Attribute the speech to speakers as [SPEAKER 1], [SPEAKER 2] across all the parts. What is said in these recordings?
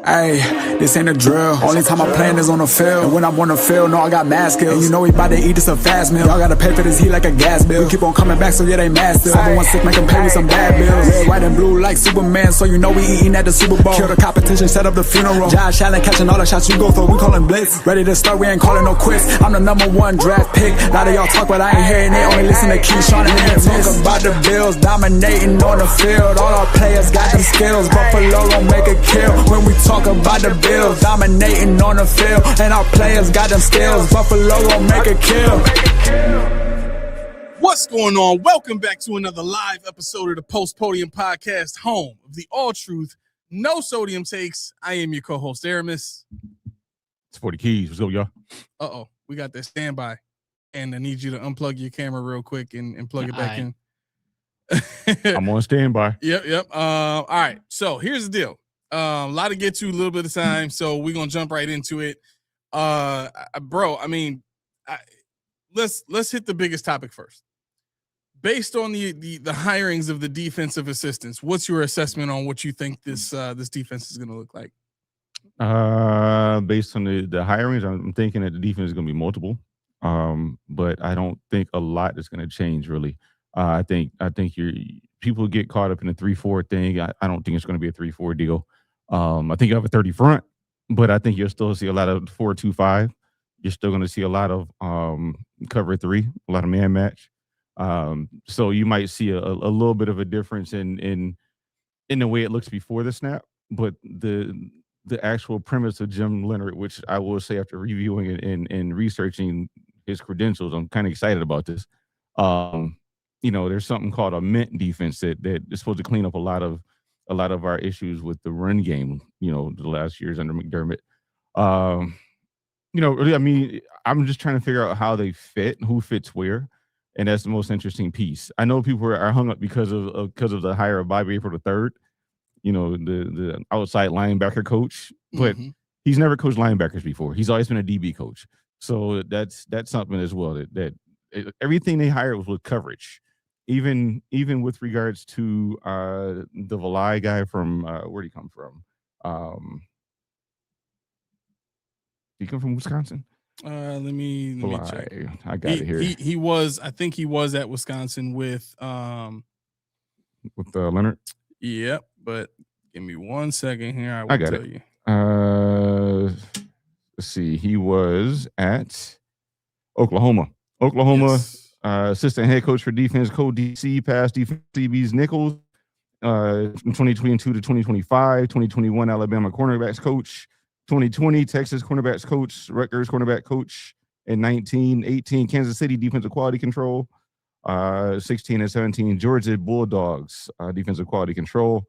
[SPEAKER 1] Hey, this ain't a drill. Only time I'm playing is on the field. And when I'm on the field, no, I got mad skills. And you know we bout to eat this a fast meal. Y'all gotta pay for this heat like a gas bill. We keep on coming back, so yeah, they mad still. 716 make them pay me some bad bills. Red, white, and blue like Superman, so you know we eating at the Super Bowl. Kill the competition, set up the funeral. Josh Allen catching all the shots you go for. We callin' blitz. Ready to start, we ain't calling no quits. I'm the #1 draft pick. A lot of y'all talk, but I ain't hearing it. Only listen to Keyshawn and Miss. Talk about the Bills dominating on the field. All our players got them skills. Buffalo gon' make a kill when we talk about the Bills. Dominating on the field, and our players got them skills. Buffalo gon' make a kill.
[SPEAKER 2] What's going on? Welcome back to another live episode of the Post Podium Podcast, home of the all truth, no sodium takes. I am your co-host, Aramis.
[SPEAKER 3] It's 40 Keys. What's up, y'all?
[SPEAKER 2] We got that standby, and I need you to unplug your camera real quick and plug it back in.
[SPEAKER 3] I'm on standby.
[SPEAKER 2] Yep. All right. So here's the deal. A lot to get to, a little bit of time, so we're gonna jump right into it. Bro, I mean, let's hit the biggest topic first. Based on the hirings of the defensive assistants, what's your assessment on what you think this defense is gonna look like?
[SPEAKER 3] Based on the hirings, I'm thinking that the defense is gonna be multiple. But I don't think a lot is gonna change really. I think people get caught up in the 3-4 thing. I don't think it's gonna be a 3-4 deal. I think you have a 30 front, but I think you'll still see a lot of 4-2-5. You're still going to see a lot of cover 3, a lot of man match. So you might see a little bit of a difference in the way it looks before the snap, but the actual premise of Jim Leonhard, which I will say after reviewing it and researching his credentials, I'm kind of excited about this. There's something called a mint defense that is supposed to clean up a lot of our issues with the run game, the last years under McDermott. Really, I mean, I'm just trying to figure out how they fit, who fits where, and that's the most interesting piece. I know people are hung up because of the hire of Bobby April III, the outside linebacker coach, but he's never coached linebackers before. He's always been a DB coach, so that's something as well. That everything they hired was with coverage. Even with regards to the Valai guy from where'd he come from? He come from Wisconsin?
[SPEAKER 2] Let me check.
[SPEAKER 3] I got it here.
[SPEAKER 2] I think he was at Wisconsin with
[SPEAKER 3] Leonhard.
[SPEAKER 2] Yep, but give me 1 second here. I will
[SPEAKER 3] got
[SPEAKER 2] tell
[SPEAKER 3] it.
[SPEAKER 2] you.
[SPEAKER 3] Let's see. He was at Oklahoma. Yes. Assistant head coach for defense, co-DC, pass defense, DBs Nichols, from 2022 to 2025, 2021 Alabama cornerbacks coach, 2020 Texas cornerbacks coach, Rutgers cornerback coach, and 1918 Kansas City defensive quality control, 16 and 17 Georgia Bulldogs defensive quality control.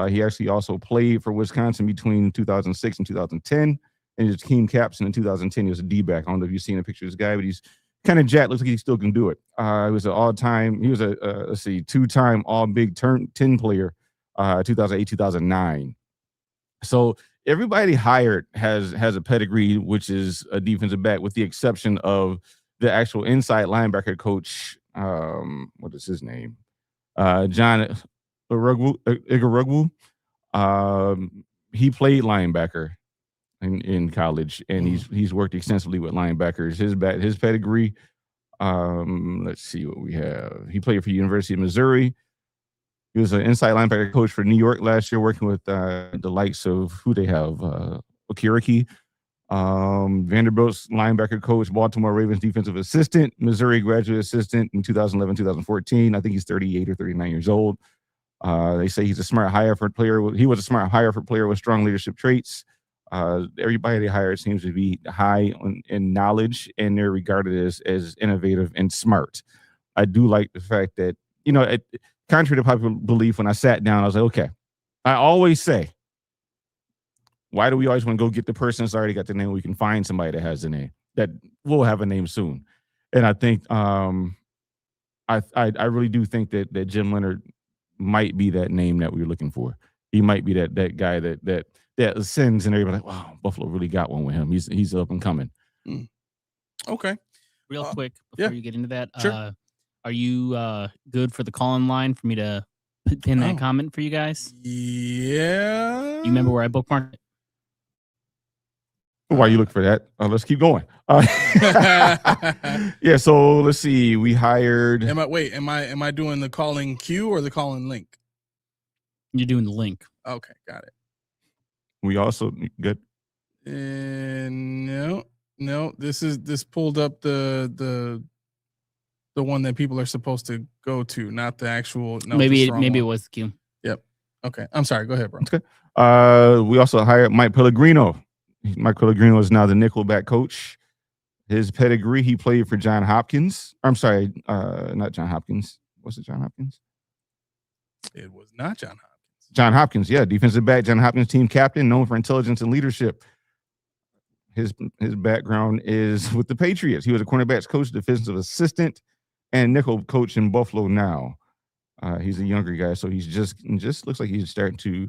[SPEAKER 3] He actually also played for Wisconsin between 2006 and 2010, and he was team captain in 2010. He was a D-back. I don't know if you've seen a picture of this guy, but he's kind of jacked. Looks like he still can do it. He was a two-time All-Big Ten player, 2008, 2009. So everybody hired has a pedigree, which is a defensive back, with the exception of the actual inside linebacker coach. What is his name? John Igharugwu. He played linebacker in college, and he's worked extensively with linebackers. His pedigree. Let's see what we have. He played for the University of Missouri. He was an inside linebacker coach for New York last year, working with the likes of who they have, Okiriki, Vanderbilt's linebacker coach, Baltimore Ravens defensive assistant, Missouri graduate assistant in 2011, 2014. I think he's 38 or 39 years old. They say he's a smart hire for a player. He was a smart hire for a player with strong leadership traits. Everybody they hired seems to be high in knowledge, and they're regarded as innovative and smart. I do like the fact that, contrary to popular belief, when I sat down, I was like, okay, I always say, why do we always want to go get the person that's already got the name? We can find somebody that has the name, that will have a name soon. And I think I really do think that Jim Leonhard might be that name that we were looking for. He might be that guy that ascends, and everybody like, wow, Buffalo really got one with him. He's up and coming.
[SPEAKER 2] Okay.
[SPEAKER 4] Real quick before you get into that,
[SPEAKER 2] sure.
[SPEAKER 4] Are you good for the call-in line for me to pin that comment for you guys?
[SPEAKER 2] Yeah.
[SPEAKER 4] You remember where I bookmarked it?
[SPEAKER 3] While you look for that, let's keep going. Yeah, so let's see. We hired.
[SPEAKER 2] Am I doing the calling cue or the calling link?
[SPEAKER 4] You're doing the link.
[SPEAKER 2] Okay, got it.
[SPEAKER 3] We also good.
[SPEAKER 2] No. This pulled up the one that people are supposed to go to, not the actual. No,
[SPEAKER 4] maybe it was the cue.
[SPEAKER 2] Yep. Okay. I'm sorry. Go ahead, bro.
[SPEAKER 3] Okay. We also hired Mike Pellegrino. Mike Pellegrino is now the nickelback coach. His pedigree, he played for John Hopkins. I'm sorry, not John Hopkins. Was it John Hopkins?
[SPEAKER 2] It was not John Hopkins.
[SPEAKER 3] John Hopkins, yeah, defensive back, John Hopkins, team captain, known for intelligence and leadership. His background is with the Patriots. He was a cornerbacks coach, defensive assistant, and nickel coach in Buffalo now. He's a younger guy, so he's just looks like he's starting to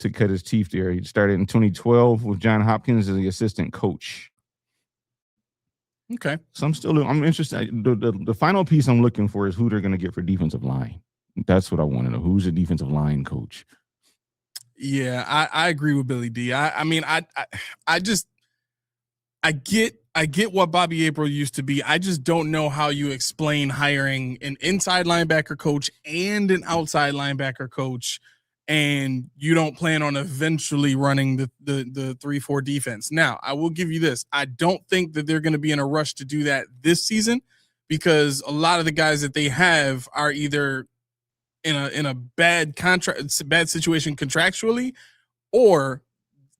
[SPEAKER 3] cut his teeth there. He started in 2012 with John Hopkins as the assistant coach.
[SPEAKER 2] Okay.
[SPEAKER 3] So I'm interested. The final piece I'm looking for is who they're going to get for defensive line. That's what I want to know. Who's the defensive line coach?
[SPEAKER 2] Yeah, I agree with Billy D. I mean, I get what Bobby April used to be. I just don't know how you explain hiring an inside linebacker coach and an outside linebacker coach, and you don't plan on eventually running the 3-4 defense. Now, I will give you this. I don't think that they're going to be in a rush to do that this season, because a lot of the guys that they have are either in a bad situation contractually, or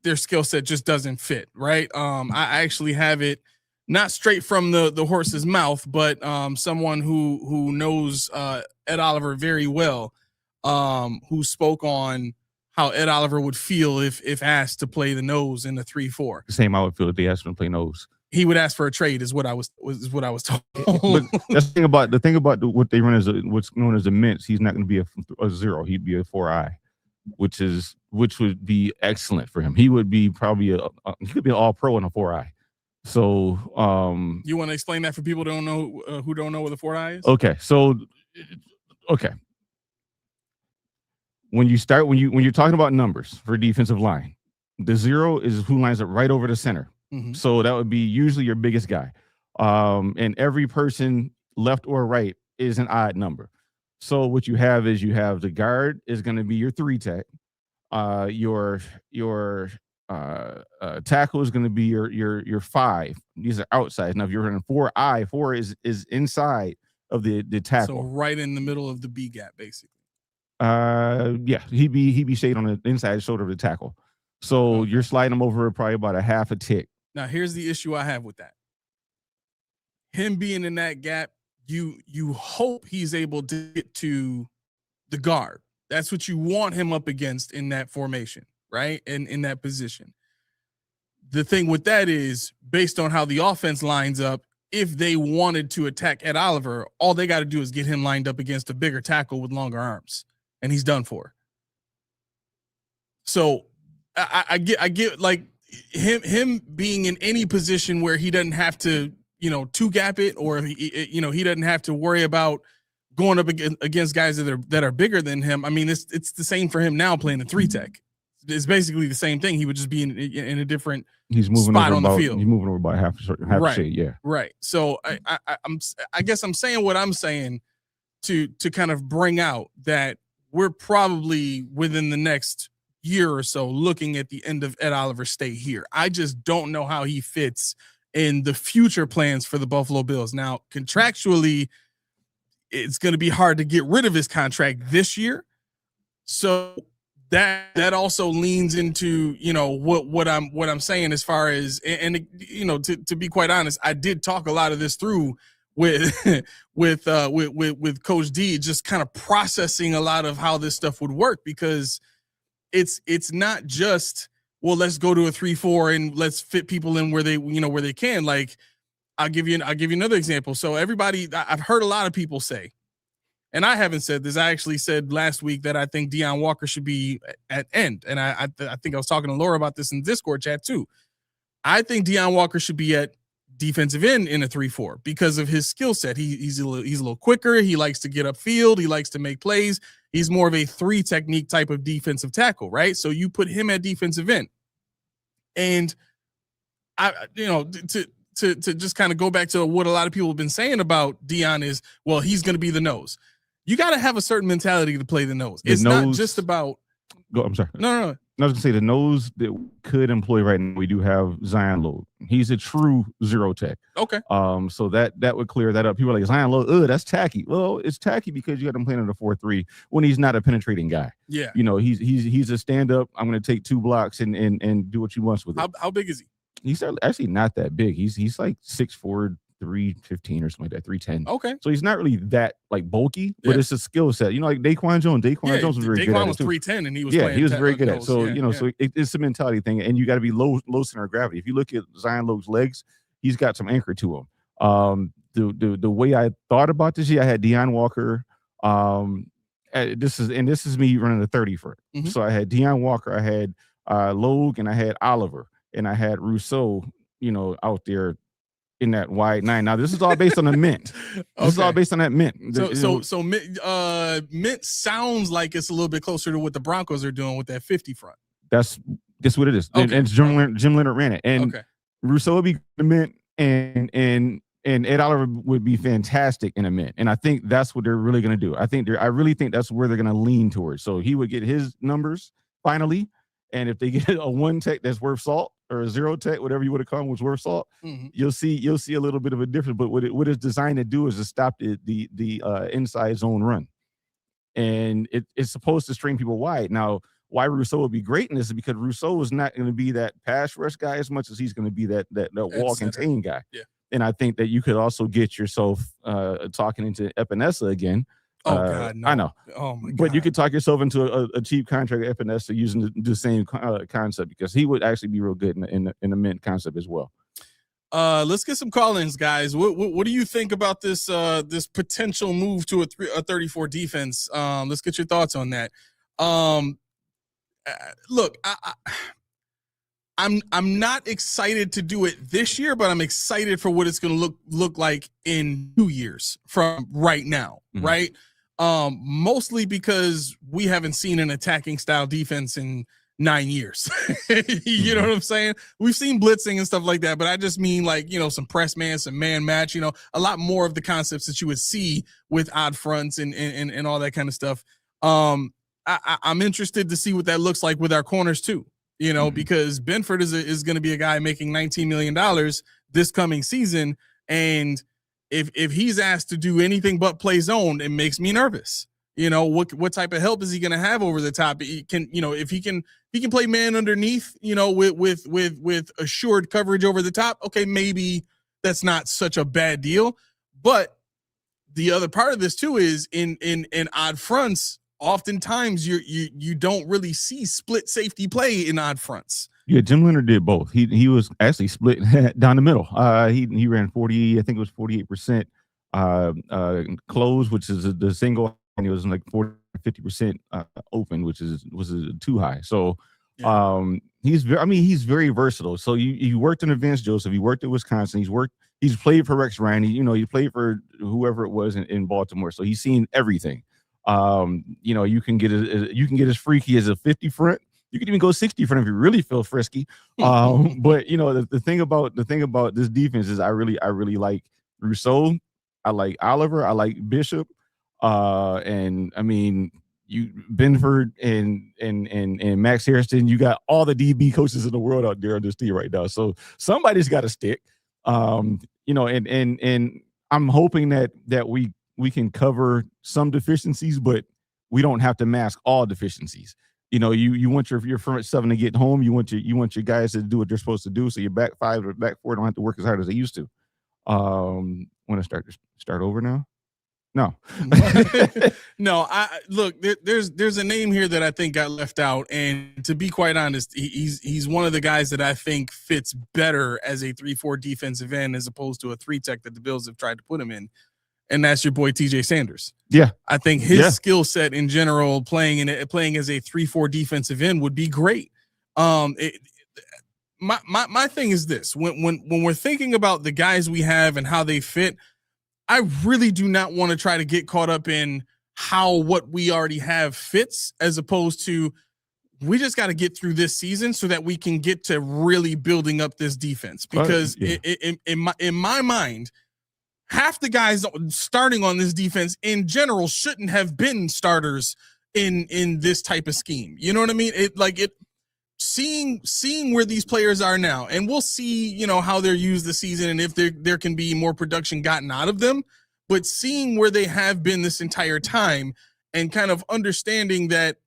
[SPEAKER 2] their skill set just doesn't fit, right? I actually have it not straight from the horse's mouth, but someone who knows Ed Oliver very well, who spoke on how Ed Oliver would feel if asked to play the nose in the 3-4.
[SPEAKER 3] The same I would feel if they asked him to play nose.
[SPEAKER 2] He would ask for a trade, is what I was told.
[SPEAKER 3] But that's the thing about what they run is what's known as a mince. He's not going to be a 0. He'd be a 4-eye, which would be excellent for him. He would be probably he could be an all-pro in a 4-eye. So
[SPEAKER 2] you want to explain that for people who don't know what the 4-eye is?
[SPEAKER 3] Okay, so when you're talking about numbers for defensive line, the 0 is who lines up right over the center.
[SPEAKER 2] Mm-hmm.
[SPEAKER 3] So that would be usually your biggest guy. And every person left or right is an odd number. So what you have the guard is going to be your 3 tech. Your tackle is going to be your 5. These are outside. Now, if you're running 4-eye, 4 is inside of the tackle.
[SPEAKER 2] So right in the middle of the B gap, basically.
[SPEAKER 3] Yeah, he'd be shade on the inside shoulder of the tackle. So you're sliding him over probably about a half a tick.
[SPEAKER 2] Now, here's the issue I have with that. Him being in that gap, you hope he's able to get to the guard. That's what you want him up against in that formation, right? And in that position. The thing with that is, based on how the offense lines up, if they wanted to attack Ed Oliver, all they got to do is get him lined up against a bigger tackle with longer arms, and he's done for. So I get like him being in any position where he doesn't have to, two gap it, or he doesn't have to worry about going up against guys that are bigger than him. I mean, it's the same for him now playing the 3 tech. It's basically the same thing. He would just be in a different spot on the field.
[SPEAKER 3] He's moving over about half
[SPEAKER 2] right.
[SPEAKER 3] shade, yeah.
[SPEAKER 2] Right. So I guess I'm saying what I'm saying to kind of bring out that we're probably within the next year or so looking at the end of Ed Oliver's stay here. I just don't know how he fits in the future plans for the Buffalo Bills. Now, contractually, it's going to be hard to get rid of his contract this year. So that also leans into, what I'm saying as far as, and to be quite honest, I did talk a lot of this through with Coach D, just kind of processing a lot of how this stuff would work, because it's not just, well, let's go to a 3-4 and let's fit people in where they can. Like, I'll give you another example. So I've heard a lot of people say, and I haven't said this, I actually said last week that I think Deion Walker should be at end. And I think I was talking to Laura about this in the Discord chat too. I think Deion Walker should be at defensive end in a 3-4 because of his skill set. He's a little quicker. He likes to get upfield. He likes to make plays. He's more of a 3 technique type of defensive tackle, right? So you put him at defensive end. And To just kind of go back to what a lot of people have been saying about Dion is, well, he's going to be the nose. You got to have a certain mentality to play the nose. It's not just about.
[SPEAKER 3] I'm sorry.
[SPEAKER 2] No.
[SPEAKER 3] I was gonna say the nose that we could employ right now. We do have Zion Logue. He's a true zero tech.
[SPEAKER 2] Okay.
[SPEAKER 3] So that would clear that up. People are like Zion Logue. That's tacky. Well, it's tacky because you got him playing in a 4-3 when he's not a penetrating guy.
[SPEAKER 2] Yeah.
[SPEAKER 3] He's a stand up. I'm gonna take 2 blocks and do what you want with it.
[SPEAKER 2] How big is he?
[SPEAKER 3] He's actually not that big. He's like 6'4", 315 or something like that, 310.
[SPEAKER 2] Okay.
[SPEAKER 3] So he's not really that like bulky, but it's a skill set. Like Daquan Jones. Daquan Jones was very good at it.
[SPEAKER 2] Daquan was 310 and he was
[SPEAKER 3] he was very good at it. So,
[SPEAKER 2] so
[SPEAKER 3] so it's a mentality thing, and you got to be low center of gravity. If you look at Zion Logue's legs, he's got some anchor to him. The way I thought about this year, I had Deion Walker. This is me running the 30 for it.
[SPEAKER 2] Mm-hmm.
[SPEAKER 3] So I had Deion Walker, I had Logue, and I had Oliver, and I had Rousseau, out there in that wide 9. Now this is all based on the mint. This is all based on that mint.
[SPEAKER 2] So mint sounds like it's a little bit closer to what the Broncos are doing with that 50 front.
[SPEAKER 3] That's what it is. Okay. And Jim Leonard ran it. And Rousseau would be the mint, and Ed Oliver would be fantastic in a mint. And I think that's what they're really going to do. I really think that's where they're going to lean towards. So he would get his numbers finally. And if they get a 1 tech that's worth salt, or a 0 tech, whatever you would have called was worth salt, you'll see a little bit of a difference. But what it's designed to do is to stop the inside zone run, and it's supposed to string people wide. Now, why Rousseau would be great in this is because Rousseau is not going to be that pass rush guy as much as he's going to be that wall contain guy.
[SPEAKER 2] Yeah.
[SPEAKER 3] And I think that you could also get yourself talking into Epinesa again.
[SPEAKER 2] Oh God, no.
[SPEAKER 3] I know.
[SPEAKER 2] Oh my God.
[SPEAKER 3] But you could talk yourself into a cheap contract at Epinesa using the same concept, because he would actually be real good in the mint concept as well.
[SPEAKER 2] Let's get some call-ins, guys. What do you think about this this potential move to a 34 defense? Let's get your thoughts on that. Look, I'm not excited to do it this year, but I'm excited for what it's going to look like in 2 years from right now, right? Mostly because we haven't seen an attacking style defense in 9 years. You know what I'm saying? We've seen blitzing and stuff like that, but I just mean like, some press man, some man match, a lot more of the concepts that you would see with odd fronts and all that kind of stuff. I'm interested to see what that looks like with our corners too, because Benford is going to be a guy making $19 million this coming season. And if he's asked to do anything but play zone, it makes me nervous. What type of help is he going to have over the top? He can, if he can play man underneath, with assured coverage over the top. Okay, maybe that's not such a bad deal. But the other part of this too is in odd fronts, oftentimes you don't really see split safety play in odd fronts.
[SPEAKER 3] Yeah, Jim Leonard did both. He was actually split down the middle. He ran 40, I think it was 48% close, which is the single, and he was like 40-50% open, which was too high. So he's very versatile. So you worked in Vance Joseph, he worked at Wisconsin, he's played for Rex Ryan, he played for whoever it was in Baltimore. So he's seen everything. You can get as freaky as a 50 front. You can even go 60 front if you really feel frisky. But the thing about this defense is I really like Rousseau. I like Oliver. I like Bishop. And I mean, you Benford and Max Harrison. You got all the DB coaches in the world out there on this team right now. So somebody's got to stick. And I'm hoping that we can cover some deficiencies, but we don't have to mask all deficiencies. You want your front seven to get home. You want your guys to do what they're supposed to do. So your back five or back four don't have to work as hard as they used to. Want to start over now? No.
[SPEAKER 2] No. Look. There's a name here that I think got left out, and to be quite honest, he's one of the guys that I think fits better as a 3-4 defensive end as opposed to a 3 tech that the Bills have tried to put him in. And that's your boy TJ Sanders. Yeah, I think his skill set in general, playing as a 3-4 defensive end, would be great. My thing is this: when we're thinking about the guys we have and how they fit, I really do not want to try to get caught up in how what we already have fits, as opposed to we just got to get through this season so that we can get to really building up this defense. Because in my mind, half the guys starting on this defense in general shouldn't have been starters in this type of scheme. You know what I mean? Seeing where these players are now, and we'll see, you know, how they're used this season and if there can be more production gotten out of them. But seeing where they have been this entire time and kind of understanding that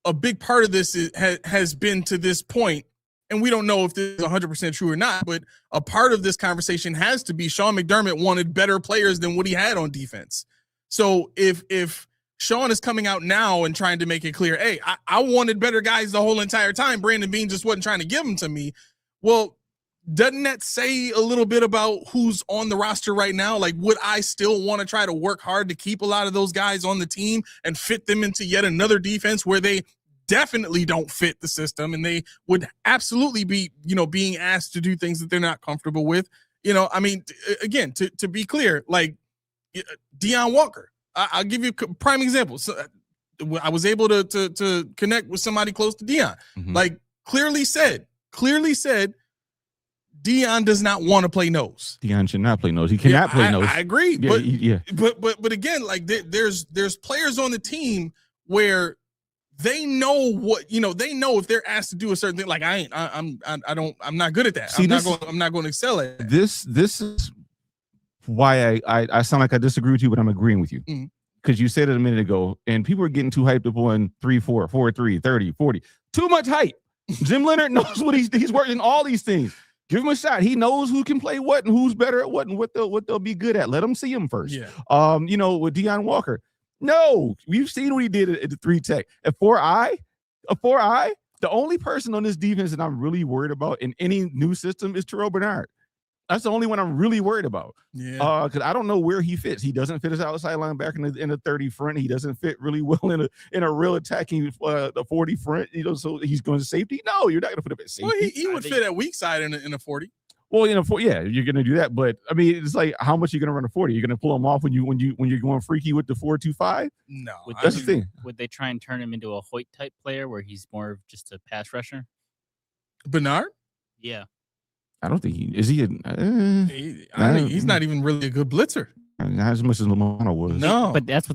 [SPEAKER 2] a big part of this has been to this point, and we don't know if this is 100% true or not, but a part of this conversation has to be Sean McDermott wanted better players than what he had on defense. So if Sean is coming out now and trying to make it clear, hey, I wanted better guys the whole entire time, Brandon Beane just wasn't trying to give them to me. Well, doesn't that say a little bit about who's on the roster right now? Like, would I still want to try to work hard to keep a lot of those guys on the team and fit them into yet another defense where they definitely don't fit the system and they would absolutely be, you know, being asked to do things that they're not comfortable with? You know, I mean, again, to be clear, like Deion Walker, I'll give you a prime example. So I was able to connect with somebody close to Deion, like clearly said, Deion does not want to play nose.
[SPEAKER 3] Deion should not play nose. He cannot play nose.
[SPEAKER 2] I agree.
[SPEAKER 3] Yeah,
[SPEAKER 2] but again, like there's players on the team where they know what, you know, they know if they're asked to do a certain thing, like I'm not good at that.
[SPEAKER 3] See,
[SPEAKER 2] I'm not going to excel at that.
[SPEAKER 3] This is why I sound like I disagree with you, but I'm agreeing with you. Because you said it a minute ago, and people are getting too hyped up on 3-4, 4-3, 30, 40. Too much hype. Jim Leonard knows what he's working all these things. Give him a shot. He knows who can play what and who's better at what and what they'll be good at. Let him see him first.
[SPEAKER 2] Yeah.
[SPEAKER 3] You know, with Deion Walker. No, we've seen what he did at the 3 tech. At 4I, the only person on this defense that I'm really worried about in any new system is Terrell Bernard. That's the only one I'm really worried about.
[SPEAKER 2] Yeah.
[SPEAKER 3] Because I don't know where he fits. He doesn't fit as outside linebacker in the 30 front. He doesn't fit really well in a real attacking the 40 front. You know, so he's going to safety. No, you're not going to put him at safety.
[SPEAKER 2] Well, he would fit at weak side in a 40.
[SPEAKER 3] Well, you know, yeah, you're going to do that. But I mean, it's like, how much are you going to run a 40? You're going to pull him off when you're going freaky with the 4.25?
[SPEAKER 2] No,
[SPEAKER 3] that's the thing.
[SPEAKER 4] Would they try and turn him into a Hoyt type player where he's more of just a pass rusher?
[SPEAKER 2] Bernard?
[SPEAKER 4] Yeah.
[SPEAKER 3] I don't think he is.
[SPEAKER 2] He's not even really a good blitzer.
[SPEAKER 3] Not as much as Lamar was.
[SPEAKER 2] No,
[SPEAKER 4] but that's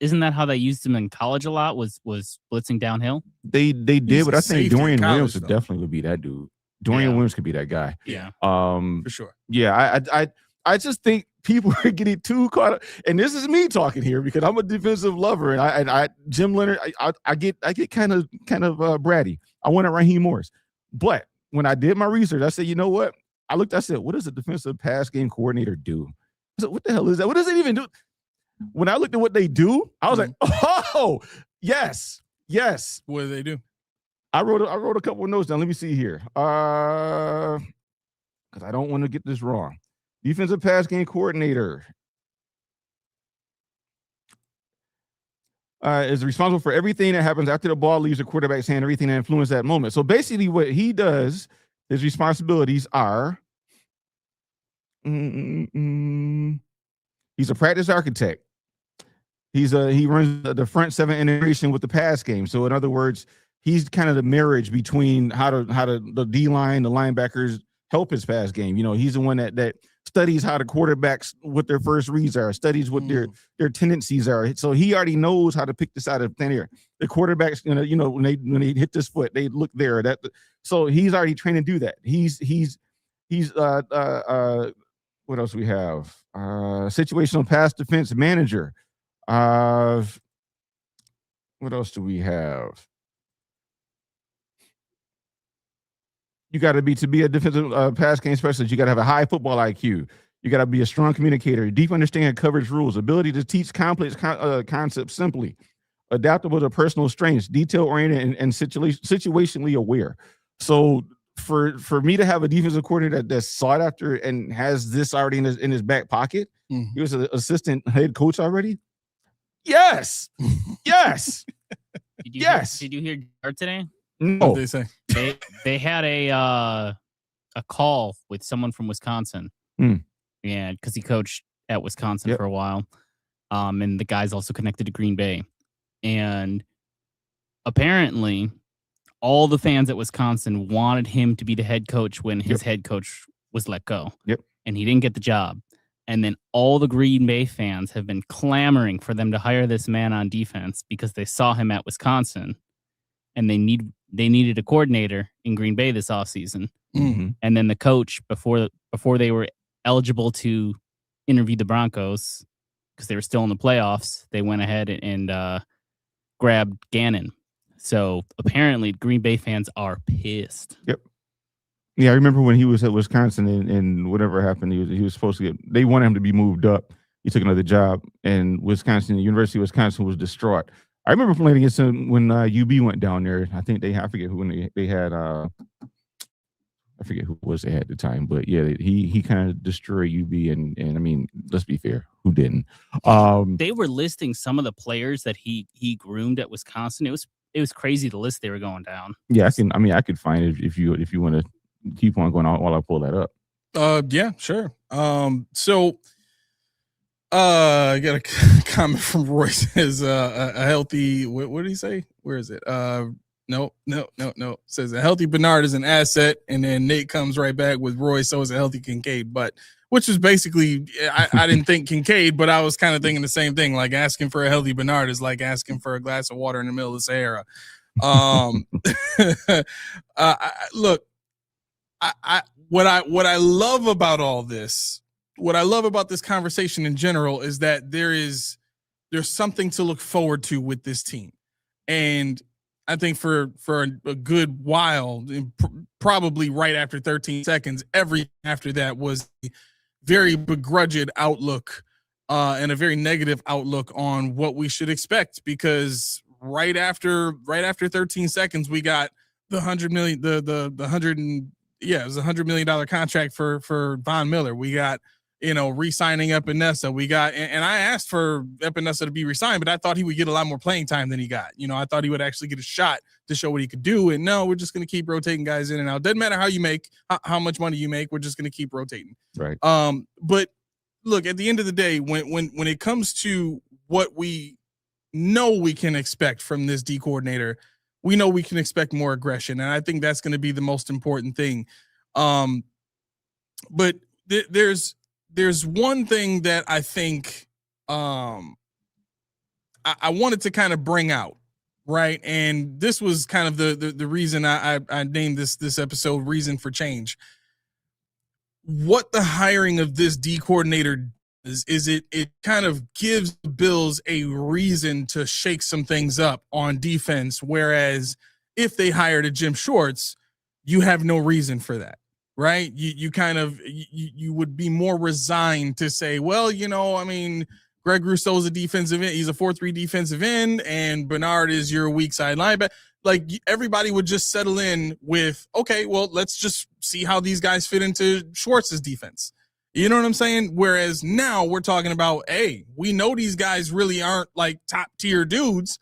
[SPEAKER 4] isn't that how they used him in college a lot? Was blitzing downhill?
[SPEAKER 3] They did, but I think Dorian Williams would
[SPEAKER 2] though.
[SPEAKER 3] Definitely be that dude. Dorian Williams could be that guy.
[SPEAKER 4] Yeah.
[SPEAKER 2] For sure.
[SPEAKER 3] Yeah, I just think people are getting too caught up, and this is me talking here because I'm a defensive lover, and I Jim Leonard, I get kind of bratty. I wanted Raheem Morris, but when I did my research, I said, you know what? I said, what does a defensive pass game coordinator do? I said, what the hell is that? What does it even do? When I looked at what they do, I was like, oh, yes.
[SPEAKER 2] What do they do?
[SPEAKER 3] I wrote a couple of notes down. Let me see here. Because I don't want to get this wrong. Defensive pass game coordinator is responsible for everything that happens after the ball leaves the quarterback's hand, everything that influences that moment. So basically what he does, his responsibilities are, he's a practice architect. He runs the front seven integration with the pass game. So in other words, he's kind of the marriage between how the D-line, the linebackers help his pass game. You know, he's the one that studies how the quarterbacks, what their first reads are, studies what their tendencies are. So he already knows how to pick this out of thin air. The quarterbacks, you know, when they hit this foot, they look there. So he's already trained to do that. He's what else we have? Situational pass defense manager. What else do we have? You got to be a defensive pass game specialist. You got to have a high football IQ. You got to be a strong communicator, deep understanding of coverage rules, ability to teach complex concepts simply, adaptable to personal strengths, detail-oriented, and situationally aware. So for me to have a defensive coordinator that's sought after and has this already in his back pocket, he was an assistant head coach already. Yes. Yes.
[SPEAKER 4] Did you hear Dart today?
[SPEAKER 3] No.
[SPEAKER 2] What did they say?
[SPEAKER 4] They had a call with someone from Wisconsin. Yeah, because he coached at Wisconsin for a while. And the guy's also connected to Green Bay. And apparently all the fans at Wisconsin wanted him to be the head coach when his head coach was let go.
[SPEAKER 3] Yep.
[SPEAKER 4] And he didn't get the job. And then all the Green Bay fans have been clamoring for them to hire this man on defense because they saw him at Wisconsin and they needed a coordinator in Green Bay this offseason.
[SPEAKER 3] Mm-hmm.
[SPEAKER 4] And then the coach, before they were eligible to interview the Broncos, because they were still in the playoffs, they went ahead and grabbed Gannon. So apparently Green Bay fans are pissed.
[SPEAKER 3] Yep. Yeah, I remember when he was at Wisconsin and whatever happened, he was supposed to get, they wanted him to be moved up. He took another job, and Wisconsin, the University of Wisconsin was distraught. I remember playing against him when UB went down there. I think I forget who, when they had, I forget who it was they had at the time, but yeah, he kind of destroyed UB, and I mean, let's be fair, who didn't?
[SPEAKER 4] They were listing some of the players that he groomed at Wisconsin. It was crazy the list they were going down.
[SPEAKER 3] Yeah, I could find it if you want to keep on going on while I pull that up.
[SPEAKER 2] Yeah, sure. So I got a comment from Roy, says a healthy, what did he say? Where is it? No. Says a healthy Bernard is an asset, and then Nate comes right back with Roy, so is a healthy Kincaid. But which was basically, I didn't think Kincaid, but I was kind of thinking the same thing. Like asking for a healthy Bernard is like asking for a glass of water in the middle of the Sahara. Look, what I love about all this, what I love about this conversation in general is that there's something to look forward to with this team. And I think for a good while, probably right after 13 seconds, every after that was a very begrudged outlook and a very negative outlook on what we should expect, because right after 13 seconds, we got the $100 million, it was $100 million contract for Von Miller. We got, re-signing Epinesa. We got, and I asked for Epinesa to be re-signed, but I thought he would get a lot more playing time than he got. I thought he would actually get a shot to show what he could do. And no, we're just going to keep rotating guys in and out. Doesn't matter how much money you make. We're just going to keep rotating.
[SPEAKER 3] Right.
[SPEAKER 2] But look, at the end of the day, when it comes to what we know we can expect from this D coordinator, we know we can expect more aggression. And I think that's going to be the most important thing. But there's one thing that I think I wanted to kind of bring out, right? And this was kind of the reason I named this episode Reason for Change. What the hiring of this D coordinator is it kind of gives the Bills a reason to shake some things up on defense, whereas if they hired a Jim Schwartz, you have no reason for that. Right. You kind of you would be more resigned to say, well, Greg Rousseau's a defensive end. He's a 4-3 defensive end, and Bernard is your weak side linebacker. Like everybody would just settle in with, okay, well, let's just see how these guys fit into Schwartz's defense. You know what I'm saying? Whereas now we're talking about, hey, we know these guys really aren't like top tier dudes.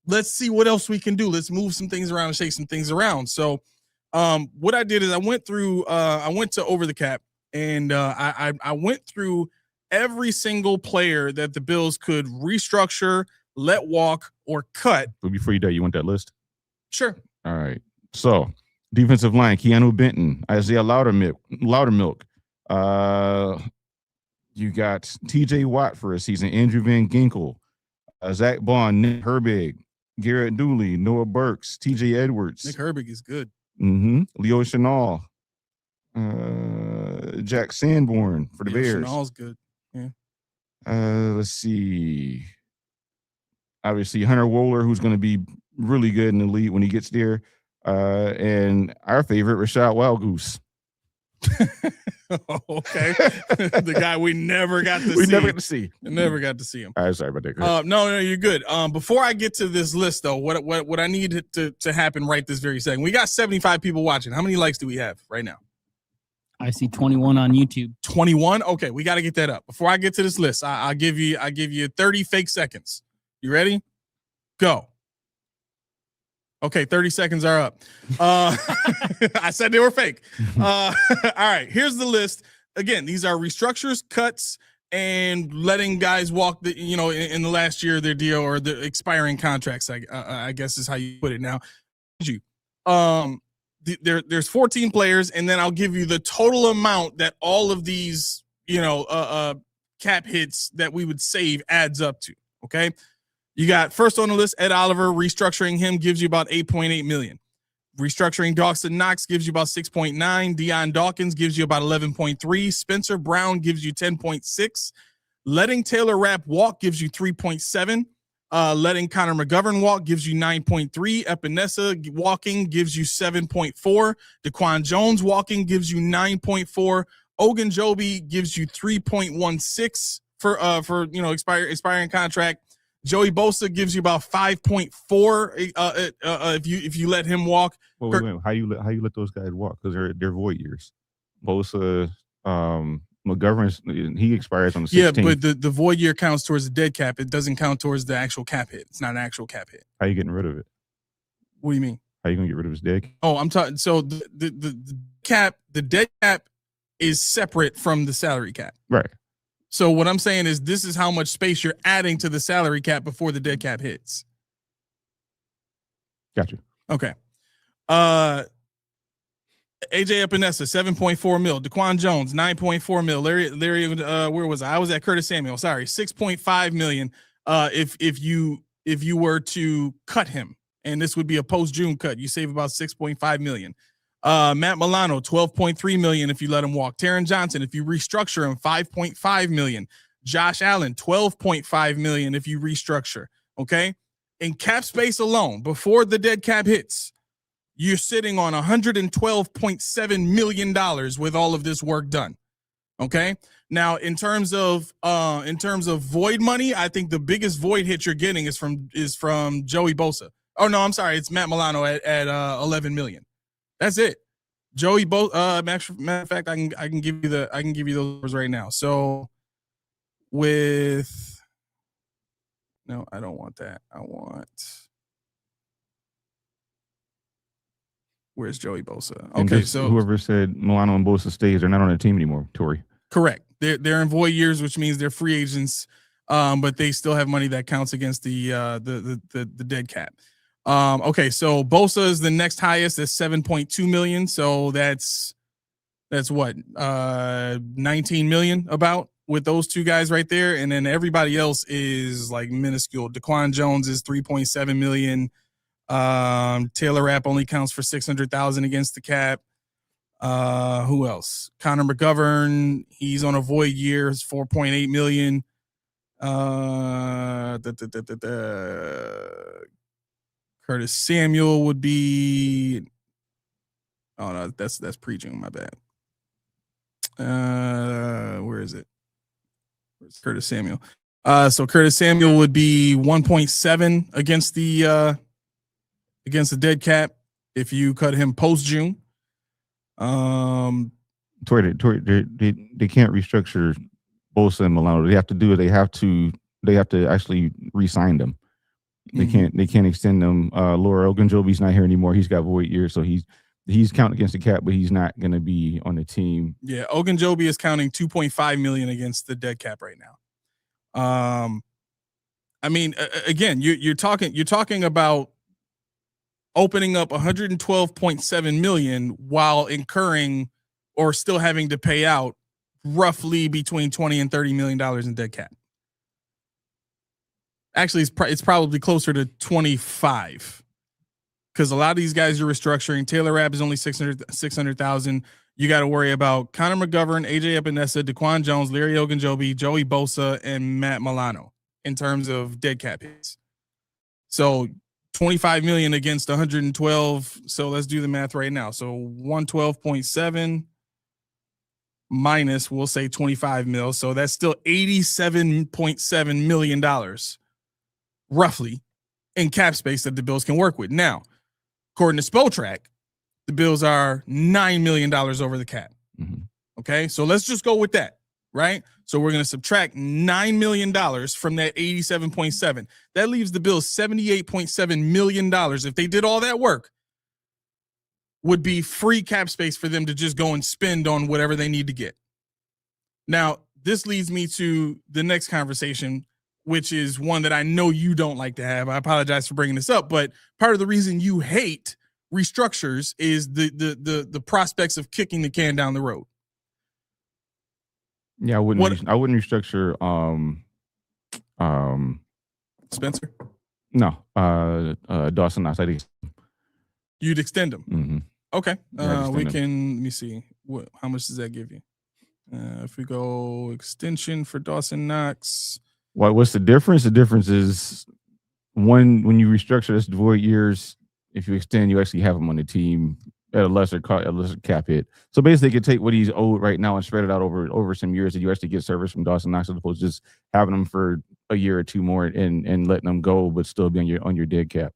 [SPEAKER 2] Let's see what else we can do. Let's move some things around and shake some things around. So what I did is I went to Over the Cap, and I went through every single player that the Bills could restructure, let walk, or cut.
[SPEAKER 3] But before you do, you want that list?
[SPEAKER 2] Sure.
[SPEAKER 3] All right. So defensive line: Keanu Benton, Isaiah Loudermilk. You got T.J. Watt for a season, Andrew Van Ginkel, Zach Bond, Nick Herbig, Garrett Dooley, Noah Burks, T.J. Edwards.
[SPEAKER 2] Nick Herbig is good.
[SPEAKER 3] Leo Chenal, Jack Sanborn for the Bears.
[SPEAKER 2] Chenal's good. Yeah.
[SPEAKER 3] Let's see. Obviously, Hunter Wohler, who's going to be really good in the league when he gets there, and our favorite, Rashad Wildgoose.
[SPEAKER 2] Okay. The guy we never got to see. Never got to see him.
[SPEAKER 3] All right, sorry about that.
[SPEAKER 2] No, you're good. Before I get to this list, though, what I need to happen right this very second. We got 75 people watching. How many likes do we have right now?
[SPEAKER 4] I see 21 on YouTube.
[SPEAKER 2] 21? Okay, we got to get that up. Before I get to this list, I'll give you 30 fake seconds. You ready? Go. Okay, 30 seconds are up. I said they were fake. All right, here's the list. Again, these are restructures, cuts, and letting guys walk in the last year of their deal or the expiring contracts, I guess is how you put it now. There's 14 players, and then I'll give you the total amount that all of these, cap hits that we would save adds up to. Okay. You got first on the list, Ed Oliver. Restructuring him gives you about 8.8 million. Restructuring Dawson Knox gives you about 6.9. Deion Dawkins gives you about 11.3. Spencer Brown gives you 10.6. Letting Taylor Rapp walk gives you 3.7. Letting Connor McGovern walk gives you 9.3. Epinesa walking gives you 7.4. Daquan Jones walking gives you 9.4. Ogunjobi gives you 3.16 for expiring contract. Joey Bosa gives you about 5.4 if you let him walk.
[SPEAKER 3] Well, wait, how you let those guys walk? Because they're void years. Bosa, McGovern's, he expires on the 16th.
[SPEAKER 2] Yeah, but the void year counts towards the dead cap. It doesn't count towards the actual cap hit. It's not an actual cap hit.
[SPEAKER 3] How you getting rid of it?
[SPEAKER 2] What do you mean?
[SPEAKER 3] How you gonna get rid of his dead?
[SPEAKER 2] Oh, I'm talking. So the cap, the dead cap, is separate from the salary cap.
[SPEAKER 3] Right.
[SPEAKER 2] So what I'm saying is this is how much space you're adding to the salary cap before the dead cap hits.
[SPEAKER 3] Gotcha.
[SPEAKER 2] Okay. AJ Epinesa, 7.4 mil. Daquan Jones, 9.4 mil. Larry, where was I? I was at Curtis Samuel. Sorry, 6.5 million. If you were to cut him, and this would be a post-June cut, you save about 6.5 million. Matt Milano, 12.3 million if you let him walk. Taron Johnson, if you restructure him, 5.5 million. Josh Allen, 12.5 million if you restructure. Okay. In cap space alone, before the dead cap hits, you're sitting on $112.7 million with all of this work done. Okay. Now, in terms of void money, I think the biggest void hit you're getting is from Joey Bosa. Oh no, I'm sorry, it's Matt Milano at 11 million. That's it. Joey matter of fact, I can give you those numbers right now. So no, I don't want that. Where's Joey Bosa? Okay, so
[SPEAKER 3] whoever said Milano and Bosa stays, they're not on the team anymore, Tori.
[SPEAKER 2] Correct. They're in void years, which means they're free agents, but they still have money that counts against the dead cap. Okay, so Bosa is the next highest at 7.2 million. So that's what 19 million about with those two guys right there, and then everybody else is like minuscule. Daquan Jones is 3.7 million. Taylor Rapp only counts for 600,000 against the cap. Who else? Connor McGovern, he's on a void year, it's 4.8 million. Curtis Samuel would be. Oh no, that's pre-June. My bad. Where is it? Where's Curtis Samuel? So Curtis Samuel would be 1.7 against the dead cap if you cut him post June.
[SPEAKER 3] Tori, they can't restructure Bosa and Milano. They have to actually re-sign them. They can't extend them. Laura Ogunjobi's not here anymore. He's got void years, so he's counting against the cap, but he's not going to be on the team.
[SPEAKER 2] Yeah, Ogunjobi is counting 2.5 million against the dead cap right now. I mean, again, you're talking about opening up 112.7 million while incurring or still having to pay out roughly between 20 and 30 million dollars in dead cap. Actually, it's probably closer to 25 because a lot of these guys you're restructuring. Taylor Rapp is only 600,000. You got to worry about Connor McGovern, AJ Epinesa, Daquan Jones, Larry Ogunjobi, Joey Bosa, and Matt Milano in terms of dead cap hits. So 25 million against 112. So let's do the math right now. So 112.7 minus, we'll say 25 mil. So that's still $87.7 million roughly in cap space that the Bills can work with. Now, according to Spotrac, the Bills are $9 million over the cap.
[SPEAKER 3] Mm-hmm.
[SPEAKER 2] Okay, so let's just go with that, right? So we're going to subtract $9 million from that 87.7. That leaves the Bills $78.7 million. If they did all that work, would be free cap space for them to just go and spend on whatever they need to get. Now, this leads me to the next conversation, which is one that I know you don't like to have. I apologize for bringing this up, but part of the reason you hate restructures is the prospects of kicking the can down the road.
[SPEAKER 3] Yeah, I wouldn't restructure
[SPEAKER 2] Spencer.
[SPEAKER 3] No, Dawson Knox. I think
[SPEAKER 2] you'd extend him.
[SPEAKER 3] Mm-hmm.
[SPEAKER 2] Okay, we can. Let me see. How much does that give you? If we go extension for Dawson Knox.
[SPEAKER 3] What's the difference? The difference is when you restructure this void years, if you extend, you actually have him on the team at a lesser cap hit. So basically, you can take what he's owed right now and spread it out over some years, and you actually get service from Dawson Knox as opposed to just having him for a year or two more and letting them go, but still be on your dead cap.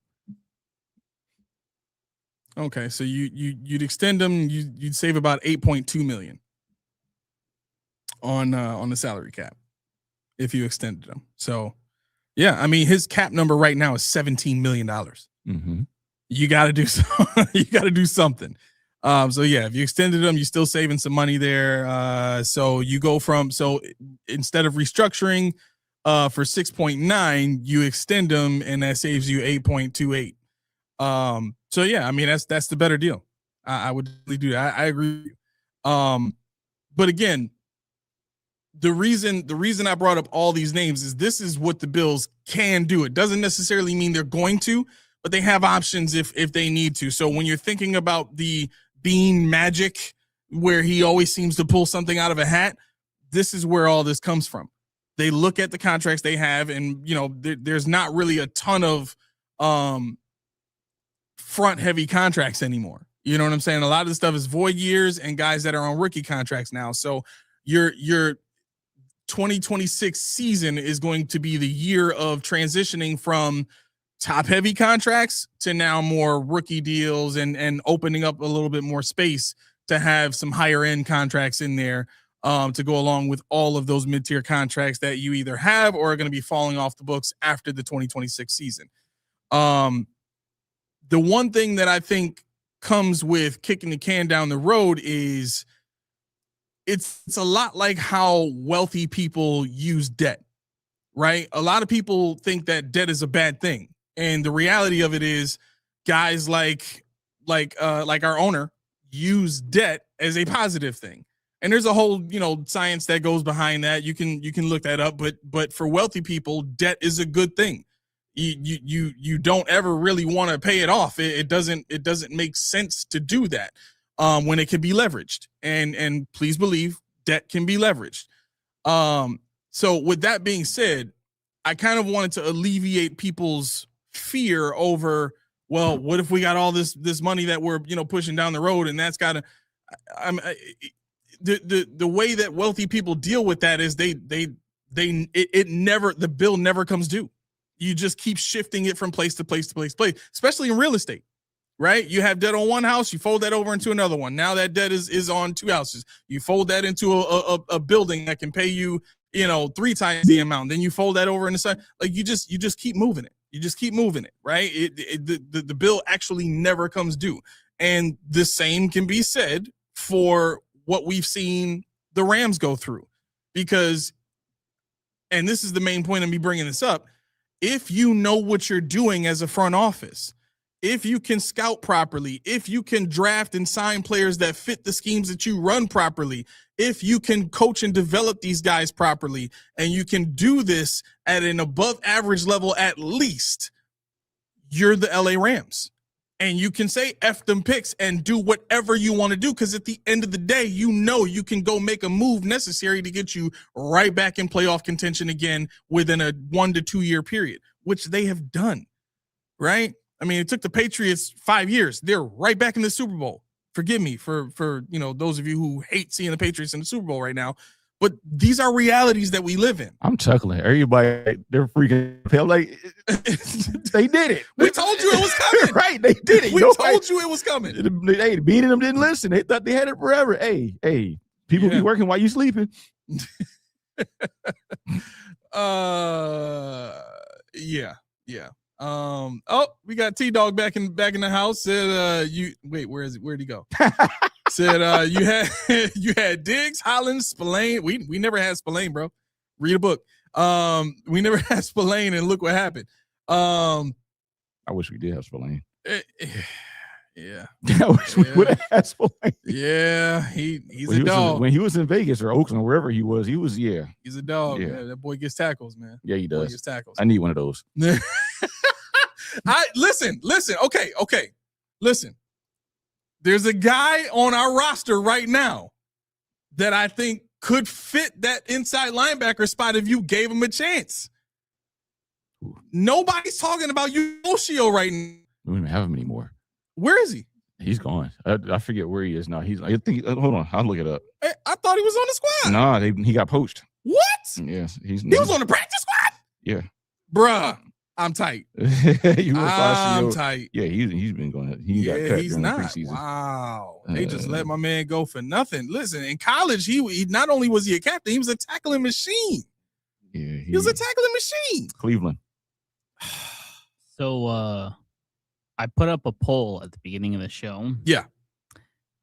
[SPEAKER 2] Okay, so you'd extend them. You'd save about $8.2 million on the salary cap if you extended them. So, yeah, I mean his cap number right now is $17 million.
[SPEAKER 3] Mm-hmm. You
[SPEAKER 2] got to do you got to do something. So yeah, if you extended them, you're still saving some money there. So you go instead of restructuring for 6.9, you extend them, and that saves you 8.28. So yeah, I mean that's the better deal. I would definitely do that. I agree. But again, the reason I brought up all these names is this is what the Bills can do. It doesn't necessarily mean they're going to, but they have options if they need to. So when you're thinking about the Bean magic, where he always seems to pull something out of a hat, this is where all this comes from. They look at the contracts they have, and there's not really a ton of front heavy contracts anymore. You know what I'm saying? A lot of the stuff is void years and guys that are on rookie contracts now. So your 2026 season is going to be the year of transitioning from top heavy contracts to now more rookie deals and opening up a little bit more space to have some higher end contracts in there to go along with all of those mid-tier contracts that you either have or are going to be falling off the books after the 2026 season. The one thing that I think comes with kicking the can down the road is it's a lot like how wealthy people use debt, right? A lot of people think that debt is a bad thing. And the reality of it is guys like our owner use debt as a positive thing. And there's a whole, science that goes behind that. You can look that up, but for wealthy people, debt is a good thing. You don't ever really want to pay it off. It doesn't make sense to do that when it can be leveraged. And please believe debt can be leveraged. So with that being said, I kind of wanted to alleviate people's fear over, well, what if we got all this money that we're pushing down the road, and that's got to. The way that wealthy people deal with that is the bill never comes due. You just keep shifting it from place to place to place, especially in real estate, right? You have debt on one house, you fold that over into another one. Now that debt is on two houses. You fold that into a building that can pay you, 3 times the amount. Then you fold that over in the side. Like you just keep moving it. You just keep moving it, right? The bill actually never comes due. And the same can be said for what we've seen the Rams go through, because, and this is the main point of me bringing this up, if you know what you're doing as a front office, if you can scout properly, if you can draft and sign players that fit the schemes that you run properly, if you can coach and develop these guys properly, and you can do this at an above average level at least, you're the LA Rams. And you can say F them picks and do whatever you want to do, because at the end of the day, you can go make a move necessary to get you right back in playoff contention again within a 1 to 2 year period, which they have done, right? I mean, it took the Patriots 5 years. They're right back in the Super Bowl. Forgive me for those of you who hate seeing the Patriots in the Super Bowl right now, but these are realities that we live in.
[SPEAKER 3] I'm chuckling. Everybody, they're freaking pale. Like, they did it.
[SPEAKER 2] We told you it was coming.
[SPEAKER 3] Right, they did it.
[SPEAKER 2] We told you it was coming.
[SPEAKER 3] Hey, beating them didn't listen. They thought they had it forever. Hey, people be working while you sleeping.
[SPEAKER 2] Yeah. We got T-Dog back in the house. Said where is it? Where'd he go? Said you had Diggs, Hollins, Spillane. We never had Spillane, bro. Read a book. We never had Spillane, and look what happened.
[SPEAKER 3] I wish we did have Spillane.
[SPEAKER 2] Yeah.
[SPEAKER 3] I wish we would have had Spillane.
[SPEAKER 2] Yeah, he's a
[SPEAKER 3] When
[SPEAKER 2] dog.
[SPEAKER 3] when he was in Vegas or Oakland, wherever he was, yeah.
[SPEAKER 2] He's a dog.
[SPEAKER 3] Yeah.
[SPEAKER 2] Man. That boy gets tackles, man.
[SPEAKER 3] Yeah, he
[SPEAKER 2] Boy
[SPEAKER 3] does.
[SPEAKER 2] gets tackles.
[SPEAKER 3] I need one of those.
[SPEAKER 2] Listen. Okay. Listen. There's a guy on our roster right now that I think could fit that inside linebacker spot if you gave him a chance. Nobody's talking about Yoshio right now.
[SPEAKER 3] We don't even have him anymore.
[SPEAKER 2] Where is he?
[SPEAKER 3] He's gone. I forget where he is now. I think. Hold on, I'll look it up.
[SPEAKER 2] I thought he was on the squad.
[SPEAKER 3] Nah, he got poached.
[SPEAKER 2] What?
[SPEAKER 3] Yes,
[SPEAKER 2] he was on the practice squad.
[SPEAKER 3] Yeah,
[SPEAKER 2] bruh, I'm tight. I'm tight.
[SPEAKER 3] Yeah, he's been going. He got cut during the preseason.
[SPEAKER 2] Wow, they just let my man go for nothing. Listen, in college, he not only was he a captain, he was a tackling machine.
[SPEAKER 3] Yeah,
[SPEAKER 2] he was a tackling machine.
[SPEAKER 3] Cleveland.
[SPEAKER 4] So I put up a poll at the beginning of the show.
[SPEAKER 2] Yeah.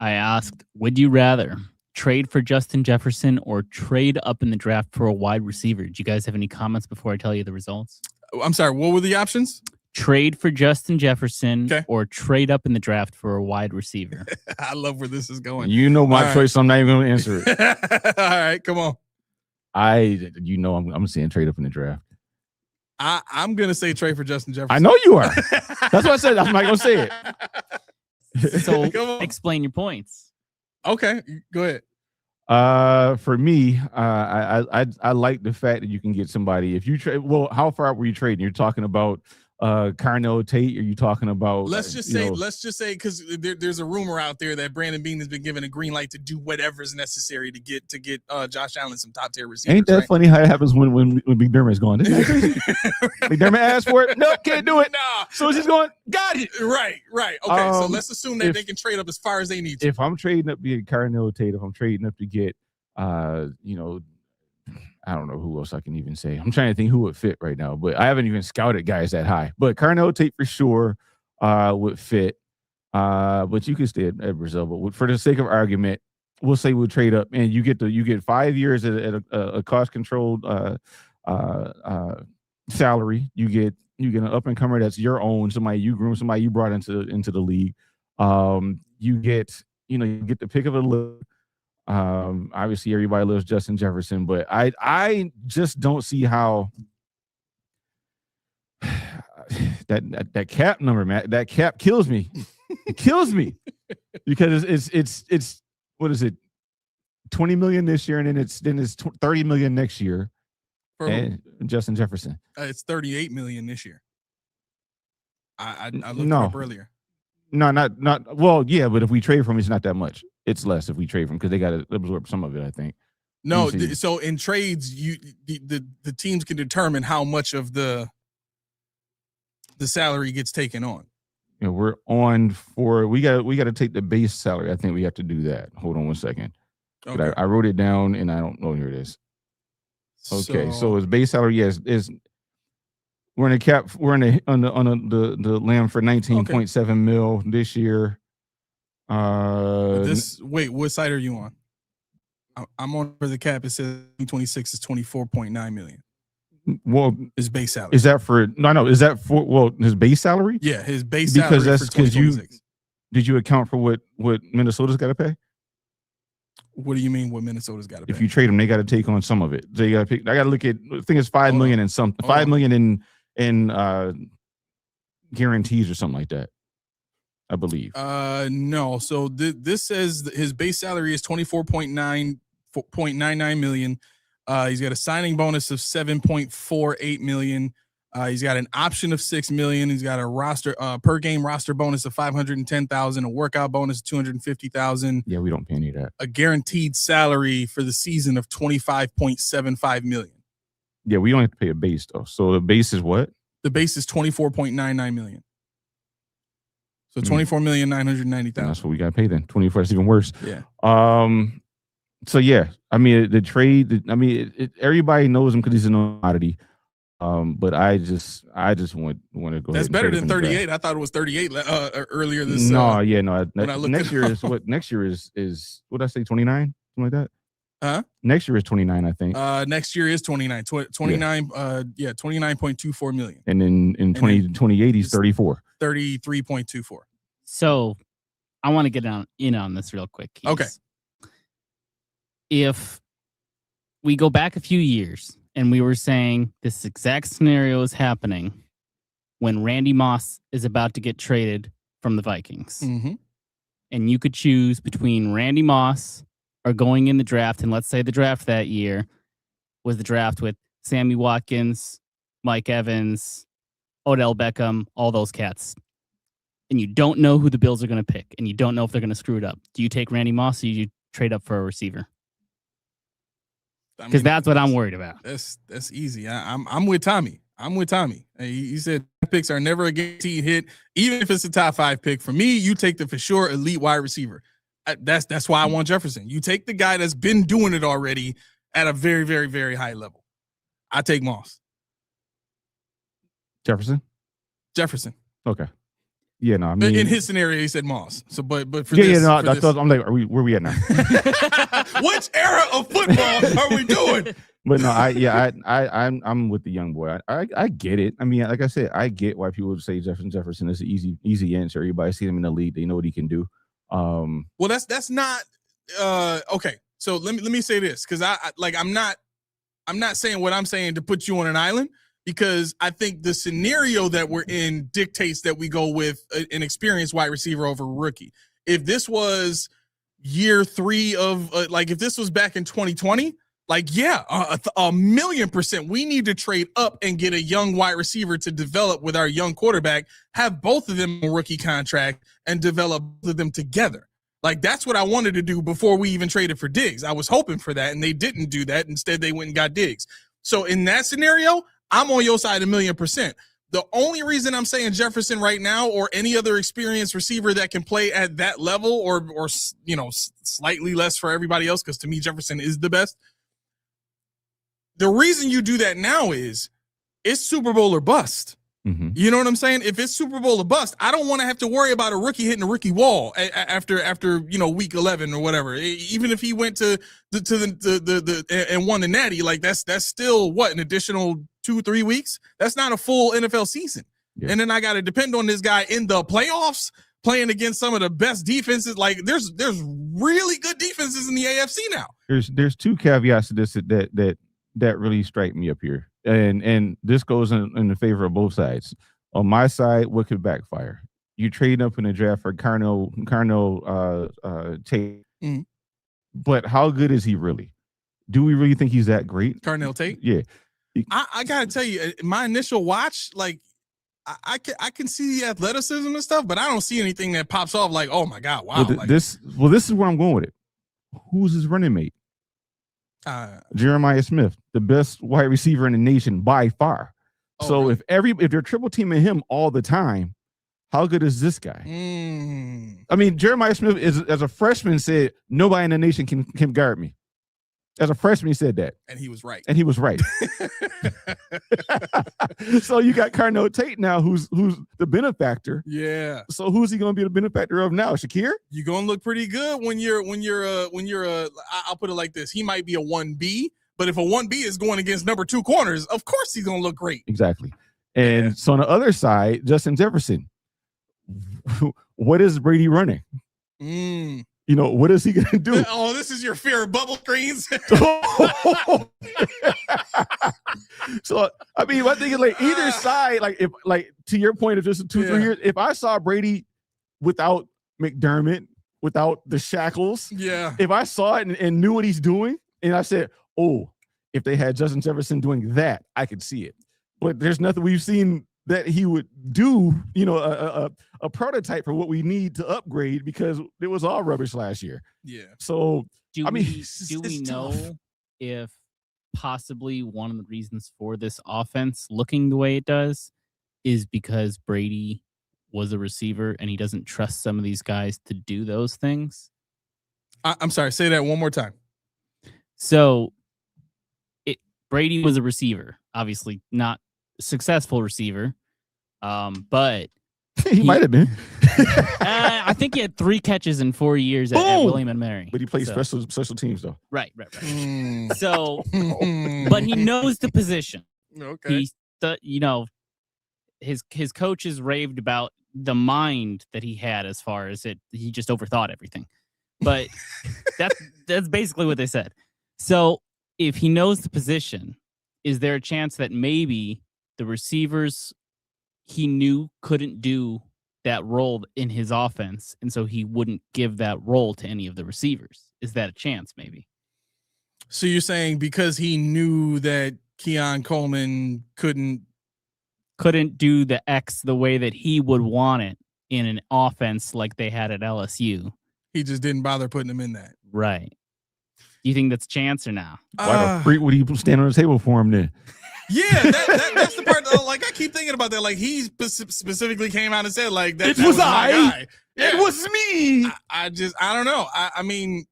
[SPEAKER 4] I asked, would you rather trade for Justin Jefferson or trade up in the draft for a wide receiver? Do you guys have any comments before I tell you the results?
[SPEAKER 2] I'm sorry, what were the options?
[SPEAKER 4] Trade for Justin Jefferson or trade up in the draft for a wide receiver.
[SPEAKER 2] I love where this is going.
[SPEAKER 3] You know my choice, so I'm not even going to answer
[SPEAKER 2] it. All right, come on.
[SPEAKER 3] I'm saying trade up in the draft.
[SPEAKER 2] I'm going to say trade for Justin Jefferson.
[SPEAKER 3] I know you are. That's what I said. I'm not going to say
[SPEAKER 4] it. So explain your points.
[SPEAKER 2] Okay, go ahead.
[SPEAKER 3] For me, I like the fact that you can get somebody. If you trade, well, how far out were you trading? You're talking about Carnell Tate? Are you talking about?
[SPEAKER 2] Let's just say, because there's a rumor out there that Brandon Beane has been given a green light to do whatever's necessary to get Josh Allen some top tier receivers.
[SPEAKER 3] Ain't that funny how it happens when McDermott's going? McDermott asked for it. No, can't do it.
[SPEAKER 2] Nah.
[SPEAKER 3] So he's going. Got it.
[SPEAKER 2] Right. Okay, so let's assume that they can trade up as far as they need to.
[SPEAKER 3] If I'm trading up to get Carnell Tate, if I'm trading up to get, I don't know who else I can even say. I'm trying to think who would fit right now, but I haven't even scouted guys that high. But Carnell Tate for sure would fit. But you could stay at Brazil. But for the sake of argument, we'll say we'll trade up, and you get 5 years at a cost controlled salary. You get an up and comer that's your own, somebody you groom, somebody you brought into the league. You get the pick of a look. Obviously everybody loves Justin Jefferson, but I just don't see how that cap number, man, that cap kills me. It kills me because it's what is it, 20 million this year, and then it's 30 million next year. And Justin Jefferson,
[SPEAKER 2] it's 38 million this year. I looked it up earlier.
[SPEAKER 3] No, not well, yeah, but if we trade from him, it's not that much. It's less if we trade from him because they got to absorb some of it, I think.
[SPEAKER 2] No, so in trades, the teams can determine how much of the salary gets taken on.
[SPEAKER 3] You know, we're on for we got to take the base salary. I think we have to do that. Hold on one second. Okay. I wrote it down and I don't know. Here it is. Okay, so his base salary, yes, is we're in the cap. We're on the lamb for 19.7 mil this year.
[SPEAKER 2] Wait, what side are you on? I'm on for the cap. It says 2026 is 24.9 million.
[SPEAKER 3] Well,
[SPEAKER 2] his base salary.
[SPEAKER 3] Is that for Is that for his base salary?
[SPEAKER 2] Yeah, his base salary. Because that's because
[SPEAKER 3] did you account for what Minnesota's got to pay?
[SPEAKER 2] What do you mean? What Minnesota's got to pay?
[SPEAKER 3] If you trade them, they got to take on some of it. They got to pick. I got to look at. I think it's $5 million and something. $5 million in guarantees or something like that, I believe.
[SPEAKER 2] No. So this says his base salary is 24.99 million. He's got a signing bonus of 7.48 million. He's got an option of $6 million. He's got a roster per game roster bonus of 510,000, a workout bonus of 250,000.
[SPEAKER 3] Yeah, we don't pay any of that.
[SPEAKER 2] A guaranteed salary for the season of 25.75 million.
[SPEAKER 3] Yeah, we only have to pay a base though. So the base is what?
[SPEAKER 2] The base is 24.99 million. So 24,990,000.
[SPEAKER 3] That's what we got to pay then. 24. That's even worse.
[SPEAKER 2] Yeah.
[SPEAKER 3] So yeah, I mean the trade. Everybody knows him because he's an commodity. But I just want to go.
[SPEAKER 2] That's better than 38. I thought it was 38 earlier this.
[SPEAKER 3] Next year is what? Next year is what did I say? 29, something like that.
[SPEAKER 2] Huh?
[SPEAKER 3] Next year is 29, I think.
[SPEAKER 2] Next year is 29. 29. 29.24 million.
[SPEAKER 3] And then in 2028 he's 34.
[SPEAKER 2] 33.24.
[SPEAKER 4] So I want to get in on this real quick. Keith.
[SPEAKER 2] Okay.
[SPEAKER 4] If we go back a few years and we were saying this exact scenario is happening when Randy Moss is about to get traded from the Vikings, and you could choose between Randy Moss or going in the draft, and let's say the draft that year was the draft with Sammy Watkins, Mike Evans, Odell Beckham, all those cats, and you don't know who the Bills are going to pick, and you don't know if they're going to screw it up. Do you take Randy Moss or do you trade up for a receiver? Because that's what I'm worried about.
[SPEAKER 2] That's easy. I'm with Tommy. He said picks are never a guaranteed hit, even if it's a top 5 pick. For me, you take the for sure elite wide receiver. That's why I want Jefferson. You take the guy that's been doing it already at a very, very, very high level. I take Moss.
[SPEAKER 3] Jefferson. Okay. Yeah, no. I mean,
[SPEAKER 2] in his scenario, he said Moss. So, but for
[SPEAKER 3] I'm like, where we at now?
[SPEAKER 2] Which era of football are we doing?
[SPEAKER 3] But no, I'm with the young boy. I get it. I mean, like I said, I get why people would say Jefferson is an easy answer. Everybody see him in the league. They know what he can do.
[SPEAKER 2] Well, that's not okay. So let me say this, because I'm not saying what I'm saying to put you on an island, because I think the scenario that we're in dictates that we go with an experienced wide receiver over a rookie. If this was year 3 of if this was back in 2020, yeah, 1,000,000%, we need to trade up and get a young wide receiver to develop with our young quarterback, have both of them on rookie contract and develop both of them together. That's what I wanted to do before we even traded for Diggs. I was hoping for that, and they didn't do that. Instead, they went and got Diggs. So in that scenario, I'm on your side 1,000,000%. The only reason I'm saying Jefferson right now, or any other experienced receiver that can play at that level, or slightly less for everybody else, because to me Jefferson is the best. The reason you do that now is it's Super Bowl or bust.
[SPEAKER 3] Mm-hmm.
[SPEAKER 2] You know what I'm saying? If it's Super Bowl or bust, I don't want to have to worry about a rookie hitting a rookie wall after week 11 or whatever. Even if he went to the and won the Natty, that's still what, an additional 2-3 weeks. That's not a full NFL season. Yeah. And then I got to depend on this guy in the playoffs playing against some of the best defenses. There's really good defenses in the AFC now.
[SPEAKER 3] There's 2 caveats to this that really strike me up here. And this goes in the favor of both sides. On my side, what could backfire? You trade up in the draft for Carnell Tate.
[SPEAKER 2] Mm-hmm.
[SPEAKER 3] But how good is he really? Do we really think he's that great?
[SPEAKER 2] Carnell Tate?
[SPEAKER 3] Yeah.
[SPEAKER 2] I gotta tell you, my initial watch, I can see the athleticism and stuff, but I don't see anything that pops off like, oh my God, wow.
[SPEAKER 3] This is where I'm going with it. Who's his running mate? Jeremiah Smith, the best wide receiver in the nation by far.
[SPEAKER 2] Oh,
[SPEAKER 3] so
[SPEAKER 2] really?
[SPEAKER 3] if they're triple teaming him all the time, how good is this guy? I mean, Jeremiah Smith as a freshman said, nobody in the nation can guard me. As a freshman, he said that.
[SPEAKER 2] And he was right.
[SPEAKER 3] So you got Carnell Tate now, who's the benefactor.
[SPEAKER 2] Yeah.
[SPEAKER 3] So who's he going to be the benefactor of now? Shakir?
[SPEAKER 2] You're going to look pretty good when you're I'll put it like this. He might be a 1B, but if a 1B is going against number 2 corners, of course he's going to look great.
[SPEAKER 3] Exactly. And so on the other side, Justin Jefferson, what is Brady running? What is he going to do?
[SPEAKER 2] Oh, this is your fear of bubble screens.
[SPEAKER 3] So, I mean, I think it's either side, if to your point of just 2-3 years, if I saw Brady without McDermott, without the shackles, if I saw it and knew what he's doing, and I said, oh, if they had Justin Jefferson doing that, I could see it. But there's nothing we've seen that he would do, a prototype for what we need to upgrade, because it was all rubbish last year.
[SPEAKER 2] Yeah.
[SPEAKER 3] So,
[SPEAKER 4] do we know
[SPEAKER 2] tough.
[SPEAKER 4] if possibly one of the reasons for this offense looking the way it does is because Brady was a receiver and he doesn't trust some of these guys to do those things?
[SPEAKER 2] I'm sorry, say that one more time.
[SPEAKER 4] So Brady was a receiver, obviously not a successful receiver, but
[SPEAKER 3] he might have been.
[SPEAKER 4] I think he had 3 catches in 4 years at William and Mary.
[SPEAKER 3] But he plays special teams though.
[SPEAKER 4] Right. So, but he knows the position.
[SPEAKER 2] Okay.
[SPEAKER 4] His coaches raved about the mind that he had as far as he just overthought everything. But that's basically what they said. So if he knows the position, is there a chance that maybe the receivers he knew couldn't do that role in his offense, and so he wouldn't give that role to any of the receivers? Is that a chance, maybe?
[SPEAKER 2] So you're saying because he knew that Keon Coleman couldn't
[SPEAKER 4] do the X the way that he would want it in an offense like they had at LSU,
[SPEAKER 2] he just didn't bother putting him in that.
[SPEAKER 4] Right. Do you think that's a chance or now?
[SPEAKER 3] Why the freak would he stand on the table for him then?
[SPEAKER 2] Yeah, that's the part. Like I keep thinking about that. Like he specifically came out and said, like that
[SPEAKER 3] was
[SPEAKER 2] my guy.
[SPEAKER 3] It was me.
[SPEAKER 2] I don't know. I mean,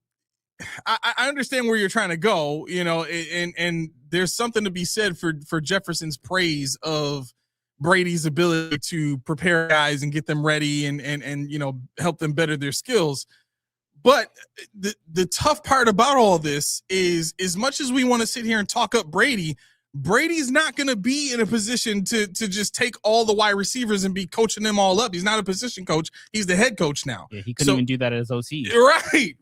[SPEAKER 2] I understand where you're trying to go, and there's something to be said for Jefferson's praise of Brady's ability to prepare guys and get them ready and help them better their skills. But the tough part about all this is, as much as we want to sit here and talk up Brady, Brady's not going to be in a position to just take all the wide receivers and be coaching them all up. He's not a position coach. He's the head coach now.
[SPEAKER 4] Yeah, he couldn't even do that as OC.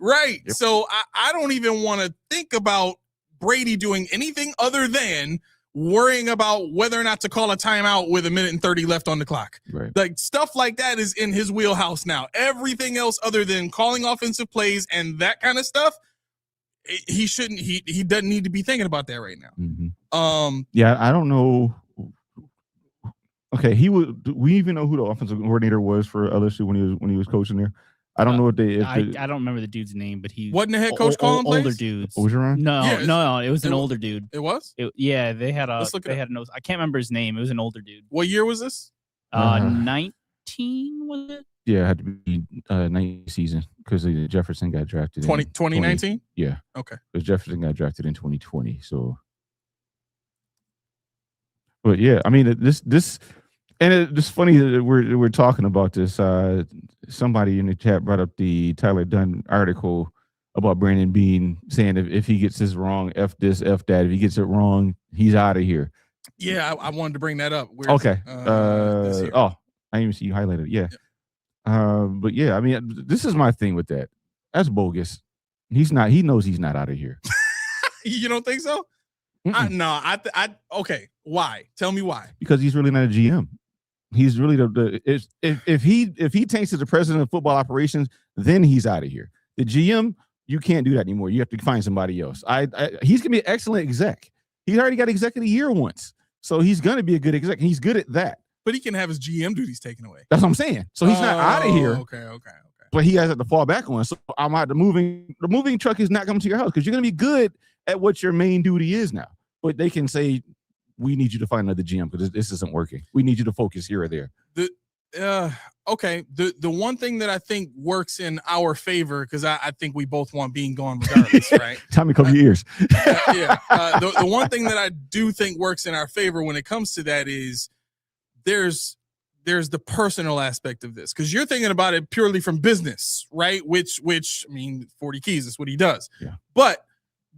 [SPEAKER 2] Right.
[SPEAKER 3] Yep.
[SPEAKER 2] So I don't even want to think about Brady doing anything other than worrying about whether or not to call a timeout with 1:30 left on the clock.
[SPEAKER 3] Right.
[SPEAKER 2] Like stuff like that is in his wheelhouse now. Everything else other than calling offensive plays and that kind of stuff, he shouldn't. He doesn't need to be thinking about that right now.
[SPEAKER 3] Mm-hmm. Yeah, I don't know. Okay, do we even know who the offensive coordinator was for LSU when he was coaching there? I don't know
[SPEAKER 4] I don't remember the dude's name, but he
[SPEAKER 2] wasn't the head coach calling plays?
[SPEAKER 4] Older dudes.
[SPEAKER 3] Ogeron?
[SPEAKER 4] No, it was an older dude.
[SPEAKER 2] It was?
[SPEAKER 4] They had a.
[SPEAKER 2] Let's look it
[SPEAKER 4] had a nose. I can't remember his name. It was an older dude.
[SPEAKER 2] What year was this?
[SPEAKER 4] 19 was it?
[SPEAKER 3] Yeah, it had to be 19 season because Jefferson got drafted
[SPEAKER 2] 2019?
[SPEAKER 3] Yeah.
[SPEAKER 2] Okay.
[SPEAKER 3] Because Jefferson got drafted in 2020. So, but yeah, I mean, this, and it's funny that we're talking about this. Somebody in the chat brought up the Tyler Dunn article about Brandon Beane saying if he gets this wrong, F this, F that. If he gets it wrong, he's out of here.
[SPEAKER 2] Yeah, I wanted to bring that up.
[SPEAKER 3] Okay. I didn't even see you highlighted it. Yeah. But yeah, I mean, this is my thing with that. That's bogus. He knows he's not out of here.
[SPEAKER 2] You don't think so? Okay. Why? Tell me why.
[SPEAKER 3] Because he's really not a GM. He's really if he tanks as the president of football operations, then he's out of here. The GM, you can't do that anymore. You have to find somebody else. He's gonna be an excellent exec. He's already got exec of the year once, so he's gonna be a good exec. He's good at that.
[SPEAKER 2] But he can have his GM duties taken away.
[SPEAKER 3] That's what I'm saying. So he's not out of here.
[SPEAKER 2] Okay.
[SPEAKER 3] But he has to fall back on. So I'm out. The moving truck is not coming to your house because you're gonna be good at what your main duty is now. But they can say, we need you to find another GM because this isn't working. We need you to focus here or there.
[SPEAKER 2] Okay. The one thing that I think works in our favor, because I think we both want Beane gone regardless, right?
[SPEAKER 3] Tommy, cover your ears.
[SPEAKER 2] The one thing that I do think works in our favor when it comes to that is there's the personal aspect of this, because you're thinking about it purely from business, right? Which I mean, 40 keys, that's what he does.
[SPEAKER 3] Yeah.
[SPEAKER 2] But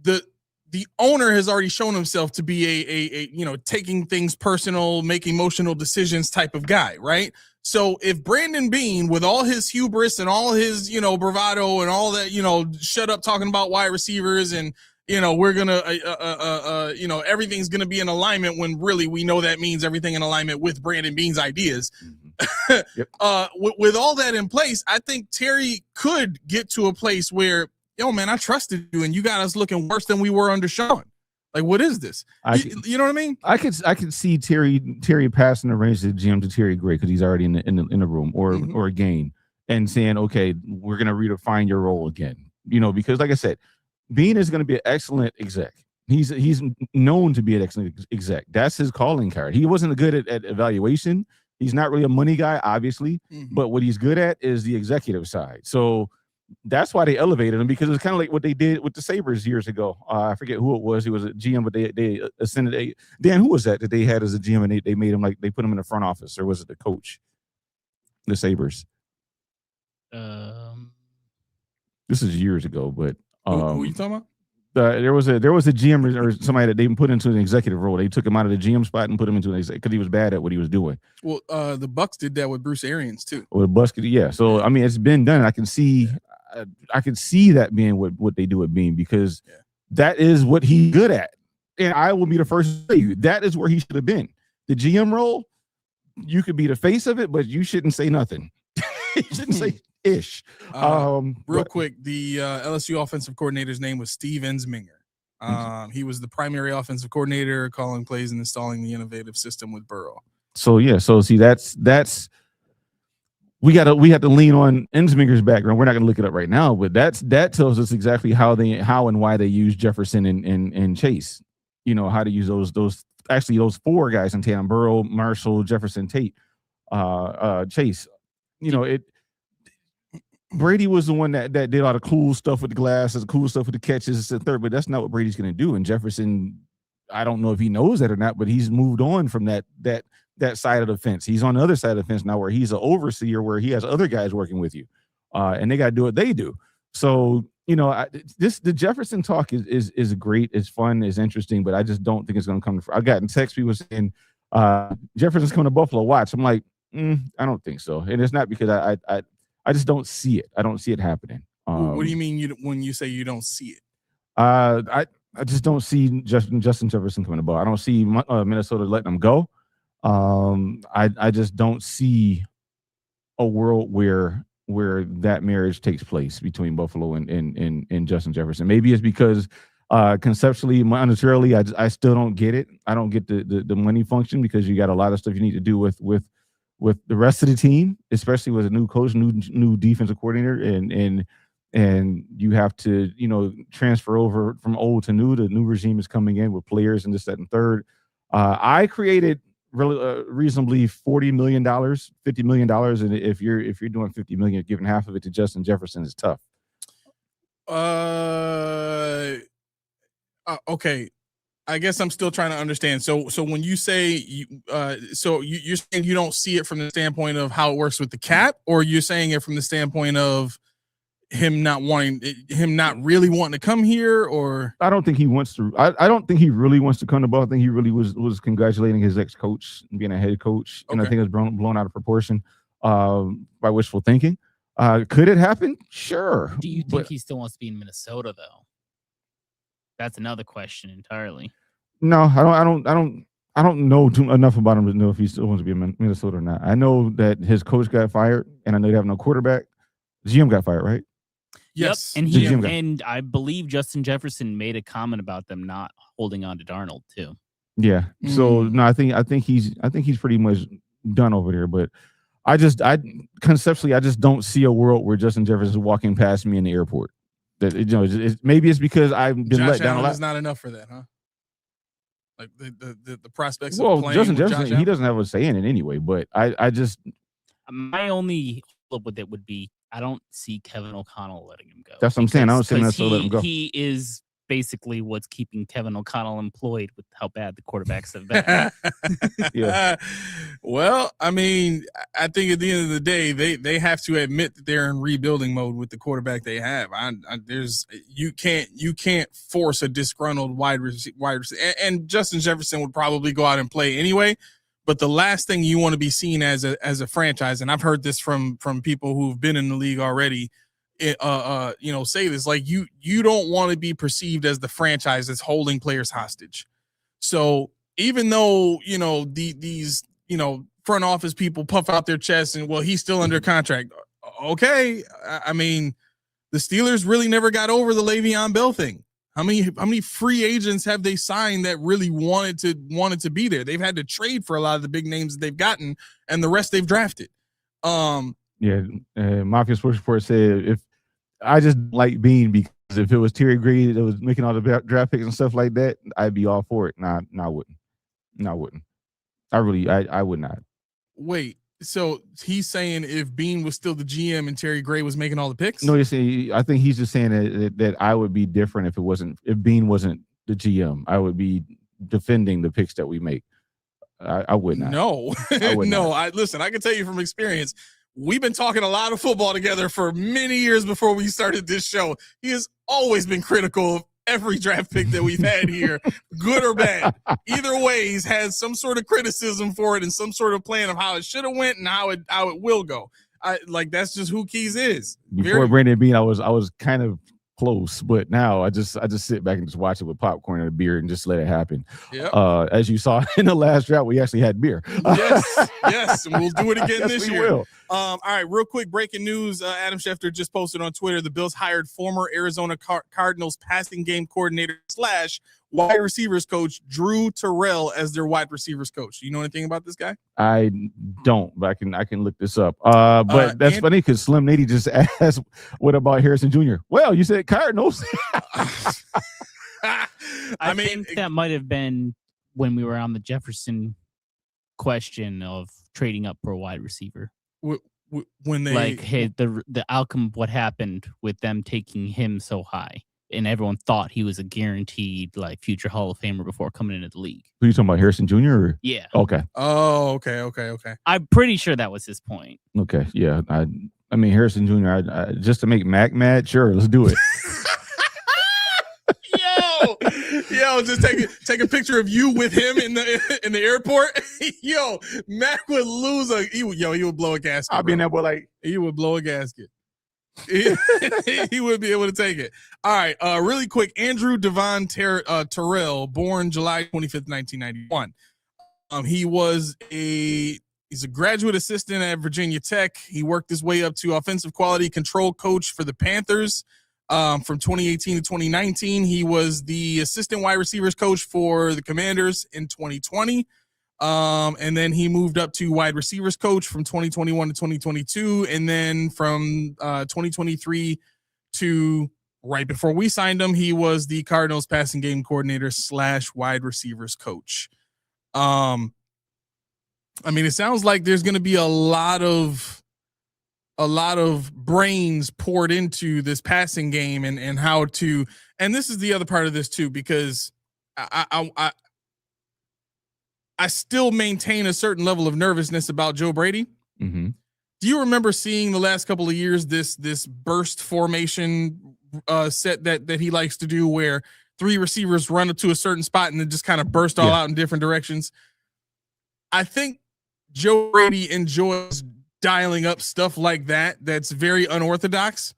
[SPEAKER 2] the owner has already shown himself to be a taking things personal, making emotional decisions type of guy, right? So if Brandon Beane, with all his hubris and all his, bravado and all that, shut up talking about wide receivers and, we're going to, everything's going to be in alignment when really we know that means everything in alignment with Brandon Beane's ideas.
[SPEAKER 3] Yep.
[SPEAKER 2] With all that in place, I think Terry could get to a place where, yo, man, I trusted you and you got us looking worse than we were under Sean. Like, what is this? You know what I mean? I
[SPEAKER 3] could see Terry passing the reins to GM to Terry Gray because he's already in the room or again and saying, okay, we're gonna redefine your role again. Because like I said, Beane is gonna be an excellent exec. He's known to be an excellent exec. That's his calling card. He wasn't good at evaluation. He's not really a money guy, obviously, but what he's good at is the executive side. So that's why they elevated him, because it was kind of like what they did with the Sabres years ago. I forget who it was. He was a GM, but they ascended Dan, who was that they had as a GM, and they made him they put him in the front office, or was it the coach? The Sabres.
[SPEAKER 4] This
[SPEAKER 3] is years ago, but
[SPEAKER 2] who are you talking about?
[SPEAKER 3] There was a GM or somebody that they put into an executive role. They took him out of the GM spot and put him into an executive because he was bad at what he was doing.
[SPEAKER 2] Well, the Bucks did that with Bruce Arians too.
[SPEAKER 3] With Buskett, yeah. So I mean, it's been done. I can see that being what they do with Bean because that is what he's good at. And I will be the first to tell you that is where he should have been. The GM role, you could be the face of it, but you shouldn't say nothing. You shouldn't say ish.
[SPEAKER 2] Real quick, the LSU offensive coordinator's name was Steve Ensminger. He was the primary offensive coordinator, calling plays and installing the innovative system with Burrow.
[SPEAKER 3] So yeah, so see that's we have to lean on Ensminger's background. We're not going to look it up right now, but that tells us exactly how and why they use Jefferson and Chase. You know how to use those four guys in tandem: Burrow, Marshall, Jefferson, Tate, Chase. You know it. Brady was the one that did all the cool stuff with the glasses, cool stuff with the catches, and third. But that's not what Brady's going to do. And Jefferson, I don't know if he knows that or not, but he's moved on from that side of the fence. He's on the other side of the fence now, where he's an overseer, where he has other guys working with you, and they got to do what they do. So you know, the Jefferson talk is great, it's fun, it's interesting, but I just don't think it's going to come. I got in text people saying Jefferson's coming to Buffalo. Watch. I'm like, I don't think so, and it's not because I just don't see it. I don't see it happening.
[SPEAKER 2] What do you mean when you say you don't see it?
[SPEAKER 3] I just don't see Justin Jefferson coming to ball. I don't see Minnesota letting him go. I just don't see a world where that marriage takes place between Buffalo and Justin Jefferson. Maybe it's because conceptually, monetarily, I still don't get it. I don't get the money function because you got a lot of stuff you need to do with the rest of the team, especially with a new coach, new defensive coordinator, and you have to, you know, transfer over from old to new. The new regime is coming in with players and this, that, and third. I created really reasonably $40 million, $50 million, and if you're doing $50 million, giving half of it to Justin Jefferson is tough.
[SPEAKER 2] Okay. I guess I'm still trying to understand. So when you say you're saying you don't see it from the standpoint of how it works with the cap, or you're saying it from the standpoint of him not really wanting to come here, or
[SPEAKER 3] I don't think he wants to. I don't think he really wants to come to ball. I think he really was congratulating his ex-coach and being a head coach, and I think it was blown out of proportion by wishful thinking. Could it happen? Sure.
[SPEAKER 4] Do you think he still wants to be in Minnesota though? That's another question entirely.
[SPEAKER 3] No, I don't know enough about him to know if he still wants to be in Minnesota or not. I know that his coach got fired, and I know they have no quarterback. GM got fired, right?
[SPEAKER 2] Yes,
[SPEAKER 4] yep. And I believe Justin Jefferson made a comment about them not holding on to Darnold too.
[SPEAKER 3] Yeah. So no, I think he's pretty much done over there. But I conceptually just don't see a world where Justin Jefferson is walking past me in the airport. That maybe it's because I've been
[SPEAKER 2] Josh
[SPEAKER 3] let down
[SPEAKER 2] Allen
[SPEAKER 3] a lot.
[SPEAKER 2] Is not enough for that, huh? Like the prospects.
[SPEAKER 3] Well,
[SPEAKER 2] of playing
[SPEAKER 3] Justin
[SPEAKER 2] with
[SPEAKER 3] Jefferson,
[SPEAKER 2] Josh
[SPEAKER 3] he doesn't have a say in it anyway. But I just
[SPEAKER 4] my only hope with it would be I don't see Kevin O'Connell letting him go.
[SPEAKER 3] That's what I'm saying. I don't see Minnesota letting him go.
[SPEAKER 4] He is basically what's keeping Kevin O'Connell employed with how bad the quarterbacks have been.
[SPEAKER 2] Yeah. Well, I mean, I think at the end of the day, they have to admit that they're in rebuilding mode with the quarterback they have. You can't force a disgruntled wide receiver, and Justin Jefferson would probably go out and play anyway. But the last thing you want to be seen as a franchise, and I've heard this from people who've been in the league already, say this, like you don't want to be perceived as the franchise that's holding players hostage. So even though, these front office people puff out their chests and, well, he's still under contract. Okay. I mean, the Steelers really never got over the Le'Veon Bell thing. How many free agents have they signed that really wanted to be there? They've had to trade for a lot of the big names that they've gotten, and the rest they've drafted.
[SPEAKER 3] Mafia Sports Report said, if I just like Bean because if it was Terry Gray that was making all the draft picks and stuff like that, I'd be all for it. Nah, I wouldn't. No, I wouldn't. I would not.
[SPEAKER 2] Wait, so he's saying if Bean was still the GM and Terry Gray was making all the picks?
[SPEAKER 3] No, I think he's just saying that I would be different if Bean wasn't the GM. I would be defending the picks that we make. I would not.
[SPEAKER 2] No,
[SPEAKER 3] I would
[SPEAKER 2] no.
[SPEAKER 3] not.
[SPEAKER 2] Listen, I can tell you from experience, we've been talking a lot of football together for many years before we started this show. He has always been critical of every draft pick that we've had here, good or bad. Either way, he's had some sort of criticism for it and some sort of plan of how it should have went and how it will go. That's just who Keys is.
[SPEAKER 3] Before Brandon Bean, I was kind of close, but now I just sit back and just watch it with popcorn and a beer and just let it happen.
[SPEAKER 2] Yep.
[SPEAKER 3] As you saw in the last draft, we actually had beer.
[SPEAKER 2] Yes, and we'll do it again this year.
[SPEAKER 3] Will.
[SPEAKER 2] All right, real quick breaking news. Adam Schefter just posted on Twitter the Bills hired former Arizona Cardinals passing game coordinator / wide receivers coach Drew Terrell as their wide receivers coach. Do you know anything about this guy?
[SPEAKER 3] I don't, but I can look this up. But that's funny because Slim Nady just asked, "What about Harrison Jr.?" Well, you said Cardinals.
[SPEAKER 4] I think that might have been when we were on the Jefferson question of trading up for a wide receiver.
[SPEAKER 2] When they
[SPEAKER 4] the outcome of what happened with them taking him so high, and everyone thought he was a guaranteed future Hall of Famer before coming into the league.
[SPEAKER 3] Who are you talking about, Harrison Jr.? Or?
[SPEAKER 4] Yeah.
[SPEAKER 3] Okay.
[SPEAKER 2] Oh, okay.
[SPEAKER 4] I'm pretty sure that was his point.
[SPEAKER 3] Okay. Yeah. I mean Harrison Jr. Just to make Mac mad. Sure, let's do it.
[SPEAKER 2] Yo, just take a picture of you with him in the airport. Yo, Mac would lose he would blow a gasket.
[SPEAKER 3] I'll be in that boy
[SPEAKER 2] he would blow a gasket. He would be able to take it. All right, really quick. Andrew Devon Terrell, born July 25th, 1991. He's a graduate assistant at Virginia Tech. He worked his way up to offensive quality control coach for the Panthers. From 2018 to 2019, he was the assistant wide receivers coach for the Commanders in 2020. And then he moved up to wide receivers coach from 2021 to 2022. And then from 2023 to right before we signed him, he was the Cardinals passing game coordinator / wide receivers coach. I mean, it sounds like there's going to be a lot of brains poured into this passing game and how to, and this is the other part of this too, because I still maintain a certain level of nervousness about Joe Brady.
[SPEAKER 3] Mm-hmm.
[SPEAKER 2] Do you remember seeing the last couple of years this burst formation set that he likes to do, where 3 receivers run up to a certain spot and then just kind of burst all out in different directions? I think Joe Brady enjoys dialing up stuff like that. That's very unorthodox,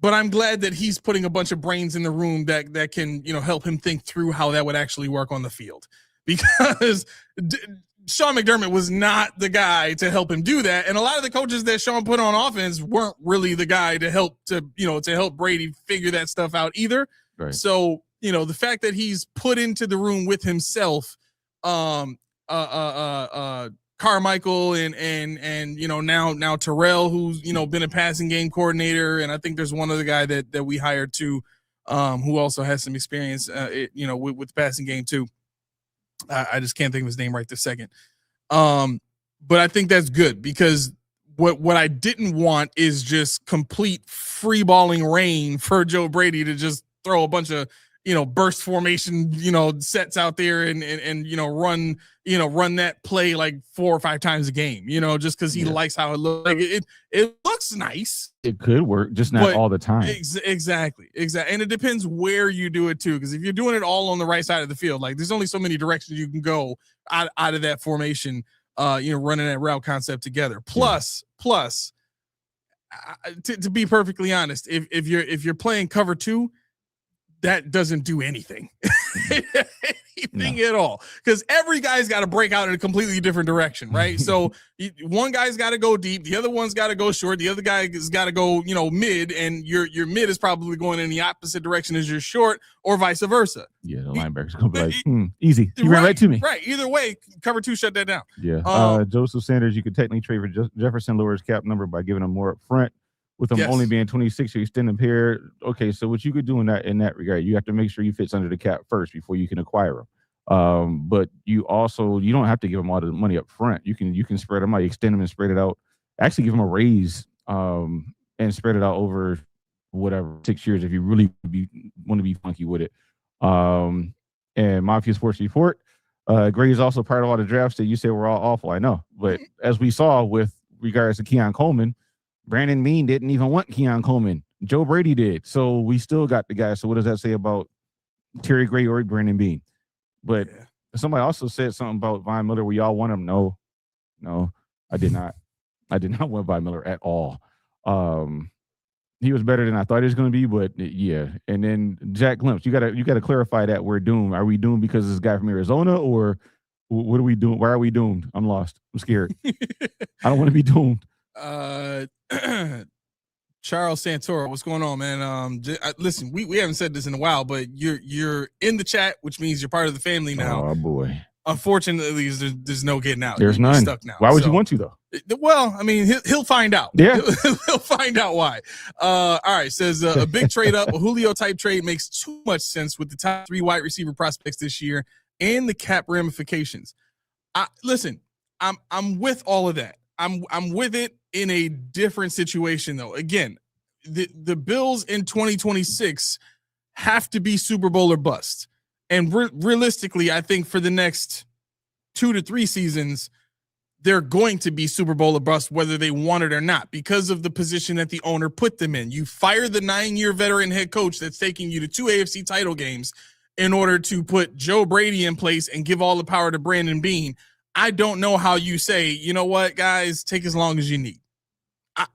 [SPEAKER 2] but I'm glad that he's putting a bunch of brains in the room that can, help him think through how that would actually work on the field, because Sean McDermott was not the guy to help him do that. And a lot of the coaches that Sean put on offense weren't really the guy to help Brady figure that stuff out either.
[SPEAKER 3] Right.
[SPEAKER 2] So, the fact that he's put into the room with himself, Carmichael and now Terrell, who's been a passing game coordinator, and I think there's one other guy that we hired too, who also has some experience with the passing game too. I just can't think of his name right this second. But I think that's good, because what I didn't want is just complete free balling rain for Joe Brady to just throw a bunch of burst formation, sets out there and run that play like 4 or 5 times a game, just because he likes how it looks. Like it looks nice.
[SPEAKER 3] It could work, just not all the time.
[SPEAKER 2] Exactly. And it depends where you do it too, because if you're doing it all on the right side of the field, like there's only so many directions you can go out of that formation, running that route concept together. Plus, to be perfectly honest, if you're playing cover 2, that doesn't do anything at all, because every guy's got to break out in a completely different direction, right? So one guy's got to go deep, the other one's got to go short, the other guy's got to go mid, and your mid is probably going in the opposite direction as your short, or vice versa.
[SPEAKER 3] Yeah, the linebacker's gonna be like, easy. He ran right to me.
[SPEAKER 2] Right. Either way, cover 2 shut that down.
[SPEAKER 3] Yeah. Joseph Sanders, you could technically trade for Jefferson, lower his cap number by giving him more up front. With him only being 26, you extend him here. Okay, so what you could do in that regard, you have to make sure he fits under the cap first before you can acquire him. But you don't have to give him all the money up front. You can spread him out, extend him and spread it out. Actually, give him a raise and spread it out over 6 years if you really want to be funky with it. And Mafia Sports Report, Grady is also part of all the drafts that you say were all awful. I know, but as we saw with regards to Keon Coleman, Brandon Bean didn't even want Keon Coleman. Joe Brady did. So we still got the guy. So what does that say about Terry Gray or Brandon Beane? But somebody also said something about Von Miller. We all want him. No, I did not. I did not want Von Miller at all. He was better than I thought he was going to be, but yeah. And then Jack Glimpse, you gotta clarify that we're doomed. Are we doomed because this guy from Arizona, or what are we doing? Why are we doomed? I'm lost. I'm scared. I don't want to be doomed.
[SPEAKER 2] Charles Santoro, what's going on, man? Listen, we haven't said this in a while, but you're in the chat, which means you're part of the family now.
[SPEAKER 3] Oh boy.
[SPEAKER 2] Unfortunately, there's no getting out.
[SPEAKER 3] There's
[SPEAKER 2] you're
[SPEAKER 3] none.
[SPEAKER 2] Stuck now.
[SPEAKER 3] Why would you want to though?
[SPEAKER 2] Well, I mean, he'll find out.
[SPEAKER 3] Yeah,
[SPEAKER 2] he'll find out why. All right, says a big trade up, a Julio type trade makes too much sense with the top 3 wide receiver prospects this year and the cap ramifications. Listen, I'm with all of that. I'm with it in a different situation though. Again, the Bills in 2026 have to be Super Bowl or bust. And realistically, I think for the next 2 to 3 seasons, they're going to be Super Bowl or bust, whether they want it or not, because of the position that the owner put them in. You fire the 9-year veteran head coach that's taking you to 2 AFC title games in order to put Joe Brady in place and give all the power to Brandon Beane. I don't know how you say, you know what, guys, take as long as you need.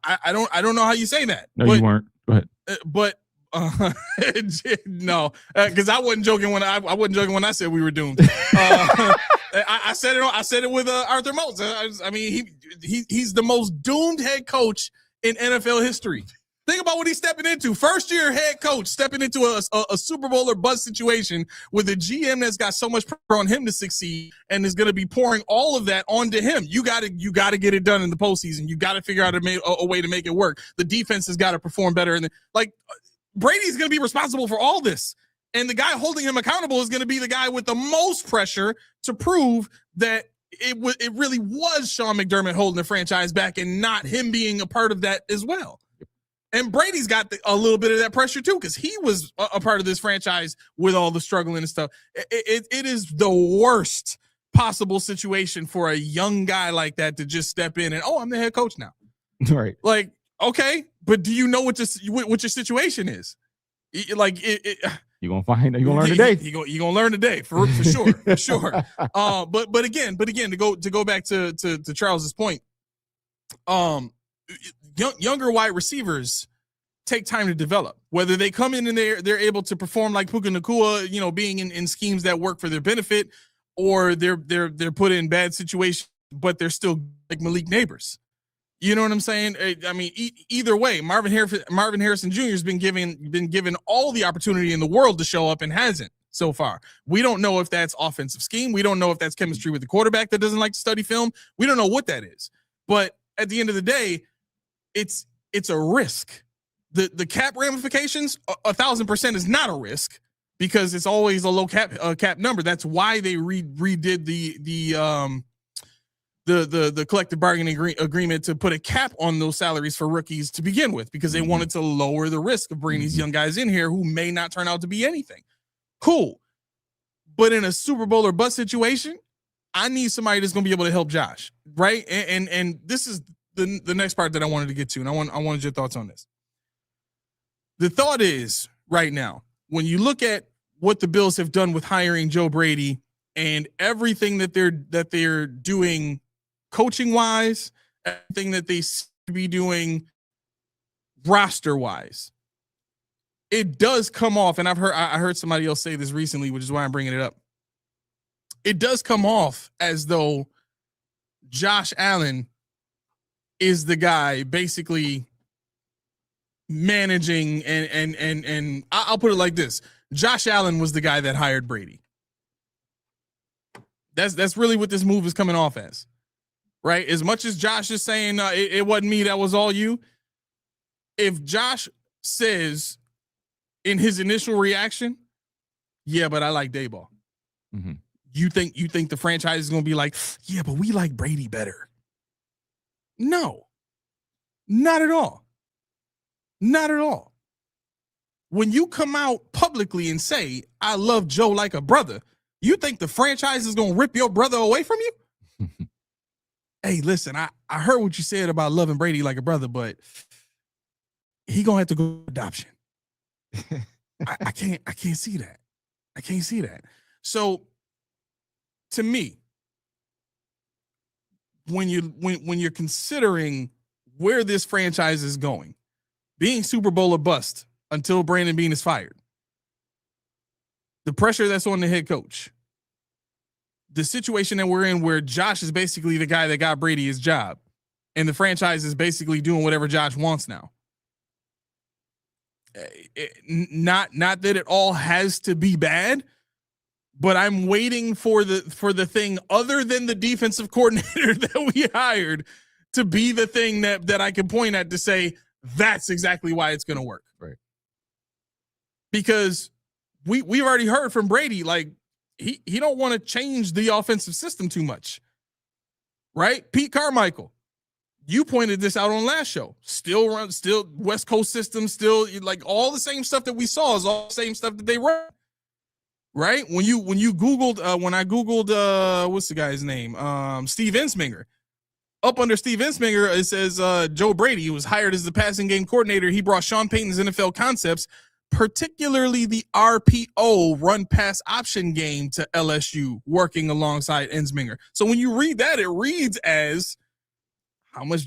[SPEAKER 2] I don't know how you say that.
[SPEAKER 3] No, you weren't. Go ahead.
[SPEAKER 2] But no, because I wasn't joking when I said we were doomed. I said it with Arthur Moats. I mean, he's the most doomed head coach in NFL history. Think about what he's stepping into. First year head coach stepping into a Super Bowl or bust situation with a GM that's got so much pressure on him to succeed and is going to be pouring all of that onto him. You got to get it done in the postseason. You got to figure out a way to make it work. The defense has got to perform better. And Brady's going to be responsible for all this. And the guy holding him accountable is going to be the guy with the most pressure to prove that it really was Sean McDermott holding the franchise back and not him being a part of that as well. And Brady's got a little bit of that pressure too, because he was a part of this franchise with all the struggling and stuff. It is the worst possible situation for a young guy like that to just step in and, I'm the head coach now.
[SPEAKER 3] Right.
[SPEAKER 2] Like, okay, but do you know what your situation is? You're gonna
[SPEAKER 3] learn today.
[SPEAKER 2] You're gonna learn today for sure, for sure. But again, to go back to Charles's point, younger wide receivers take time to develop. Whether they come in and they're able to perform like Puka Nacua, being in schemes that work for their benefit, or they're put in bad situations, but they're still like Malik Neighbors. You know what I'm saying? I mean, either way, Marvin Harrison Jr. has been given all the opportunity in the world to show up and hasn't so far. We don't know if that's offensive scheme. We don't know if that's chemistry with the quarterback that doesn't like to study film. We don't know what that is. But at the end of the day, it's a risk. The cap ramifications, 1,000% is not a risk because it's always a low cap number. That's why they redid the collective bargaining agreement to put a cap on those salaries for rookies to begin with, because they wanted to lower the risk of bringing these young guys in here who may not turn out to be anything. Cool. But in a Super Bowl or bust situation, I need somebody that's going to be able to help Josh, right? And this is the next part that I wanted to get to, and I wanted your thoughts on this. The thought is, right now, when you look at what the Bills have done with hiring Joe Brady and everything that they're doing coaching wise, everything that they seem to be doing roster wise, it does come off. And I heard somebody else say this recently, which is why I'm bringing it up. It does come off as though Josh Allen is the guy basically managing and I'll put it like this. Josh Allen was the guy that hired Brady. That's really what this move is coming off as, right? As much as Josh is saying it wasn't me, that was all you. If Josh says in his initial reaction, yeah, but I like Daboll. Mm-hmm. You think the franchise is going to be like, yeah, but we like Brady better? No, not at all. Not at all. When you come out publicly and say, I love Joe like a brother, you think the franchise is going to rip your brother away from you? Hey, listen, I heard what you said about loving Brady like a brother, but he gonna have to go adoption. I can't see that. I can't see that. So to me, when you're considering where this franchise is going, being Super Bowl or bust until Brandon Beane is fired, the pressure that's on the head coach, the situation that we're in where Josh is basically the guy that got Brady his job, and the franchise is basically doing whatever Josh wants now. Not that it all has to be bad, but I'm waiting for the thing other than the defensive coordinator that we hired to be the thing that I can point at to say that's exactly why it's going to work.
[SPEAKER 3] Right.
[SPEAKER 2] Because we've already heard from Brady, like he don't want to change the offensive system too much. Right? Pete Carmichael, you pointed this out on last show. Still West Coast system, still like all the same stuff that we saw is all the same stuff that they run. Right? When I Googled what's the guy's name? Steve Ensminger. Up under Steve Ensminger, it says Joe Brady was hired as the passing game coordinator. He brought Sean Payton's NFL concepts, particularly the RPO, run pass option game, to LSU, working alongside Ensminger. So when you read that, it reads as, how much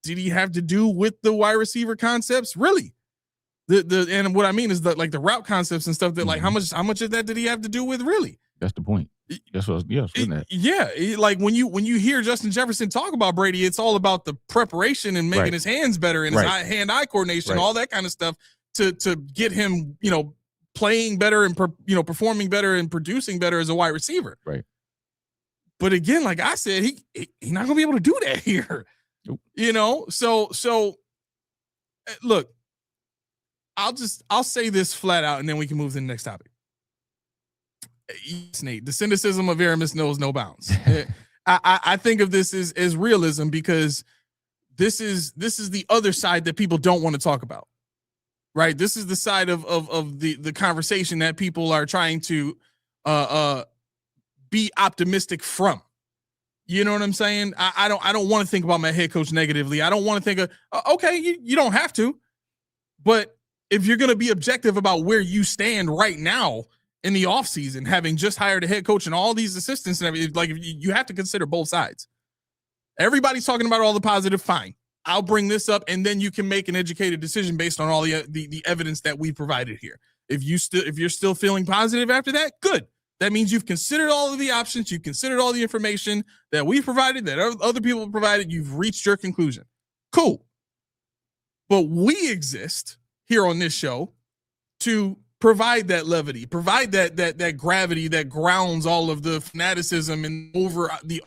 [SPEAKER 2] did he have to do with the wide receiver concepts? Really? And what I mean is that like the route concepts and stuff that like how much of that did he have to do with, really?
[SPEAKER 3] That's the point. That's what that.
[SPEAKER 2] Yeah, like when you hear Justin Jefferson talk about Brady, it's all about the preparation and making his hands better and his hand-eye coordination, all that kind of stuff to get him, playing better and performing better and producing better as a wide receiver.
[SPEAKER 3] Right.
[SPEAKER 2] But again, like I said, he's not gonna be able to do that here. Nope. So look, I'll say this flat out, and then we can move to the next topic. Nate, the cynicism of Aramis knows no bounds. I think of this as realism, because this is the other side that people don't want to talk about, right? This is the side of the conversation that people are trying to be optimistic from. You know what I'm saying? I don't want to think about my head coach negatively. I don't want to think of, okay, you don't have to, but if you're going to be objective about where you stand right now in the offseason, having just hired a head coach and all these assistants and everything, like you have to consider both sides. Everybody's talking about all the positive, fine. I'll bring this up, and then you can make an educated decision based on all the evidence that we provided here. If you're still feeling positive after that, good. That means you've considered all of the options, you've considered all the information that we provided, that other people provided, you've reached your conclusion. Cool. But we exist here on this show to provide that levity, provide that gravity that grounds all of the fanaticism and over the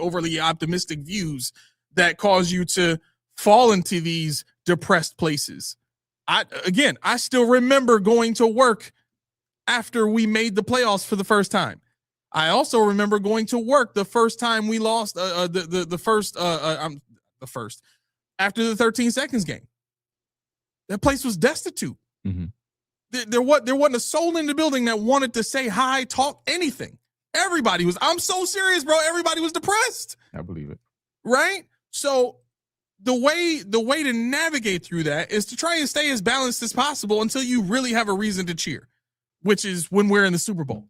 [SPEAKER 2] overly optimistic views that cause you to fall into these depressed places. I still remember going to work after we made the playoffs for the first time. I also remember going to work the first time we lost the first after the 13 seconds game. That place was destitute.
[SPEAKER 3] Mm-hmm.
[SPEAKER 2] There wasn't a soul in the building that wanted to say hi, talk, anything. Everybody was, I'm so serious, bro. Everybody was depressed.
[SPEAKER 3] I believe it.
[SPEAKER 2] Right? So the way to navigate through that is to try and stay as balanced as possible until you really have a reason to cheer, which is when we're in the Super Bowl.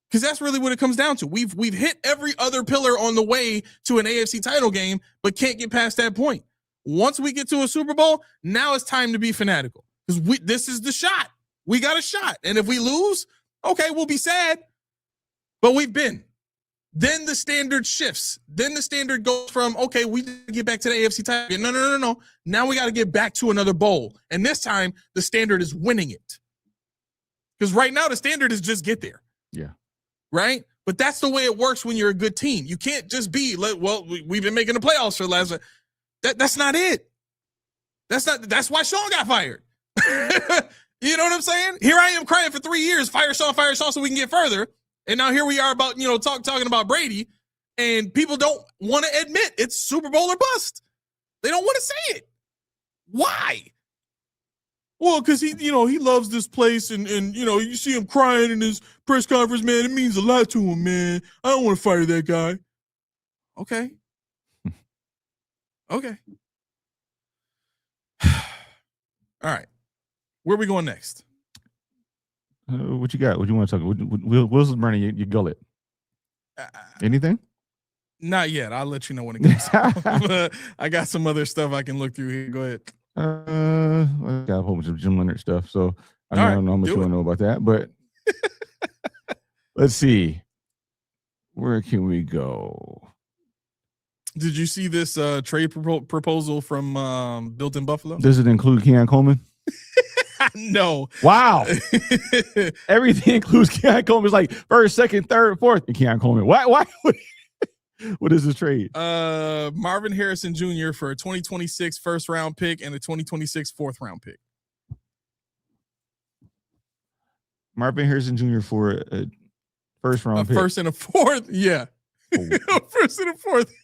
[SPEAKER 2] Because that's really what it comes down to. We've hit every other pillar on the way to an AFC title game, but can't get past that point. Once we get to a Super Bowl, now it's time to be fanatical. Because this is the shot. We got a shot. And if we lose, okay, we'll be sad. But we've been. Then the standard shifts. Then the standard goes from, okay, we get back to the AFC title. No. Now we got to get back to another bowl. And this time, the standard is winning it. Because right now, the standard is just get there.
[SPEAKER 3] Yeah.
[SPEAKER 2] Right? But that's the way it works when you're a good team. You can't just be, we've been making the playoffs for the last. That's not it. That's why Sean got fired. You know what I'm saying? Here I am crying for 3 years, fire Sean so we can get further. And now here we are about, talking about Brady, and people don't want to admit it's Super Bowl or bust. They don't want to say it. Why? Well, because he loves this place, and you see him crying in his press conference, man. It means a lot to him, man. I don't want to fire that guy. Okay. Okay. All right. Where are we going next?
[SPEAKER 3] What you got? What you want to talk about? Will's burning your gullet. Anything?
[SPEAKER 2] Not yet. I'll let you know when it comes. But I got some other stuff I can look through here. Go ahead.
[SPEAKER 3] I got a whole bunch of Jim Leonard stuff, so I don't know how much you want to know about that. But let's see. Where can we go?
[SPEAKER 2] Did you see this trade proposal from Built in Buffalo?
[SPEAKER 3] Does it include Keon Coleman?
[SPEAKER 2] No.
[SPEAKER 3] Wow. Everything includes Keon Coleman. It's like first, second, third, fourth. And Keon Coleman. Why? What is this trade?
[SPEAKER 2] Marvin Harrison Jr. for a 2026 first round pick and a 2026 fourth round pick.
[SPEAKER 3] Marvin Harrison Jr. for a first round pick.
[SPEAKER 2] First and a fourth. Yeah.
[SPEAKER 3] Oh.
[SPEAKER 2] First and a fourth.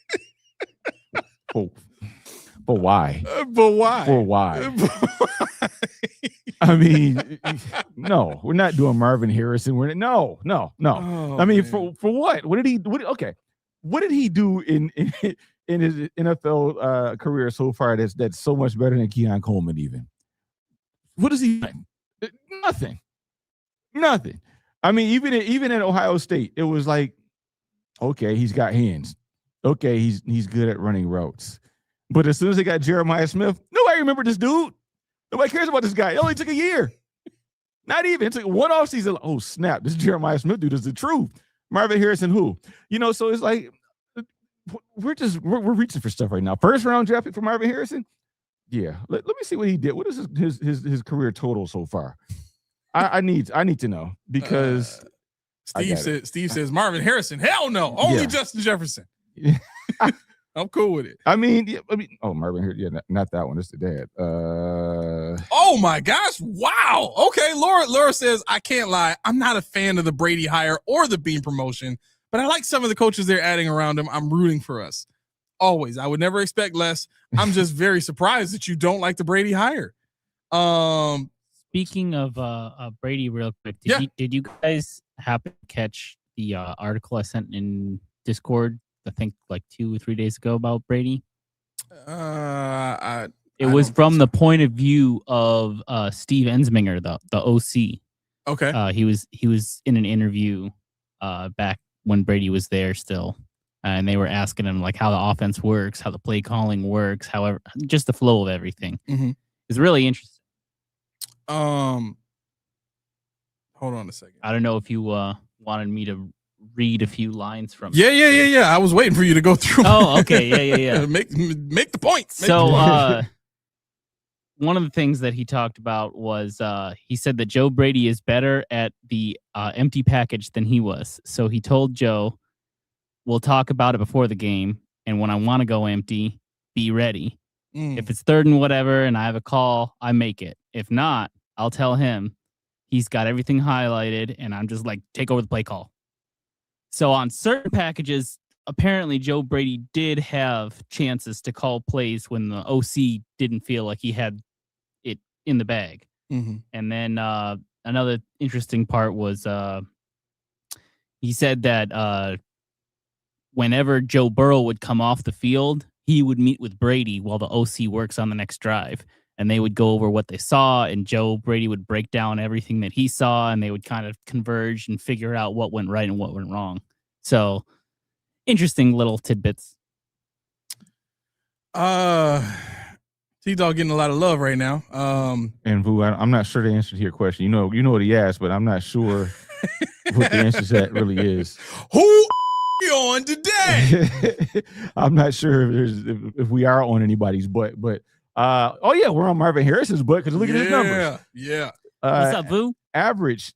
[SPEAKER 3] But why?
[SPEAKER 2] But why?
[SPEAKER 3] For why? I mean, no, we're not doing Marvin Harrison. No.
[SPEAKER 2] Oh,
[SPEAKER 3] I mean,
[SPEAKER 2] man.
[SPEAKER 3] for what? What did he? What did he do in his NFL career so far that's so much better than Keon Coleman? Even what does he? Nothing. I mean, even at Ohio State, it was like, okay, he's got hands. Okay, he's good at running routes. But as soon as they got Jeremiah Smith, nobody remembered this dude. Nobody cares about this guy. It only took a year. Not even. It took one offseason. Oh, snap. This Jeremiah Smith dude is the truth. Marvin Harrison, who? So it's like we're reaching for stuff right now. First round draft pick for Marvin Harrison? Yeah. Let me see what he did. What is his career total so far? I need to know because
[SPEAKER 2] Steve says Marvin Harrison. Hell no. Only Justin Jefferson. I'm cool with it.
[SPEAKER 3] Marvin here. Yeah, not that one. It's the dad.
[SPEAKER 2] Oh my gosh! Wow. Okay, Laura says I can't lie. I'm not a fan of the Brady hire or the Bean promotion, but I like some of the coaches they're adding around him. I'm rooting for us. Always. I would never expect less. I'm just very surprised that you don't like the Brady hire.
[SPEAKER 4] Speaking of Brady, real quick, did you guys happen to catch the article I sent in Discord? I think like 2 or 3 days ago about Brady. It was from the point of view of Steve Ensminger, the OC.
[SPEAKER 2] Okay.
[SPEAKER 4] He was in an interview back when Brady was there still, and they were asking him like how the offense works, how the play calling works, however, just the flow of everything.
[SPEAKER 2] Mm-hmm.
[SPEAKER 4] It's really interesting.
[SPEAKER 2] Hold on a second.
[SPEAKER 4] I don't know if you wanted me to read a few lines from
[SPEAKER 2] Yeah. I was waiting for you to go through.
[SPEAKER 4] Oh, okay. Yeah.
[SPEAKER 2] Make the points.
[SPEAKER 4] One of the things that he talked about was he said that Joe Brady is better at the empty package than he was. So he told Joe, we'll talk about it before the game, and when I want to go empty, be ready. If it's third and whatever and I have a call, I make it. If not, I'll tell him he's got everything highlighted and I'm just like, take over the play call. So on certain packages, apparently Joe Brady did have chances to call plays when the OC didn't feel like he had it in the bag.
[SPEAKER 2] Mm-hmm.
[SPEAKER 4] And then another interesting part was he said that whenever Joe Burrow would come off the field, he would meet with Brady while the OC works on the next drive. And they would go over what they saw, and Joe Brady would break down everything that he saw, and they would kind of converge and figure out what went right and what went wrong. So, interesting little tidbits.
[SPEAKER 2] T-Dog getting a lot of love right now.
[SPEAKER 3] And Vu, I'm not sure the answer to your question. You know what he asked, but I'm not sure what the answer to that really is.
[SPEAKER 2] Who on today?
[SPEAKER 3] I'm not sure if we are on anybody's butt, but we're on Marvin Harrison's butt because look at his numbers.
[SPEAKER 2] Yeah.
[SPEAKER 4] What's up, Vu?
[SPEAKER 3] Average.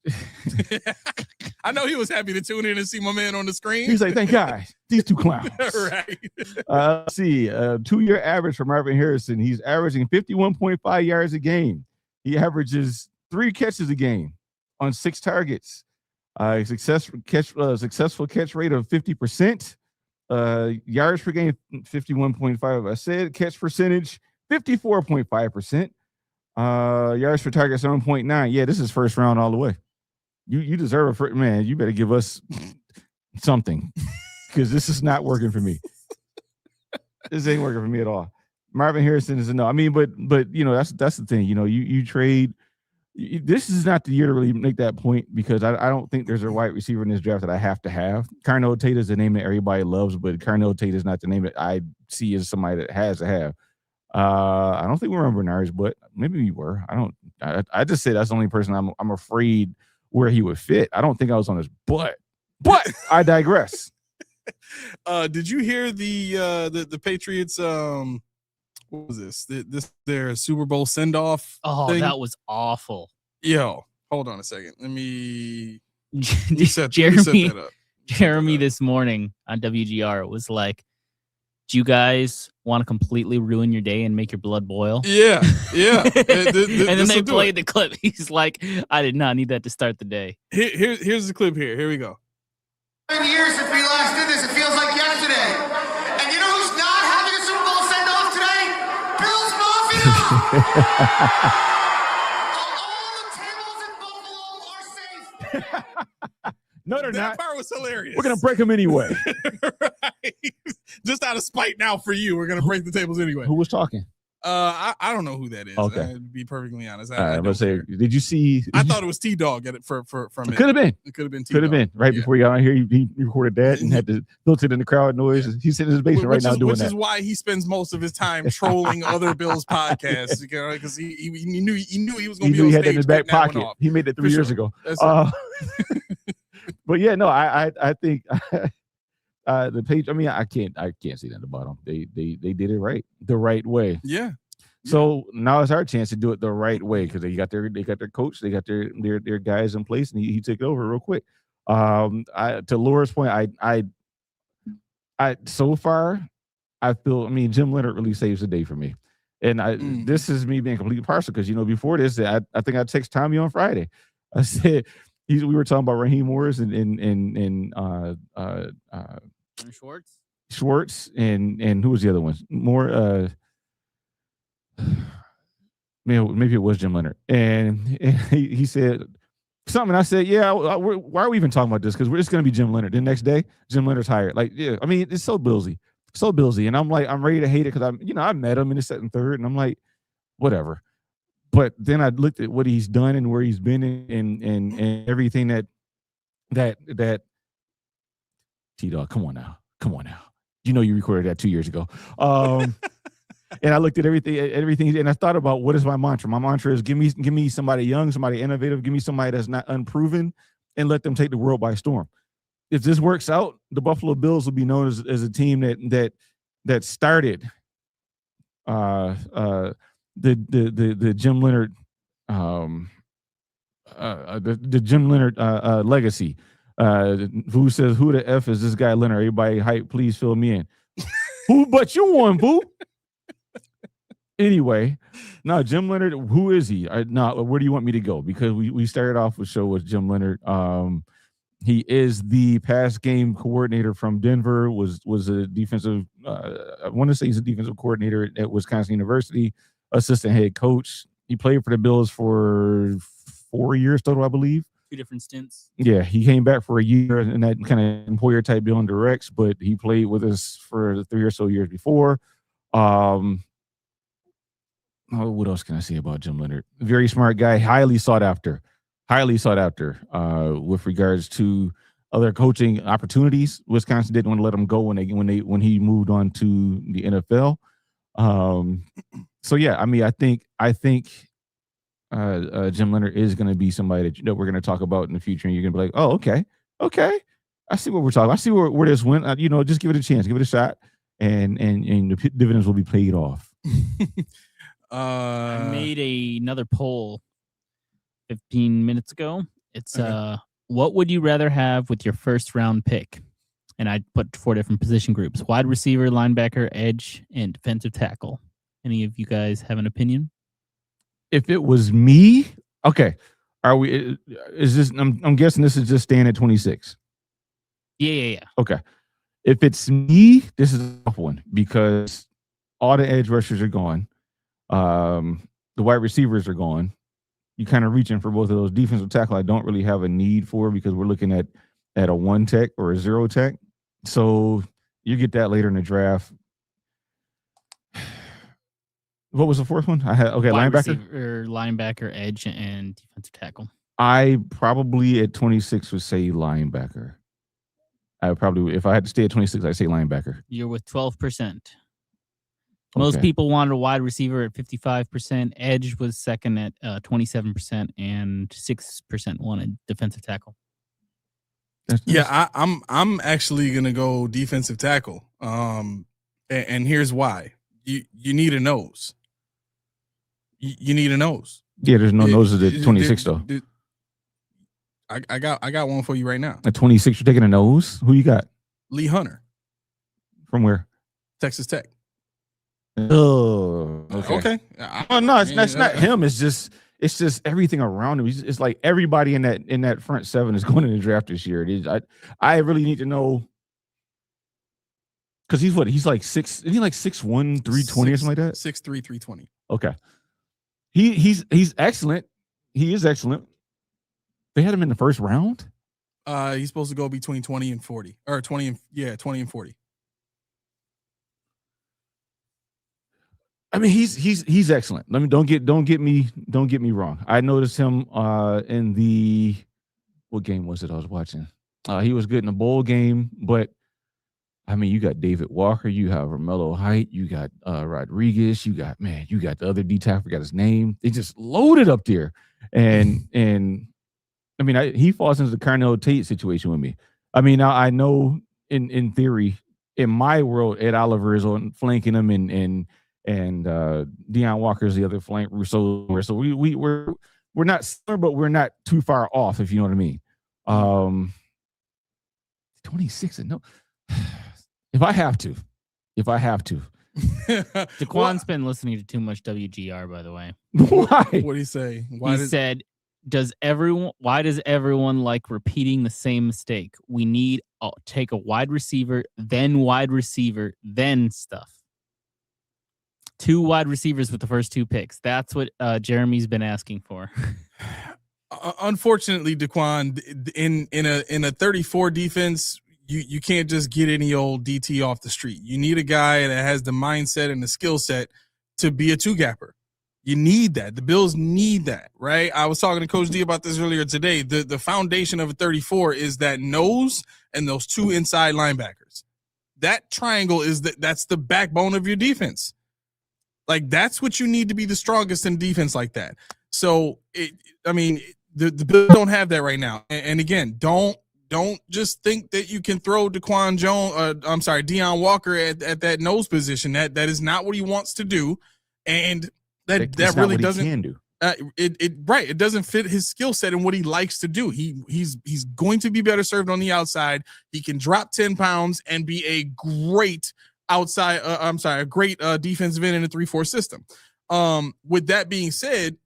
[SPEAKER 2] I know he was happy to tune in and see my man on the screen.
[SPEAKER 3] He's like, thank God, these two clowns.
[SPEAKER 2] Right.
[SPEAKER 3] Let's see, 2-year average for Marvin Harrison. He's averaging 51.5 yards a game. He averages 3 catches a game on 6 targets. Successful catch rate of 50%. Yards per game, 51.5. I said catch percentage, 54.5%. Yards per target, 7.9. Yeah, this is first round all the way. You deserve a man. You better give us something because this is not working for me. This ain't working for me at all. Marvin Harrison is a no. I mean, but that's the thing. You trade. This is not the year to really make that point because I don't think there's a wide receiver in this draft that I have to have. Carnell Tate is the name that everybody loves, but Carnell Tate is not the name that I see as somebody that has to have. I don't think we're on Bernard's, but maybe we were. I just say that's the only person I'm afraid where he would fit. I don't think I was on his butt, but I digress.
[SPEAKER 2] Did you hear the Patriots? What was this? Their Super Bowl send off.
[SPEAKER 4] Oh,
[SPEAKER 2] thing?
[SPEAKER 4] that was awful.
[SPEAKER 2] Yo, hold on a second. Let me set
[SPEAKER 4] Jeremy
[SPEAKER 2] that up.
[SPEAKER 4] Jeremy this morning on WGR was like, "Do you guys want to completely ruin your day and make your blood boil?"
[SPEAKER 2] Yeah.
[SPEAKER 4] And then they played the clip. He's like, "I did not need that to start the day."
[SPEAKER 2] Here's the clip. Here we go.
[SPEAKER 5] 7 years since we last did this. It feels like yesterday. And you know who's not having a Super Bowl send-off today? Bills Mafia! All the tables in Buffalo are safe.
[SPEAKER 3] No, they're
[SPEAKER 2] That
[SPEAKER 3] not.
[SPEAKER 2] part was hilarious.
[SPEAKER 3] We're gonna break them anyway.
[SPEAKER 2] Right. Just out of spite now for you, we're gonna break the tables anyway.
[SPEAKER 3] Who was talking?
[SPEAKER 2] I don't know who that is.
[SPEAKER 3] Okay.
[SPEAKER 2] To be perfectly honest.
[SPEAKER 3] I was say, did you see?
[SPEAKER 2] I thought it was T-Dog at it from it.
[SPEAKER 3] Could have been.
[SPEAKER 2] It could have been T-Dog.
[SPEAKER 3] Could have been right before you got on here. He recorded that and had to filter it in the crowd noise. He's sitting in his basement right now doing that.
[SPEAKER 2] Which is why he spends most of his time trolling other Bills podcasts because he knew he was going to be on stage. He had that in his back pocket.
[SPEAKER 3] He made that 3 years ago. But yeah, no, I think the page. I mean, I can't see that at the bottom. They did it right, the right way.
[SPEAKER 2] Yeah.
[SPEAKER 3] So now it's our chance to do it the right way because they got their coach, they got their guys in place, and he took over real quick. To Laura's point, I so far I feel. I mean, Jim Leonard really saves the day for me, and this is me being completely partial because before this, I think I texted Tommy on Friday. I said we were talking about Raheem Morris and Schwartz and who was the other one? Maybe it was Jim Leonard, and he said something. I said, "Yeah, why are we even talking about this? Because it's going to be Jim Leonard." The next day, Jim Leonard's hired. Like, yeah, I mean, it's so Billsy, and I'm like, I'm ready to hate it because I met him in the second, third, and I'm like, whatever. But then I looked at what he's done and where he's been and everything that T-Dog, come on now. You recorded that 2 years ago. And I looked at everything, and I thought about what is my mantra. My mantra is give me somebody young, somebody innovative, give me somebody that's not unproven, and let them take the world by storm. If this works out, the Buffalo Bills will be known as a team that started the Jim Leonard the Jim Leonard legacy. Who says who the F is this guy Leonard? Everybody hype, please fill me in. Who but you won, boo? Anyway, no, Jim Leonard, who is he? Where do you want me to go? Because we started off with show with Jim Leonard. He is the pass game coordinator from Denver, was a defensive, I want to say he's a defensive coordinator at Wisconsin University, assistant head coach. He played for the Bills for 4 years total, I believe.
[SPEAKER 4] 2 different stints.
[SPEAKER 3] Yeah, he came back for a year in that kind of employer type deal on directs, but he played with us for the 3 or so years before. What else can I say about Jim Leonard? Very smart guy, highly sought after with regards to other coaching opportunities. Wisconsin didn't want to let him go when he moved on to the NFL. So yeah, I mean, I think Jim Leonard is going to be somebody that we're going to talk about in the future, and you're going to be like, oh, okay, I see what we're talking. I see where this went. Just give it a chance, give it a shot, and the dividends will be paid off.
[SPEAKER 4] I made another poll 15 minutes ago. It's what would you rather have with your first round pick? And I put 4 different position groups: wide receiver, linebacker, edge, and defensive tackle. Any of you guys have an opinion?
[SPEAKER 3] If it was me, okay. Is this I'm guessing this is just staying at 26.
[SPEAKER 4] Yeah.
[SPEAKER 3] Okay. If it's me, this is a tough one because all the edge rushers are gone. The wide receivers are gone. You're kind of reaching for both of those. Defensive tackle, I don't really have a need for because we're looking at a 1 tech or a 0 tech. So you get that later in the draft. What was the fourth one? I had
[SPEAKER 4] Wide
[SPEAKER 3] linebacker.
[SPEAKER 4] receiver, linebacker, edge, and defensive tackle.
[SPEAKER 3] I probably at 26 would say linebacker. I would probably, if I had to stay at 26, I'd say linebacker.
[SPEAKER 4] You're with 12%. Most
[SPEAKER 3] Okay.
[SPEAKER 4] people wanted a wide receiver at 55%. Edge was second at 27%, and 6% wanted defensive tackle.
[SPEAKER 2] Yeah, I'm actually gonna go defensive tackle. And here's why. You need a nose. You need a nose.
[SPEAKER 3] Yeah, there's no noses at 26 though.
[SPEAKER 2] I got one for you right now.
[SPEAKER 3] At 26, you're taking a nose. Who you got?
[SPEAKER 2] Lee Hunter,
[SPEAKER 3] From where?
[SPEAKER 2] Texas Tech.
[SPEAKER 3] Oh,
[SPEAKER 2] Okay.
[SPEAKER 3] Oh no, that's not him. It's just everything around him. It's like everybody in that front seven is going in the draft this year. I really need to know because he's like 6'1", 320 or something like that.
[SPEAKER 2] 6'3", 320.
[SPEAKER 3] Okay, he's excellent. He is excellent. They had him in the first round.
[SPEAKER 2] He's supposed to go between 20 and 40, or 20 and 40.
[SPEAKER 3] I mean, he's excellent. Don't get me wrong. I noticed him in the what game was it I was watching? He was good in the bowl game, but I mean, you got David Walker, you have Romello Height, you got Rodriguez, you got the other D tackle, forgot his name. They just loaded up there, and I mean, he falls into the Carnell Tate situation with me. I mean, now I know in theory, in my world, Ed Oliver is on flanking him, and Deion Walker's the other flank. Rousseau, so we're not similar, but we're not too far off, if you know what I mean. 26 and no. If I have to.
[SPEAKER 4] Daquan's been listening to too much WGR, by the way.
[SPEAKER 3] Why?
[SPEAKER 2] What did he say?
[SPEAKER 4] He said, why does everyone like repeating the same mistake? We need take a wide receiver, then stuff. 2 wide receivers with the first 2 picks. That's what Jeremy's been asking for.
[SPEAKER 2] Unfortunately, Daquan, in a 34 defense, you can't just get any old DT off the street. You need a guy that has the mindset and the skill set to be a 2-gapper. You need that. The Bills need that, right? I was talking to Coach D about this earlier today. The foundation of a 34 is that nose and those 2 inside linebackers. That triangle that's the backbone of your defense. Like, that's what you need to be the strongest in defense like that. So, the Bills don't have that right now. And again, don't just think that you can throw Deion Walker at that nose position. That is not what he wants to do. And that really doesn't
[SPEAKER 3] can do.
[SPEAKER 2] It doesn't fit his skill set and what he likes to do. He's going to be better served on the outside. He can drop 10 pounds and be a great great defensive end in a 3-4 system. With that being said,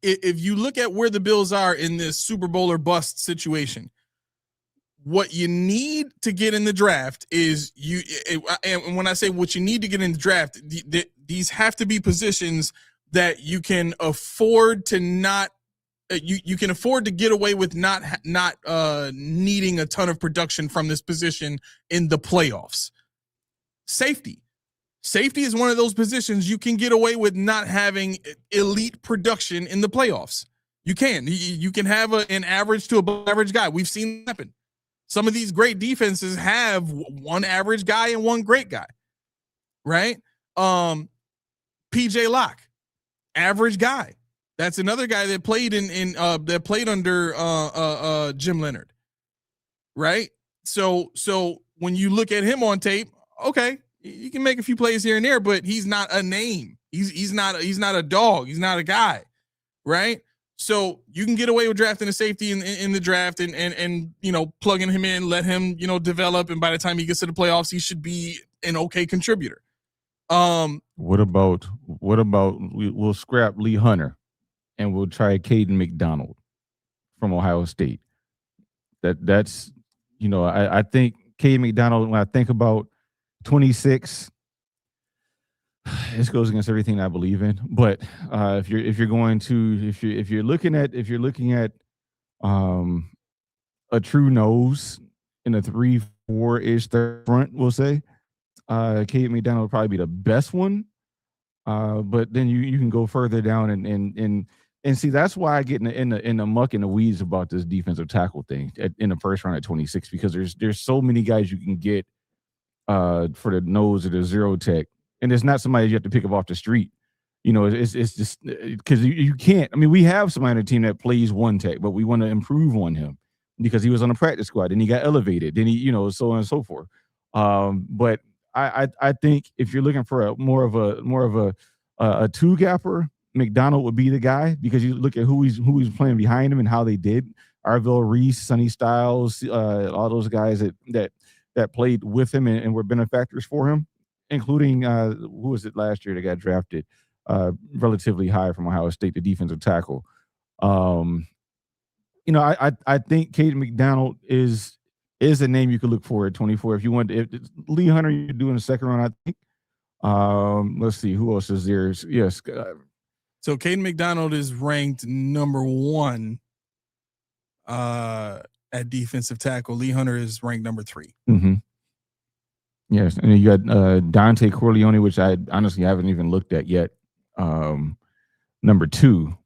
[SPEAKER 2] if you look at where the Bills are in this Super Bowl or bust situation, what you need to get in the draft is and when I say what you need to get in the draft, these have to be positions that you can afford to not. You can afford to get away with not needing a ton of production from this position in the playoffs. Safety is one of those positions you can get away with not having elite production in the playoffs. You can have an average to above average guy. We've seen it happen. Some of these great defenses have one average guy and one great guy, right? PJ Locke, average guy. That's another guy that played that played under Jim Leonard, right? So when you look at him on tape, okay, you can make a few plays here and there, but he's not a name. He's not a dog. He's not a guy, right? So you can get away with drafting a safety in the draft and plugging him in, let him develop, and by the time he gets to the playoffs, he should be an okay contributor.
[SPEAKER 3] What about we'll scrap Lee Hunter and we'll try Caden McDonald from Ohio State. That's I think Caden McDonald, when I think about 26, this goes against everything I believe in. But if you're looking at a true nose in a 3-4-ish front, we'll say, Caden McDonald will probably be the best one. But then you can go further down and see that's why I get in the muck and the weeds about this defensive tackle thing in the first round at 26 because there's so many guys you can get for the nose or the zero tech, and it's not somebody you have to pick up off the street. It's just because you can't. I mean, we have somebody on the team that plays one tech, but we want to improve on him because he was on the practice squad and he got elevated. Then he, so on and so forth. But I think if you're looking for more of a two gapper, McDonald would be the guy because you look at who he's playing behind him and how they did. Arville Reese, Sonny Styles, all those guys that played with him and were benefactors for him, including who was it last year that got drafted relatively high from Ohio State, the defensive tackle. I think Caden McDonald is a name you could look for at 24 if you want. If Lee Hunter you're doing the second round, I think. Let's see who else is there. Yes.
[SPEAKER 2] So Caden McDonald is ranked number 1 at defensive tackle. Lee Hunter is ranked number 3.
[SPEAKER 3] Mm-hmm. Yes, and you got Dante Corleone, which I honestly haven't even looked at yet. Number 2.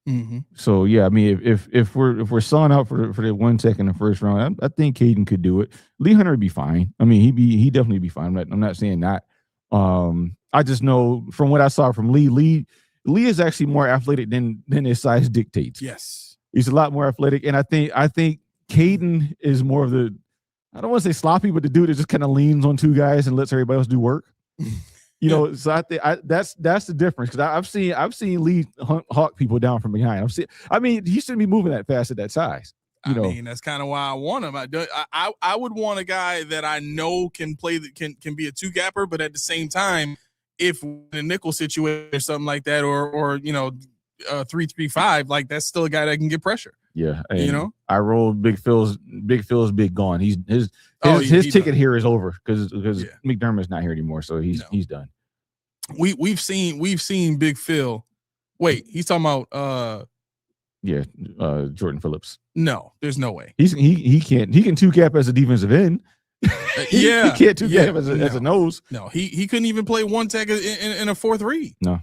[SPEAKER 2] Mm-hmm.
[SPEAKER 3] So yeah, I mean, if we're selling out for the 1 tech in the first round, I think Caden could do it. Lee Hunter would be fine. I mean, he definitely be fine. I'm not saying that. I just know from what I saw from Lee is actually more athletic than his size dictates.
[SPEAKER 2] Yes,
[SPEAKER 3] he's a lot more athletic, and I think Caden is more of the, I don't want to say sloppy, but the dude that just kind of leans on 2 guys and lets everybody else do work. So I think that's the difference because I've seen Lee hawk people down from behind. He shouldn't be moving that fast at that size.
[SPEAKER 2] I mean, that's kind of why I want him. I would want a guy that I know can play can be a 2 gapper, but at the same time, if in a nickel situation or something like that, or 3-3-5, like that's still a guy that can get pressure.
[SPEAKER 3] Yeah, I rolled Big Phil's big gone. His ticket done. Here is over because McDermott's not here anymore, so he's done.
[SPEAKER 2] We've seen Big Phil. Wait, he's talking about
[SPEAKER 3] Jordan Phillips.
[SPEAKER 2] No, there's no way.
[SPEAKER 3] He can 2 gap as a defensive end. he can't 2 gap as a nose.
[SPEAKER 2] No, he couldn't even play 1 tech in a 4-3.
[SPEAKER 3] No.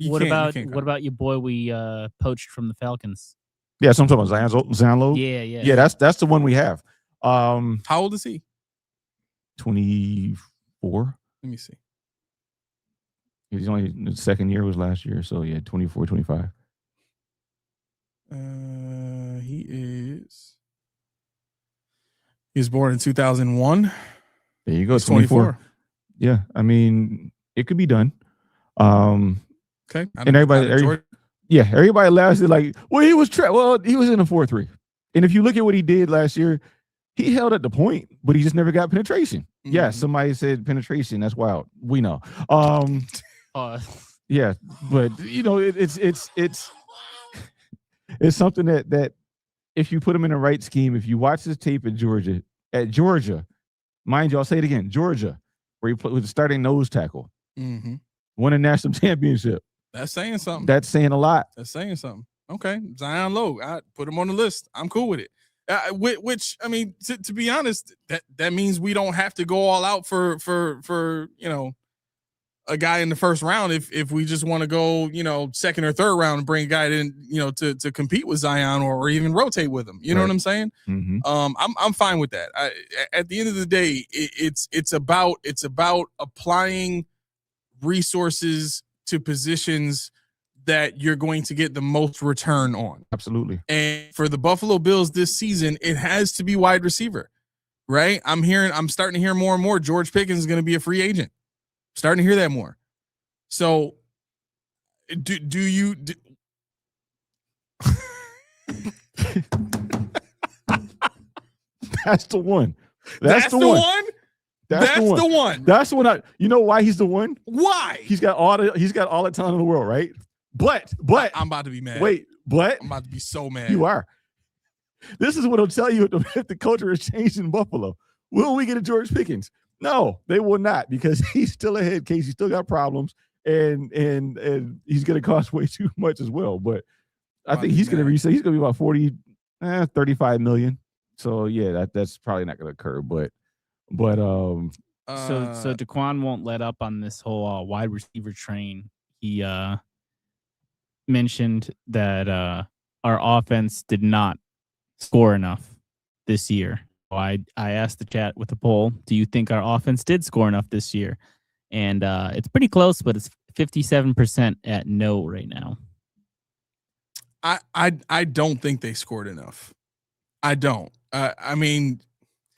[SPEAKER 4] What about your boy we poached from the Falcons?
[SPEAKER 3] Yeah, so I'm talking about Zanlo.
[SPEAKER 4] Yeah.
[SPEAKER 3] That's the one we have.
[SPEAKER 2] How old is he?
[SPEAKER 3] 24.
[SPEAKER 2] Let me see.
[SPEAKER 3] He's only the second year was last year, so 24, 25.
[SPEAKER 2] He was born in 2001.
[SPEAKER 3] There you go,
[SPEAKER 2] He's
[SPEAKER 3] 24. Yeah, I mean, it could be done.
[SPEAKER 2] Okay.
[SPEAKER 3] And everybody lasted like, well, he was in a 4-3. And if you look at what he did last year, he held at the point, but he just never got penetration. Mm-hmm. Yeah, somebody said penetration. That's wild. We know. Yeah, but it's something that if you put him in the right scheme, if you watch his tape at Georgia, mind you, I'll say it again, Georgia, where he played with the starting nose tackle, won a national championship.
[SPEAKER 2] That's saying something.
[SPEAKER 3] That's saying a lot.
[SPEAKER 2] That's saying something. Okay, Zion Lowe, I put him on the list. I'm cool with it. Which I mean, to be honest, that means we don't have to go all out for a guy in the first round if we just want to go, second or third round and bring a guy in, to compete with Zion or even rotate with him. You know what I'm saying?
[SPEAKER 3] Mm-hmm.
[SPEAKER 2] I'm fine with that. At the end of the day, it's about applying resources to positions that you're going to get the most return on.
[SPEAKER 3] Absolutely.
[SPEAKER 2] And for the Buffalo Bills this season, it has to be wide receiver, right? I'm starting to hear more and more George Pickens is going to be a free agent. Starting to hear that more. So do you
[SPEAKER 3] That's the one.
[SPEAKER 2] That's the one. That's the one.
[SPEAKER 3] That's the one. You know why he's the one?
[SPEAKER 2] Why?
[SPEAKER 3] He's got all the talent in the world, right? But
[SPEAKER 2] I'm about to be mad.
[SPEAKER 3] Wait, but
[SPEAKER 2] I'm about to be so mad.
[SPEAKER 3] You are. This is what I'll tell you if the culture has changed in Buffalo. Will we get a George Pickens? No, they will not, because he's still a head case. He's still got problems, and he's going to cost way too much as well. But I think he's going to resell. He's going to be about 35 million. So yeah, that's probably not going to occur. But
[SPEAKER 4] So Daquan won't let up on this whole wide receiver train. He mentioned that our offense did not score enough this year. So I asked the chat with a poll, do you think our offense did score enough this year? And it's pretty close, but it's 57% at no right now.
[SPEAKER 2] I don't think they scored enough. I don't. I mean,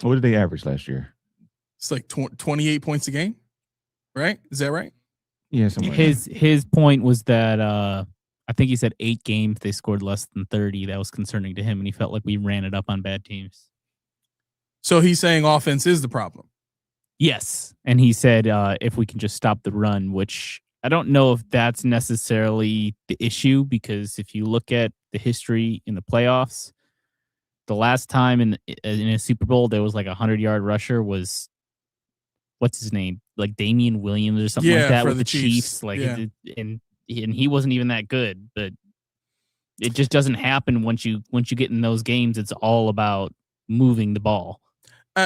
[SPEAKER 3] what did they average last year?
[SPEAKER 2] It's like 28 points a game, right? Is that right?
[SPEAKER 3] Yeah.
[SPEAKER 4] His point was that I think he said 8 games they scored less than 30. That was concerning to him, and he felt like we ran it up on bad teams.
[SPEAKER 2] So he's saying offense is the problem.
[SPEAKER 4] Yes, and he said if we can just stop the run, which I don't know if that's necessarily the issue, because if you look at the history in the playoffs, the last time in a Super Bowl there was like 100-yard rusher was, what's his name, like Damian Williams or something like that with the Chiefs. Like,
[SPEAKER 2] yeah.
[SPEAKER 4] and he wasn't even that good, but it just doesn't happen once you get in those games. It's all about moving the ball.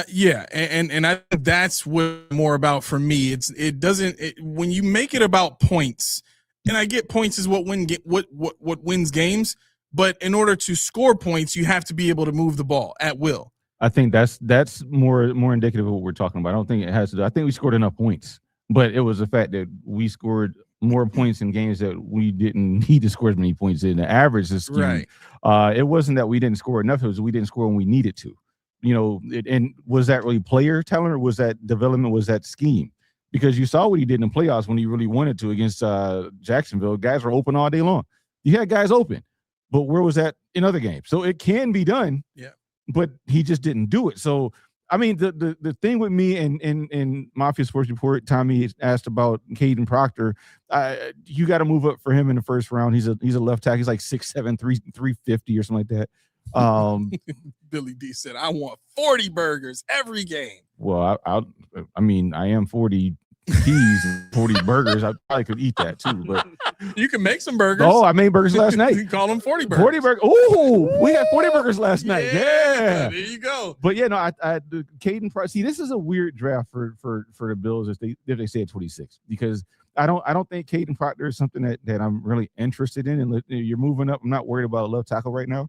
[SPEAKER 2] Yeah, and I think that's what more about for me. It doesn't when you make it about points, and I get points is what wins games, but in order to score points, you have to be able to move the ball at will.
[SPEAKER 3] I think that's more indicative of what we're talking about. I don't think it has to do. I think we scored enough points, but it was the fact that we scored more points in games that we didn't need to score as many points in. The average is skewed. Right. It wasn't that we didn't score enough; it was we didn't score when we needed to. You know, and was that really player talent, or was that development? Was that scheme? Because you saw what he did in the playoffs when he really wanted to against Jacksonville. Guys were open all day long. You had guys open, but where was that in other games? So it can be done.
[SPEAKER 2] Yeah.
[SPEAKER 3] But he just didn't do it. So, I mean, the thing with me and Mafia Sports Report, Tommy asked about Caden Proctor. You got to move up for him in the first round. He's a left tackle. He's like 6'7", 350 or something like that.
[SPEAKER 2] Billy D said, "I want 40 burgers every game."
[SPEAKER 3] Well, I mean, I am 40 peas and 40 burgers. I probably could eat that too, but
[SPEAKER 2] you can make some burgers.
[SPEAKER 3] Oh, I made burgers last night.
[SPEAKER 2] You call them 40 burgers.
[SPEAKER 3] 40 burgers. Oh, we had 40 burgers last night. Yeah.
[SPEAKER 2] There you go.
[SPEAKER 3] But yeah, no, the Caden Price. See, this is a weird draft for the Bills if they say at 26, because I don't think Caden Proctor is something that I'm really interested in. And you're moving up. I'm not worried about a left tackle right now.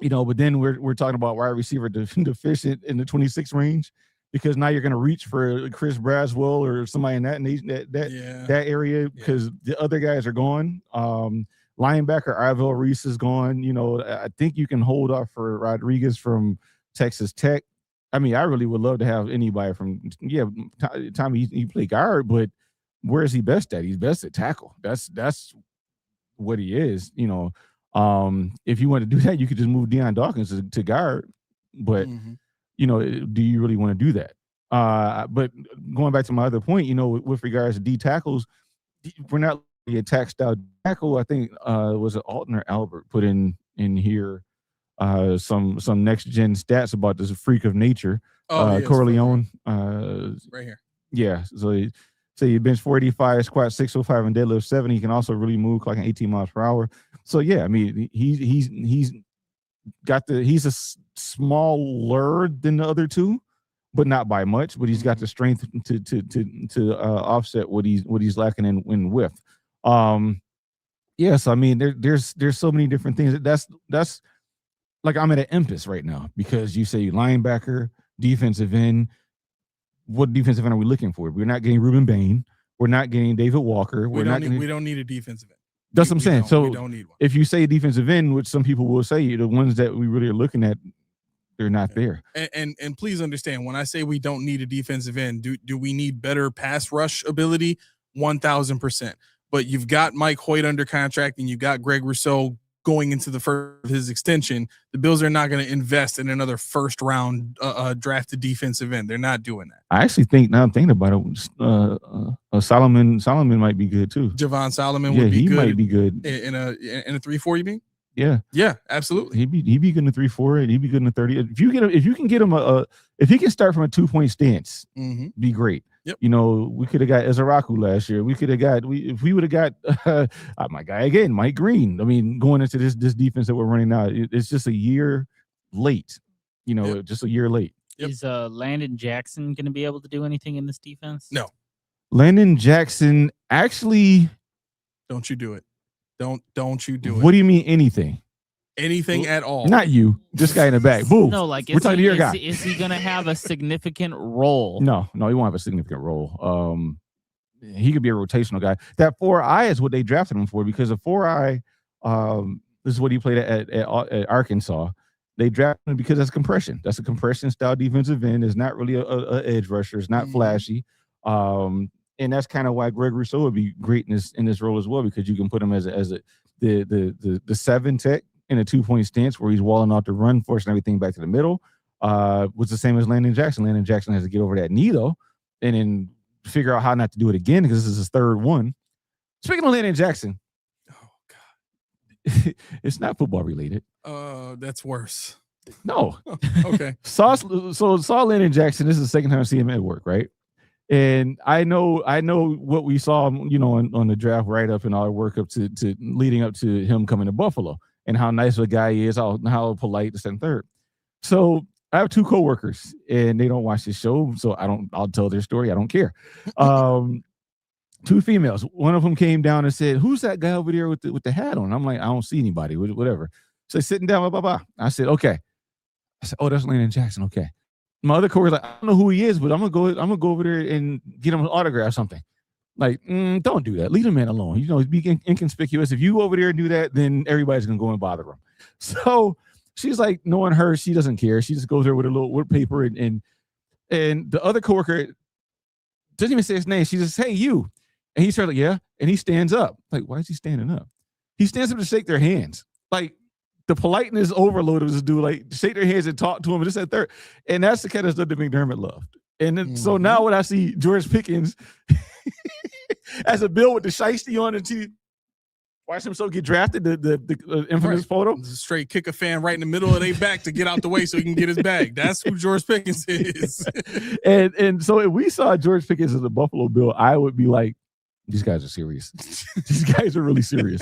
[SPEAKER 3] You know, but then we're talking about wide receiver deficient in the 26 range, because now you're going to reach for Chris Braswell or somebody in that area, because the other guys are gone. Linebacker Arvell Reese is gone. You know, I think you can hold off for Rodriguez from Texas Tech. I mean, I really would love to have anybody from Tommy. He played guard, but where is he best at? He's best at tackle. That's what he is. You know. If you want to do that, you could just move Deion Dawkins to guard, but you know, do you really want to do that? But going back to my other point, you know, with regards to D tackles, we're not the attack style tackle. I think was it Alton or Albert put in here some next gen stats about this freak of nature. Corleone,
[SPEAKER 2] right here.
[SPEAKER 3] Yeah, so you bench 485, squat 605, and deadlift 70. He can also really move like an 18 miles per hour. So yeah, I mean, he's a smaller than the other two, but not by much. But he's got the strength to offset what he's lacking in width. Yes, I mean there's so many different things. That's like I'm at an impasse right now, because you say linebacker, defensive end. What defensive end are we looking for? We're not getting Ruben Bain. We're not getting David Walker.
[SPEAKER 2] We don't need a defensive end.
[SPEAKER 3] That's what I'm saying. So
[SPEAKER 2] we don't need one.
[SPEAKER 3] If you say defensive end, which some people will say, the ones that we really are looking at, they're not there.
[SPEAKER 2] And please understand, when I say we don't need a defensive end, do we need better pass rush ability? 1,000%. But you've got Mike Hoyt under contract, and you've got Greg Rousseau going into the first of his extension. The Bills are not going to invest in another first round drafted defensive end. They're not doing that.
[SPEAKER 3] I actually think, now I'm thinking about it, Solomon might be good too.
[SPEAKER 2] Javon Solomon would be good.
[SPEAKER 3] He might be good
[SPEAKER 2] in a 3-4. You mean?
[SPEAKER 3] Yeah,
[SPEAKER 2] absolutely.
[SPEAKER 3] He'd be good in a 3-4. He'd be good in a 30. If you can get him if he can start from a 2-point stance, be great.
[SPEAKER 2] Yep.
[SPEAKER 3] You know, we could have got Ezaraku last year. If we would have got my guy again, Mike Green. I mean, going into this defense that we're running now, it's just a year late. You know, just a year late.
[SPEAKER 2] Yep.
[SPEAKER 4] Is Landon Jackson going to be able to do anything in this defense?
[SPEAKER 2] No.
[SPEAKER 3] Landon Jackson actually.
[SPEAKER 2] Don't you do it. Don't you do
[SPEAKER 3] What
[SPEAKER 2] it.
[SPEAKER 3] do you mean anything?
[SPEAKER 2] Anything at all.
[SPEAKER 3] Not you. This guy in the back. Boo.
[SPEAKER 4] No, like
[SPEAKER 3] we're talking to your guy.
[SPEAKER 4] Is he going to have a significant role?
[SPEAKER 3] No, he won't have a significant role. He could be a rotational guy. That 4-eye is what they drafted him for, because the 4-eye, this is what he played at Arkansas. They drafted him because that's compression. That's a compression style defensive end. It's not really a edge rusher. It's not flashy. And that's kind of why Greg Rousseau would be great in this role as well, because you can put him as the 7 tech in a 2-point stance where he's walling off the run, forcing everything back to the middle. Was the same as Landon Jackson. Landon Jackson has to get over that knee though, and then figure out how not to do it again, because this is his third one. Speaking of Landon Jackson,
[SPEAKER 2] Oh God.
[SPEAKER 3] it's not football related.
[SPEAKER 2] That's worse.
[SPEAKER 3] No.
[SPEAKER 2] Okay.
[SPEAKER 3] saw Landon Jackson. This is the second time I see him at work, right? And I know what we saw, on the draft write up and all the work up to leading up to him coming to Buffalo, and how nice of a guy he is, how polite, this and third. So I have 2 coworkers, and they don't watch this show, so I'll tell their story. I don't care. 2 females. One of them came down and said, "Who's that guy over there with the hat on?" I'm like, "I don't see anybody." Whatever. So sitting down, blah blah blah. I said, "Okay." I said, "Oh, that's Landon Jackson." Okay. My other coworker's like, "I don't know who he is, but I'm gonna go over there and get him an autograph or something." Like, don't do that. Leave the man alone. Be inconspicuous. If you over there and do that, then everybody's gonna go and bother him. So she's like, knowing her, she doesn't care. She just goes there with a little wood paper, and the other coworker doesn't even say his name. She just, "Hey, you," and he starts like, "Yeah," and he stands up. Like, why is he standing up? He stands up to shake their hands. Like, the politeness overload of this dude, like, shake their hands and talk to him, and this and third. And that's the kind of stuff that McDermott loved. And then, so now when I see George Pickens as a bill with the shiesty on and watch himself get drafted, the infamous photo.
[SPEAKER 2] Straight kick a fan right in the middle of their back to get out the way so he can get his bag. That's who George Pickens is.
[SPEAKER 3] and so if we saw George Pickens as a Buffalo Bill, I would be like, these guys are serious. These guys are really serious.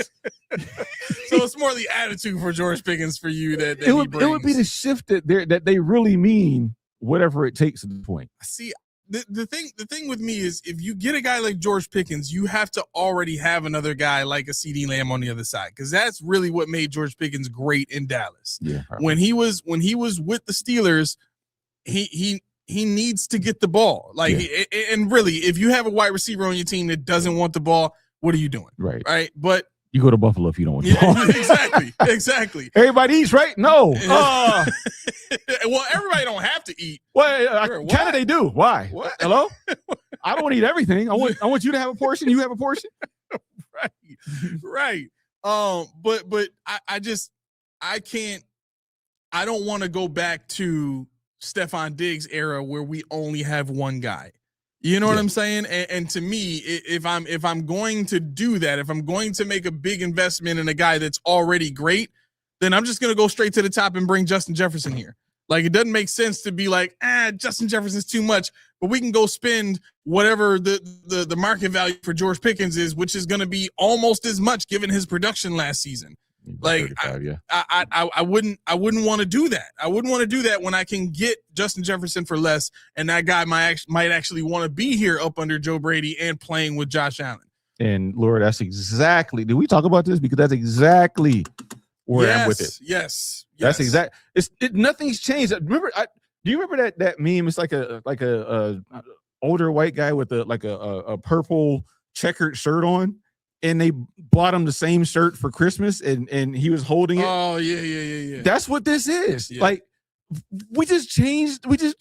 [SPEAKER 2] So it's more the attitude for George Pickens for you that
[SPEAKER 3] it would be the shift that they really mean whatever it takes at the point.
[SPEAKER 2] See, the thing with me is, if you get a guy like George Pickens, you have to already have another guy like a CeeDee Lamb on the other side, because that's really what made George Pickens great in Dallas.
[SPEAKER 3] Yeah.
[SPEAKER 2] When he was with the Steelers, he needs to get the ball. Like, and really, if you have a wide receiver on your team that doesn't want the ball, what are you doing?
[SPEAKER 3] Right.
[SPEAKER 2] But
[SPEAKER 3] you go to Buffalo if you don't want the ball.
[SPEAKER 2] Exactly.
[SPEAKER 3] Everybody eats, right? No.
[SPEAKER 2] Well, everybody don't have to eat.
[SPEAKER 3] Well, kind of they do. Why?
[SPEAKER 2] What?
[SPEAKER 3] Hello? I don't want to eat everything. I want you to have a portion. You have a portion.
[SPEAKER 2] Right. But I can't. I don't want to go back to Stephon Diggs era where we only have one guy. You know what I'm saying? And to me, if I'm going to do that, if I'm going to make a big investment in a guy that's already great, then I'm just going to go straight to the top and bring Justin Jefferson here. Like, it doesn't make sense to be like, Justin Jefferson's too much, but we can go spend whatever the market value for George Pickens is, which is going to be almost as much given his production last season. Like, I wouldn't want to do that. I wouldn't want to do that when I can get Justin Jefferson for less, and that guy might actually want to be here up under Joe Brady and playing with Josh Allen.
[SPEAKER 3] And Laura, that's exactly. Did we talk about this? Because that's exactly where I'm with it.
[SPEAKER 2] Yes.
[SPEAKER 3] That's exact. Nothing's changed. Remember, do you remember that meme? It's like a older white guy with a purple checkered shirt on, and they bought him the same shirt for Christmas, and he was holding it.
[SPEAKER 2] Oh yeah.
[SPEAKER 3] That's what this is.
[SPEAKER 2] Yeah.
[SPEAKER 3] Like, we just changed the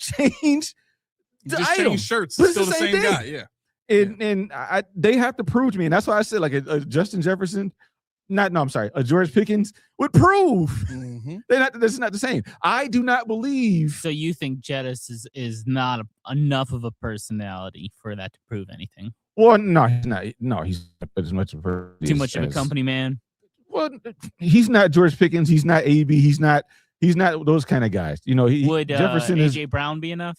[SPEAKER 3] item.
[SPEAKER 2] Changed shirts.
[SPEAKER 3] But
[SPEAKER 2] Still
[SPEAKER 3] it's
[SPEAKER 2] the same
[SPEAKER 3] thing.
[SPEAKER 2] guy. Yeah.
[SPEAKER 3] And they have to prove to me, and that's why I said like a Justin Jefferson. A George Pickens would prove that's not the same. I do not believe.
[SPEAKER 4] So you think Jettis is not enough of a personality for that to prove anything?
[SPEAKER 3] Well, no, he's not. No, he's not as much of a
[SPEAKER 4] too much of a company man.
[SPEAKER 3] Well, he's not George Pickens. He's not AB. He's not those kind of guys. You know,
[SPEAKER 4] Would
[SPEAKER 3] Jefferson
[SPEAKER 4] AJ Brown be enough?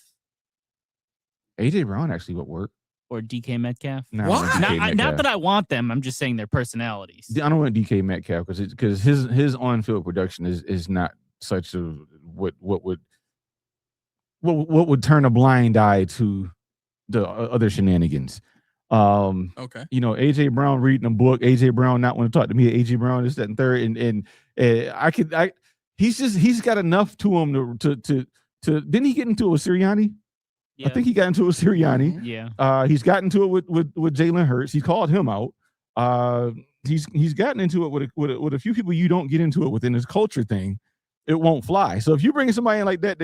[SPEAKER 3] AJ Brown actually would work.
[SPEAKER 4] Or DK Metcalf?
[SPEAKER 3] No,
[SPEAKER 2] Why?
[SPEAKER 4] Not that I want them. I'm just saying their personalities.
[SPEAKER 3] I don't want DK Metcalf because his on-field production is not such a what what would turn a blind eye to the other shenanigans.
[SPEAKER 2] Okay.
[SPEAKER 3] AJ Brown reading a book, AJ Brown not want to talk to me, AJ Brown is that and third, and he's got enough to him to didn't he get into it with Sirianni?
[SPEAKER 4] Yeah.
[SPEAKER 3] I think he got into it with Sirianni.
[SPEAKER 4] Yeah.
[SPEAKER 3] He's gotten into it with Jalen Hurts. He called him out. He's gotten into it with a few people. You don't get into it within this culture thing, it won't fly. So if you bring somebody in like that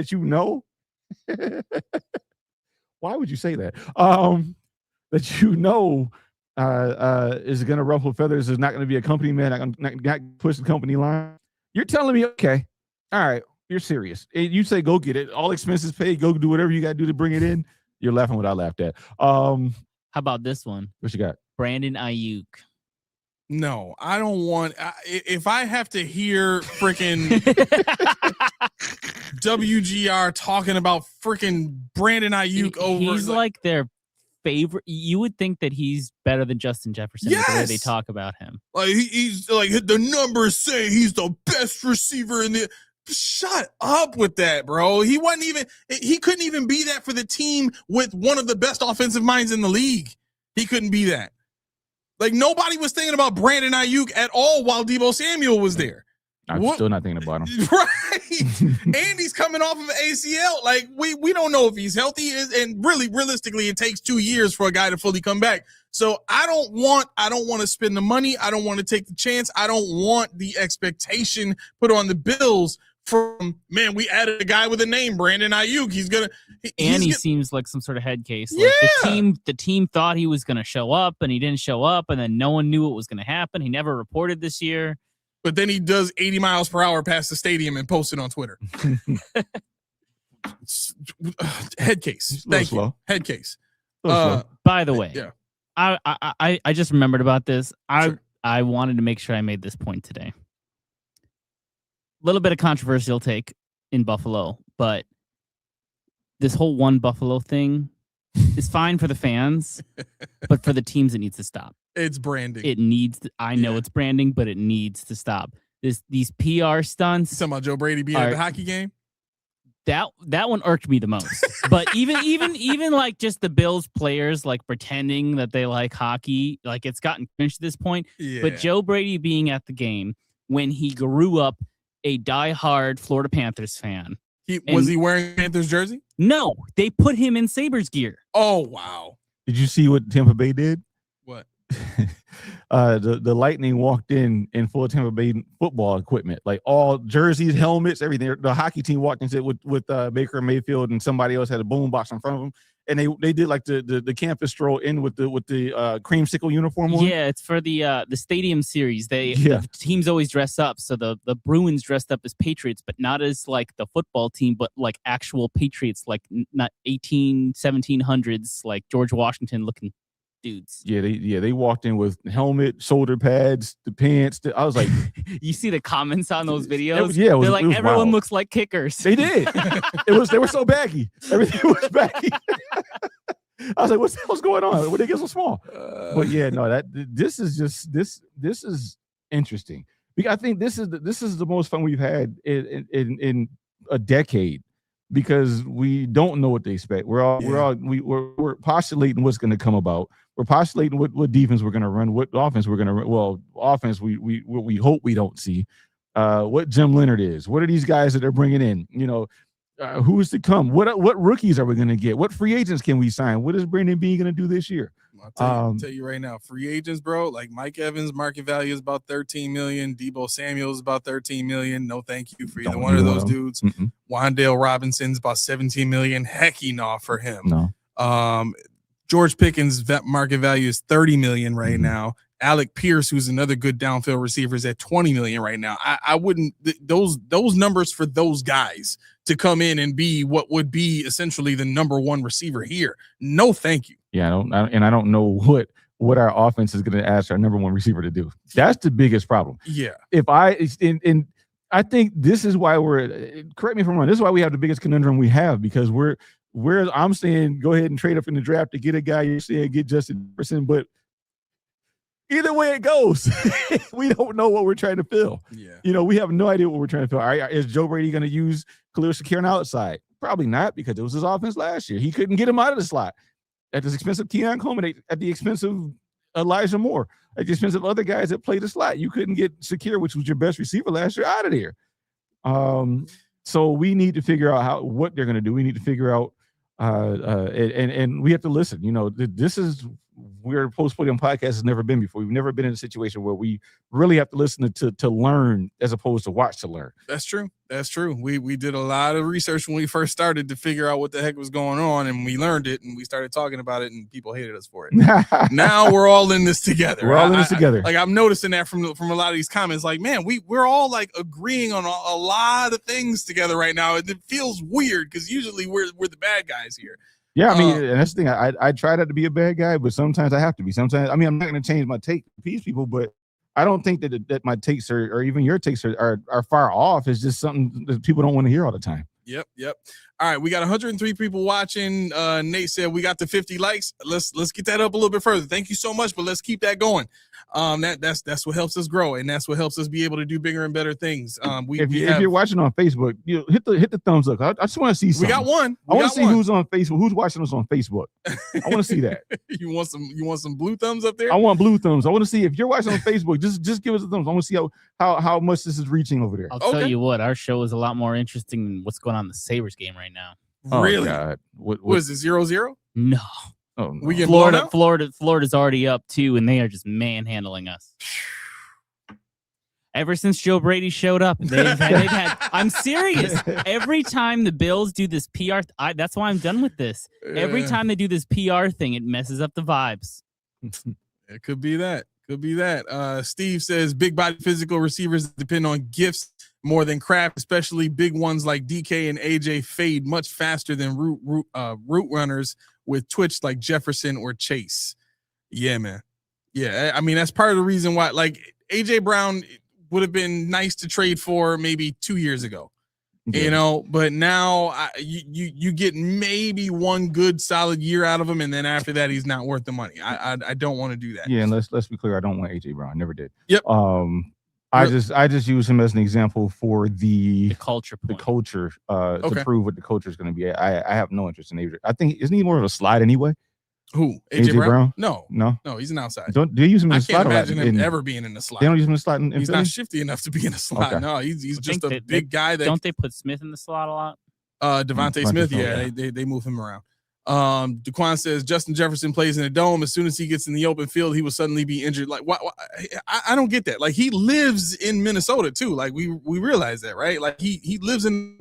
[SPEAKER 3] why would you say that? That is going to ruffle feathers, is not going to be a company man, not push the company line. You're telling me, okay, all right, you're serious. And you say, go get it. All expenses paid. Go do whatever you got to do to bring it in. You're laughing what I laughed at.
[SPEAKER 4] How about this one?
[SPEAKER 3] What you got?
[SPEAKER 4] Brandon Ayuk.
[SPEAKER 2] No, I don't want. If I have to hear freaking WGR talking about freaking Brandon Ayuk
[SPEAKER 4] he's like their favorite. You would think that he's better than Justin Jefferson with the way they talk about him.
[SPEAKER 2] Like he's like the numbers say he's the best receiver in the. Shut up with that, bro. He couldn't even be that for the team with one of the best offensive minds in the league. He couldn't be that. Like nobody was thinking about Brandon Ayuk at all while Deebo Samuel was there.
[SPEAKER 3] I'm still not thinking about him.
[SPEAKER 2] Right. And he's coming off of an ACL. Like we don't know if he's healthy, and really realistically, it takes 2 years for a guy to fully come back. So I don't want to spend the money. I don't want to take the chance. I don't want the expectation put on the Bills from, man, we added a guy with a name, Brandon Ayuk. He
[SPEAKER 4] seems like some sort of head case. Like the team thought he was going to show up, and he didn't show up, and then no one knew what was going to happen. He never reported this year.
[SPEAKER 2] But then he does 80 miles per hour past the stadium and posts it on Twitter. Head case. Thank you. Head case.
[SPEAKER 4] By the way,
[SPEAKER 2] yeah.
[SPEAKER 4] I just remembered about this.
[SPEAKER 2] Sure.
[SPEAKER 4] I wanted to make sure I made this point today. Little bit of controversial take in Buffalo, but this whole one Buffalo thing is fine for the fans, but for the teams, it needs to stop.
[SPEAKER 2] It's branding.
[SPEAKER 4] It needs to, I know it's branding, but it needs to stop. These PR stunts.
[SPEAKER 2] You talking about Joe Brady being at the hockey game?
[SPEAKER 4] That one irked me the most. But even like just the Bills players like pretending that they like hockey, like it's gotten cringe to this point.
[SPEAKER 2] Yeah.
[SPEAKER 4] But Joe Brady being at the game when he grew up a diehard Florida Panthers fan.
[SPEAKER 2] Was he wearing Panthers jersey?
[SPEAKER 4] No, they put him in Sabres gear.
[SPEAKER 2] Oh, wow.
[SPEAKER 3] Did you see what Tampa Bay did?
[SPEAKER 2] What?
[SPEAKER 3] The Lightning walked in full Tampa Bay football equipment, like all jerseys, helmets, everything. The hockey team walked in with Baker Mayfield, and somebody else had a boombox in front of them, and they did like the campus stroll in with the creamsicle uniform on.
[SPEAKER 4] Yeah, it's for the stadium series. The teams always dress up. So the Bruins dressed up as Patriots, but not as like the football team, but like actual Patriots, like not 1700s, like George Washington looking dudes.
[SPEAKER 3] They walked in with helmet, shoulder pads, the pants. I was like,
[SPEAKER 4] you see the comments on those videos?
[SPEAKER 3] They're
[SPEAKER 4] like everyone
[SPEAKER 3] wild.
[SPEAKER 4] Looks like kickers.
[SPEAKER 3] They did. They were so baggy. Everything was baggy. I was like, what the hell's going on? What they get so small? But yeah, no, this is interesting. Because I think this is the most fun we've had in a decade. Because we don't know what they expect. We're postulating what's going to come about. We're postulating what defense we're going to run, what offense we're going to run. Well, offense we hope we don't see. What Jim Leonard is. What are these guys that they're bringing in? Who is to come? What rookies are we going to get? What free agents can we sign? What is Brandon Beane going to do this year?
[SPEAKER 2] I'll tell you right now, free agents, bro, like Mike Evans, market value is about $13 million. Deebo Samuel is about $13 million. No, thank you for either one of those dudes.
[SPEAKER 3] Mm-mm.
[SPEAKER 2] Wan'Dale Robinson's about $17 million. Hecky no for him.
[SPEAKER 3] No.
[SPEAKER 2] George Pickens' market value is $30 million right now. Alec Pierce, who's another good downfield receiver, is at $20 million right now. I wouldn't those numbers for those guys to come in and be what would be essentially the number one receiver here. No, thank you.
[SPEAKER 3] Yeah, I don't know what our offense is going to ask our number one receiver to do. That's the biggest problem.
[SPEAKER 2] Yeah.
[SPEAKER 3] I think this is why correct me if I'm wrong. This is why we have the biggest conundrum we have, because I'm saying go ahead and trade up in the draft to get a guy. You're saying get Justin Jefferson, but either way it goes, we don't know what we're trying to fill.
[SPEAKER 2] Yeah.
[SPEAKER 3] We have no idea what we're trying to fill. All right, is Joe Brady going to use Khalil Shakir on the outside? Probably not, because it was his offense last year. He couldn't get him out of the slot at the expense of Keon Coleman, at the expense of Elijah Moore, at the expense of other guys that played the slot. You couldn't get Shakir, which was your best receiver last year, out of there. So we need to figure out what they're going to do. We need to figure out, and we have to listen. You know, this is where Post Podium Podcast has never been before. We've never been in a situation where we really have to listen to learn as opposed to watch to learn.
[SPEAKER 2] That's true. That's true. We did a lot of research when we first started to figure out what the heck was going on, and we learned it, and we started talking about it, and people hated us for it. Now we're all in this together.
[SPEAKER 3] We're all in this together.
[SPEAKER 2] Like, I'm noticing that from a lot of these comments. Like, man, we're all like agreeing on a lot of things together right now. It feels weird because usually we're the bad guys here.
[SPEAKER 3] Yeah, I mean, and that's the thing. I try not to be a bad guy, but sometimes I have to be. Sometimes, I mean, I'm not going to change my take to please people, but I don't think that my takes or even your takes are far off. It's just something that people don't want to hear all the time.
[SPEAKER 2] Yep. All right, we got 103 people watching. Nate said we got the 50 likes. Let's get that up a little bit further. Thank you so much, but let's keep that going. That's what helps us grow, and that's what helps us be able to do bigger and better things. If you're watching on Facebook, hit the thumbs up. I just want to see something.
[SPEAKER 3] We got one. I want to see who's on Facebook, who's watching us on Facebook. I want to see that.
[SPEAKER 2] You want some blue thumbs up there?
[SPEAKER 3] I want blue thumbs. I want to see if you're watching on Facebook. Just give us a thumbs. I want to see how much this is reaching over there.
[SPEAKER 4] I'll tell you what, our show is a lot more interesting than what's going on in the Sabres game right now.
[SPEAKER 2] Really?
[SPEAKER 3] God. What
[SPEAKER 2] is it, 0-0?
[SPEAKER 4] No.
[SPEAKER 3] Oh, no.
[SPEAKER 2] We get
[SPEAKER 4] Florida's already up 2, and they are just manhandling us. Ever since Joe Brady showed up, they've had. I'm serious. Every time the Bills do this PR, that's why I'm done with this. Every time they do this PR thing, it messes up the vibes.
[SPEAKER 2] It could be that. Steve says big body physical receivers depend on gifts more than craft, especially big ones like DK and AJ fade much faster than route runners with twitch like Jefferson or Chase. Yeah, man. Yeah, I mean, that's part of the reason why, like, AJ Brown would have been nice to trade for maybe 2 years ago. Yeah. You know, but now you get maybe one good solid year out of him, and then after that, he's not worth the money. I don't want to do that.
[SPEAKER 3] Yeah, and let's be clear, I don't want AJ Brown. I never did.
[SPEAKER 2] Yep.
[SPEAKER 3] I just use him as an example for the
[SPEAKER 4] culture
[SPEAKER 3] to prove what the culture is going to be. I have no interest in AJ. I think isn't he more of a slide anyway?
[SPEAKER 2] Who?
[SPEAKER 3] AJ Brown?
[SPEAKER 2] No, he's an outside.
[SPEAKER 3] Do you use him in the slot?
[SPEAKER 2] I can't imagine him ever being in the slot.
[SPEAKER 3] They don't use him in the slot.
[SPEAKER 2] He's not shifty enough to be in the slot. Okay. No, he's just a big guy.
[SPEAKER 4] Don't they put Smith in the slot a lot?
[SPEAKER 2] Devontae Smith, yeah, they move him around. Daquan says Justin Jefferson plays in a dome. As soon as he gets in the open field, he will suddenly be injured. Like, why I don't get that. Like, he lives in Minnesota too. Like, we realize that, right? Like, he lives in,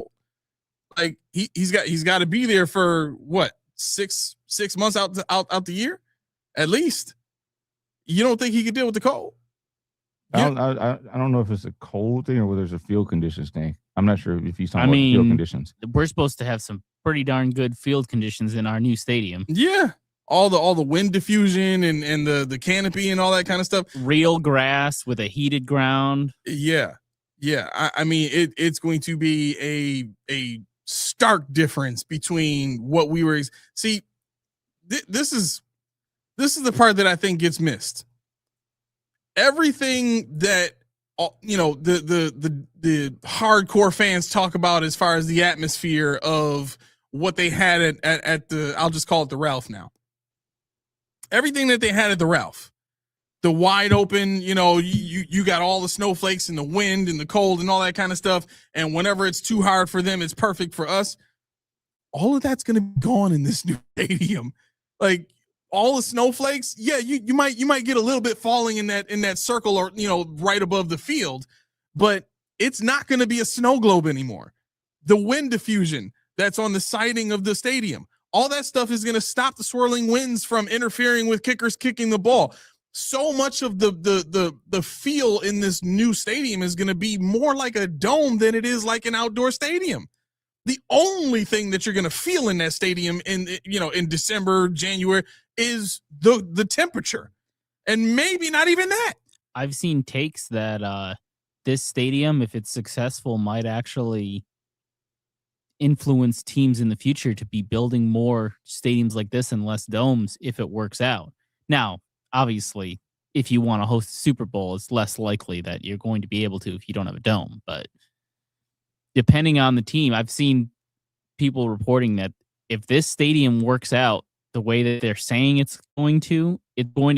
[SPEAKER 2] like, he's got to be there for what, six months out the year at least. You don't think he could deal with the cold?
[SPEAKER 3] I don't know if it's a cold thing or whether it's a field conditions thing. I'm not sure if he's talking about field conditions.
[SPEAKER 4] We're supposed to have some pretty darn good field conditions in our new stadium.
[SPEAKER 2] Yeah. All the wind diffusion and the canopy and all that kind of stuff.
[SPEAKER 4] Real grass with a heated ground.
[SPEAKER 2] Yeah. I mean, it's going to be a stark difference between what we were. See, this is the part that I think gets missed. Everything that the hardcore fans talk about as far as the atmosphere of what they had at the, I'll just call it the Ralph now. Everything that they had at the Ralph, the wide open, you got all the snowflakes and the wind and the cold and all that kind of stuff. And whenever it's too hard for them, it's perfect for us. All of that's going to be gone in this new stadium. Like, all the snowflakes, yeah, you might get a little bit falling in that circle or right above the field, but it's not going to be a snow globe anymore. The wind diffusion that's on the siding of the stadium, all that stuff is going to stop the swirling winds from interfering with kickers kicking the ball. So much of the feel in this new stadium is going to be more like a dome than it is like an outdoor stadium. The only thing that you're going to feel in that stadium in December, January is the temperature, and maybe not even that.
[SPEAKER 4] I've seen takes that this stadium, if it's successful, might actually influence teams in the future to be building more stadiums like this and less domes if it works out. Now, obviously, if you want to host a Super Bowl, it's less likely that you're going to be able to if you don't have a dome. But depending on the team, I've seen people reporting that if this stadium works out the way that they're saying it's going to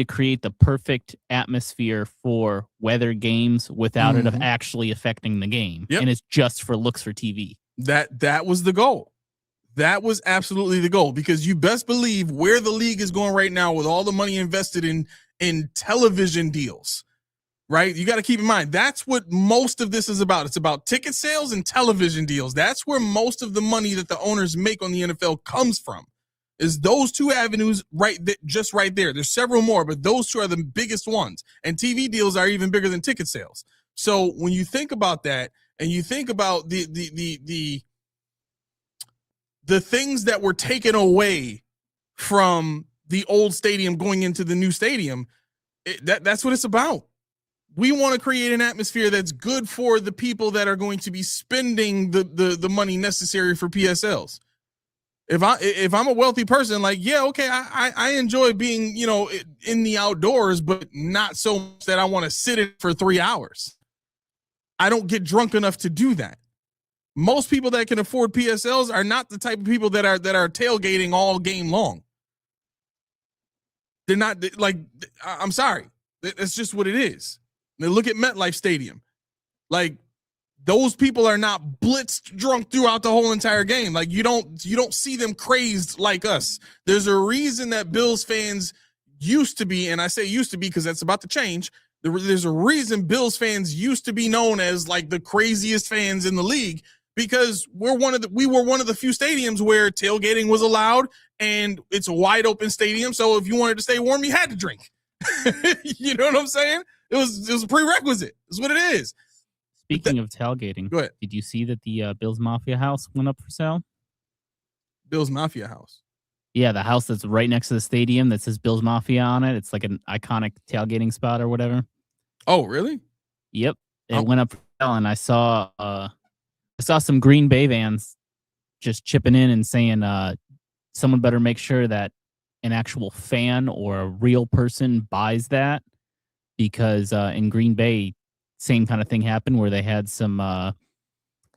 [SPEAKER 4] create the perfect atmosphere for weather games without it actually affecting the game.
[SPEAKER 2] Yep.
[SPEAKER 4] And it's just for looks for TV.
[SPEAKER 2] That was the goal. That was absolutely the goal, because you best believe where the league is going right now with all the money invested in television deals, right? You got to keep in mind, that's what most of this is about. It's about ticket sales and television deals. That's where most of the money that the owners make on the NFL comes from, is those two avenues just right there. There's several more, but those two are the biggest ones. And TV deals are even bigger than ticket sales. So when you think about that, and you think about the things that were taken away from the old stadium going into the new stadium, that's what it's about. We want to create an atmosphere that's good for the people that are going to be spending the money necessary for PSLs. If I'm a wealthy person, like, yeah, okay, I enjoy being, in the outdoors, but not so much that I want to sit in for 3 hours. I don't get drunk enough to do that. Most people that can afford PSLs are not the type of people that are tailgating all game long. They're not, like, I'm sorry. That's just what it is. Now look at MetLife Stadium. Like, those people are not blitzed drunk throughout the whole entire game. Like, you don't see them crazed like us. There's a reason that Bills fans used to be, and I say used to be because that's about to change. There's a reason Bills fans used to be known as like the craziest fans in the league, because we were one of the few stadiums where tailgating was allowed, and it's a wide open stadium. So if you wanted to stay warm, you had to drink. You know what I'm saying? It was a prerequisite. It's what it is.
[SPEAKER 4] Speaking of tailgating,
[SPEAKER 2] go ahead.
[SPEAKER 4] Did you see that the Bills Mafia house went up for sale?
[SPEAKER 2] Bills Mafia house?
[SPEAKER 4] Yeah, the house that's right next to the stadium that says Bills Mafia on it. It's like an iconic tailgating spot or whatever.
[SPEAKER 2] Oh, really?
[SPEAKER 4] Yep. It went up for sale, and I saw some Green Bay fans just chipping in and saying someone better make sure that an actual fan or a real person buys that, because in Green Bay, same kind of thing happened where they had some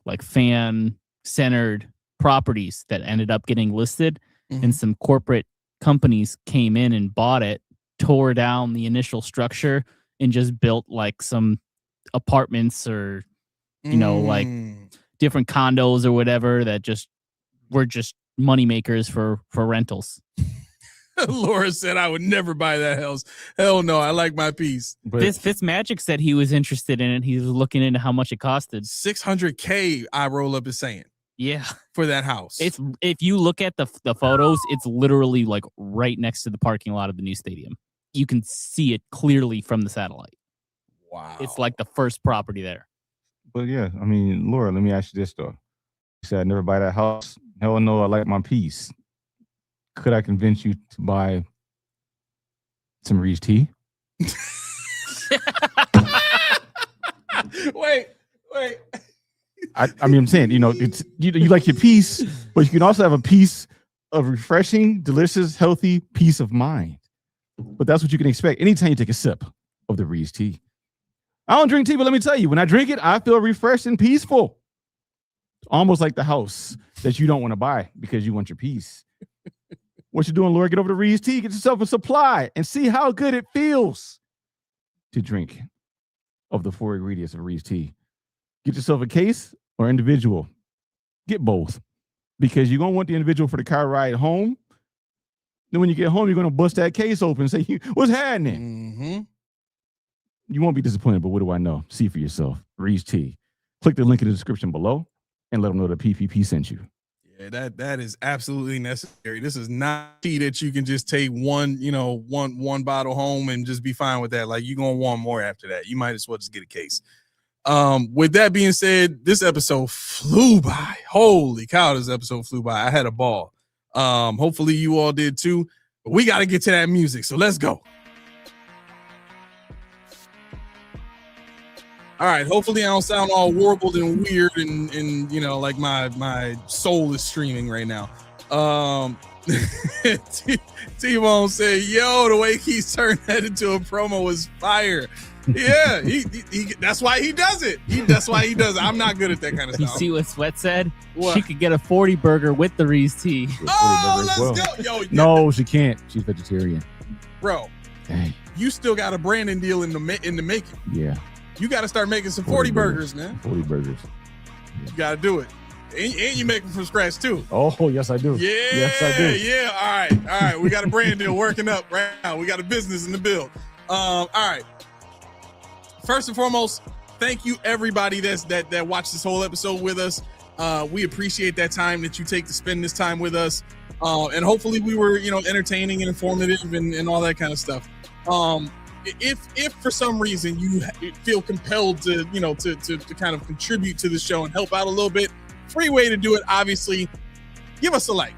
[SPEAKER 4] like fan-centered properties that ended up getting listed, and some corporate companies came in and bought it, tore down the initial structure, and just built like some apartments or, like different condos or whatever that were just money makers for rentals.
[SPEAKER 2] Laura said I would never buy that house. Hell no, I like my piece.
[SPEAKER 4] But Fitzmagic said he was interested in it. He was looking into how much it costed.
[SPEAKER 2] $600K, I roll up is saying.
[SPEAKER 4] Yeah,
[SPEAKER 2] for that house.
[SPEAKER 4] It's, if you look at the photos, it's literally like right next to the parking lot of the new stadium. You can see it clearly from the satellite.
[SPEAKER 2] Wow.
[SPEAKER 4] It's like the first property there.
[SPEAKER 3] But yeah, I mean, Laura, let me ask you this though. You said I'd never buy that house. Hell no, I like my piece. Could I convince you to buy some Reed's tea?
[SPEAKER 2] Wait.
[SPEAKER 3] I mean, I'm saying, it's you like your peace, but you can also have a piece of refreshing, delicious, healthy peace of mind. But that's what you can expect anytime you take a sip of the Reed's tea. I don't drink tea, but let me tell you, when I drink it, I feel refreshed and peaceful. Almost like the house that you don't want to buy because you want your peace. What you doing, Laura? Get over to Reed's tea, get yourself a supply, and see how good it feels to drink of the 4 ingredients of Reed's tea. Get yourself a case or individual. Get both, because you're going to want the individual for the car ride home. Then when you get home, you're going to bust that case open and say, what's happening? You won't be disappointed, but what do I know? See for yourself. Reed's tea. Click the link in the description below and let them know that PPP sent you.
[SPEAKER 2] Yeah, that is absolutely necessary. This is not tea that you can just take one bottle home and just be fine with that. Like, you're going to want more after that. You might as well just get a case. With that being said, this episode flew by. Holy cow, this episode flew by. I had a ball. Hopefully you all did too. But we got to get to that music, so let's go. All right, hopefully I don't sound all warbled and weird and like my soul is streaming right now. T-Bone said, yo, the way he turned that into a promo was fire. Yeah, he that's why he does it. That's why he does it. I'm not good at that kind of
[SPEAKER 4] You
[SPEAKER 2] stuff.
[SPEAKER 4] see what Sweat said?
[SPEAKER 2] What?
[SPEAKER 4] She could get a 40 burger with the Reese tea.
[SPEAKER 2] Oh, let's go. Yo, yeah,
[SPEAKER 6] No, she can't. She's vegetarian.
[SPEAKER 2] bro,
[SPEAKER 6] Dang.
[SPEAKER 2] you still got a branding deal in the making.
[SPEAKER 6] Yeah.
[SPEAKER 2] You got to start making some 40 burgers, man.
[SPEAKER 6] 40 burgers.
[SPEAKER 2] You got to do it. And you make them from scratch, too.
[SPEAKER 6] Oh, yes, I do.
[SPEAKER 2] Yeah.
[SPEAKER 6] Yes, I do.
[SPEAKER 2] Yeah. All right. We got a brand deal working up right now. We got a business in the build. All right. First and foremost, thank you everybody that watched this whole episode with us. We appreciate that time that you take to spend this time with us. And hopefully we were, entertaining and informative and all that kind of stuff. If for some reason you feel compelled to, to kind of contribute to the show and help out a little bit, free way to do it, obviously, give us a like.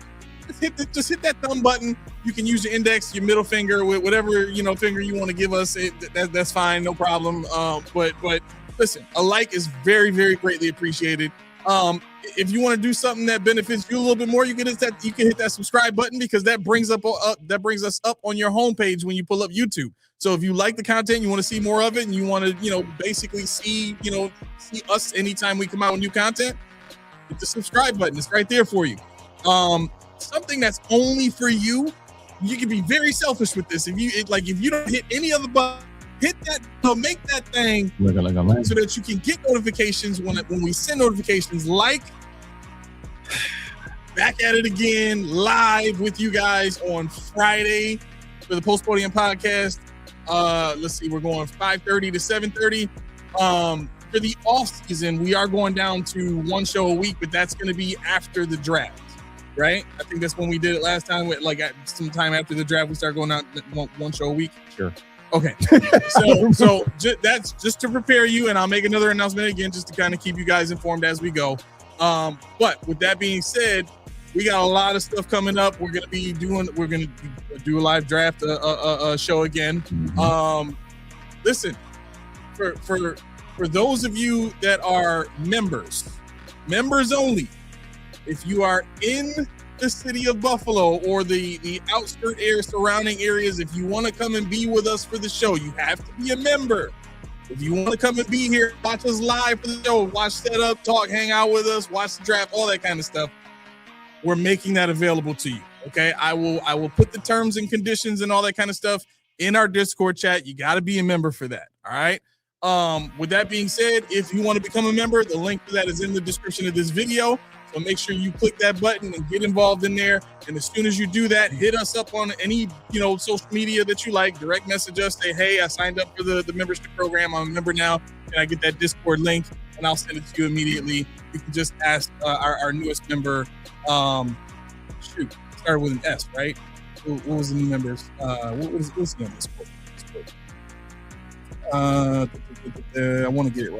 [SPEAKER 2] Just hit that thumb button. You can use your index, your middle finger, with whatever finger you want to give us. That's fine, no problem. But listen, a like is very, very greatly appreciated. If you want to do something that benefits you a little bit more, you can hit that subscribe button, because that brings us up on your homepage when you pull up YouTube. So if you like the content, you want to see more of it, and you want to basically see us anytime we come out with new content, hit the subscribe button. It's right there for you. Something that's only for you. You can be very selfish with this. If you don't hit any other button, hit that, make that thing
[SPEAKER 6] Like a lamp.
[SPEAKER 2] so that you can get notifications when we send notifications. Like, back at it again, live with you guys on Friday for the Post Podium podcast. Let's see, we're going 5:30 to 7:30. For the off season, we are going down to one show a week, but that's going to be after the draft. Right? I think that's when we did it last time. Sometime after the draft, we started going out one show a week.
[SPEAKER 6] Sure.
[SPEAKER 2] Okay. So that's just to prepare you, and I'll make another announcement again just to kind of keep you guys informed as we go. But with that being said, we got a lot of stuff coming up. We're gonna do a live draft show again.
[SPEAKER 6] Mm-hmm.
[SPEAKER 2] Listen, for those of you that are members only. If you are in the city of Buffalo or the outskirt surrounding areas, if you want to come and be with us for the show, you have to be a member. If you want to come and be here, watch us live for the show, watch setup, talk, hang out with us, watch the draft, all that kind of stuff, we're making that available to you. Okay, I will put the terms and conditions and all that kind of stuff in our Discord chat. You got to be a member for that. All right. With that being said, if you want to become a member, the link to that is in the description of this video. So make sure you click that button and get involved in there. And as soon as you do that, hit us up on any social media that you like. Direct message us. Say, hey, I signed up for the membership program. I'm a member now. Can I get that Discord link? And I'll send it to you immediately. You can just ask our newest member. Started with an S, right? What was the new members? What's the name of Discord? I want to get it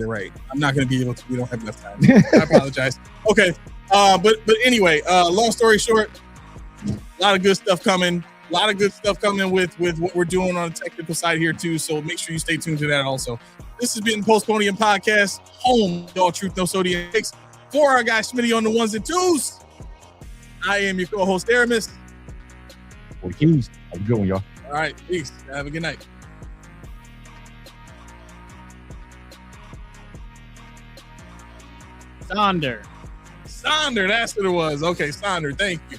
[SPEAKER 2] right. I'm not going to be able to. We don't have enough time. I apologize. Okay. But anyway, long story short, a lot of good stuff coming. A lot of good stuff coming with what we're doing on the technical side here too. So make sure you stay tuned to that also. This has been Post Podium Podcast, home to all truth, no sodium mix. For our guy Smitty on the ones and twos, I am your co-host Aramis.
[SPEAKER 6] 40 Keys. Have a good one, y'all.
[SPEAKER 2] All right, peace. Have a good night.
[SPEAKER 4] Sonder,
[SPEAKER 2] Sonder, that's what it was. Okay, Sonder, thank you.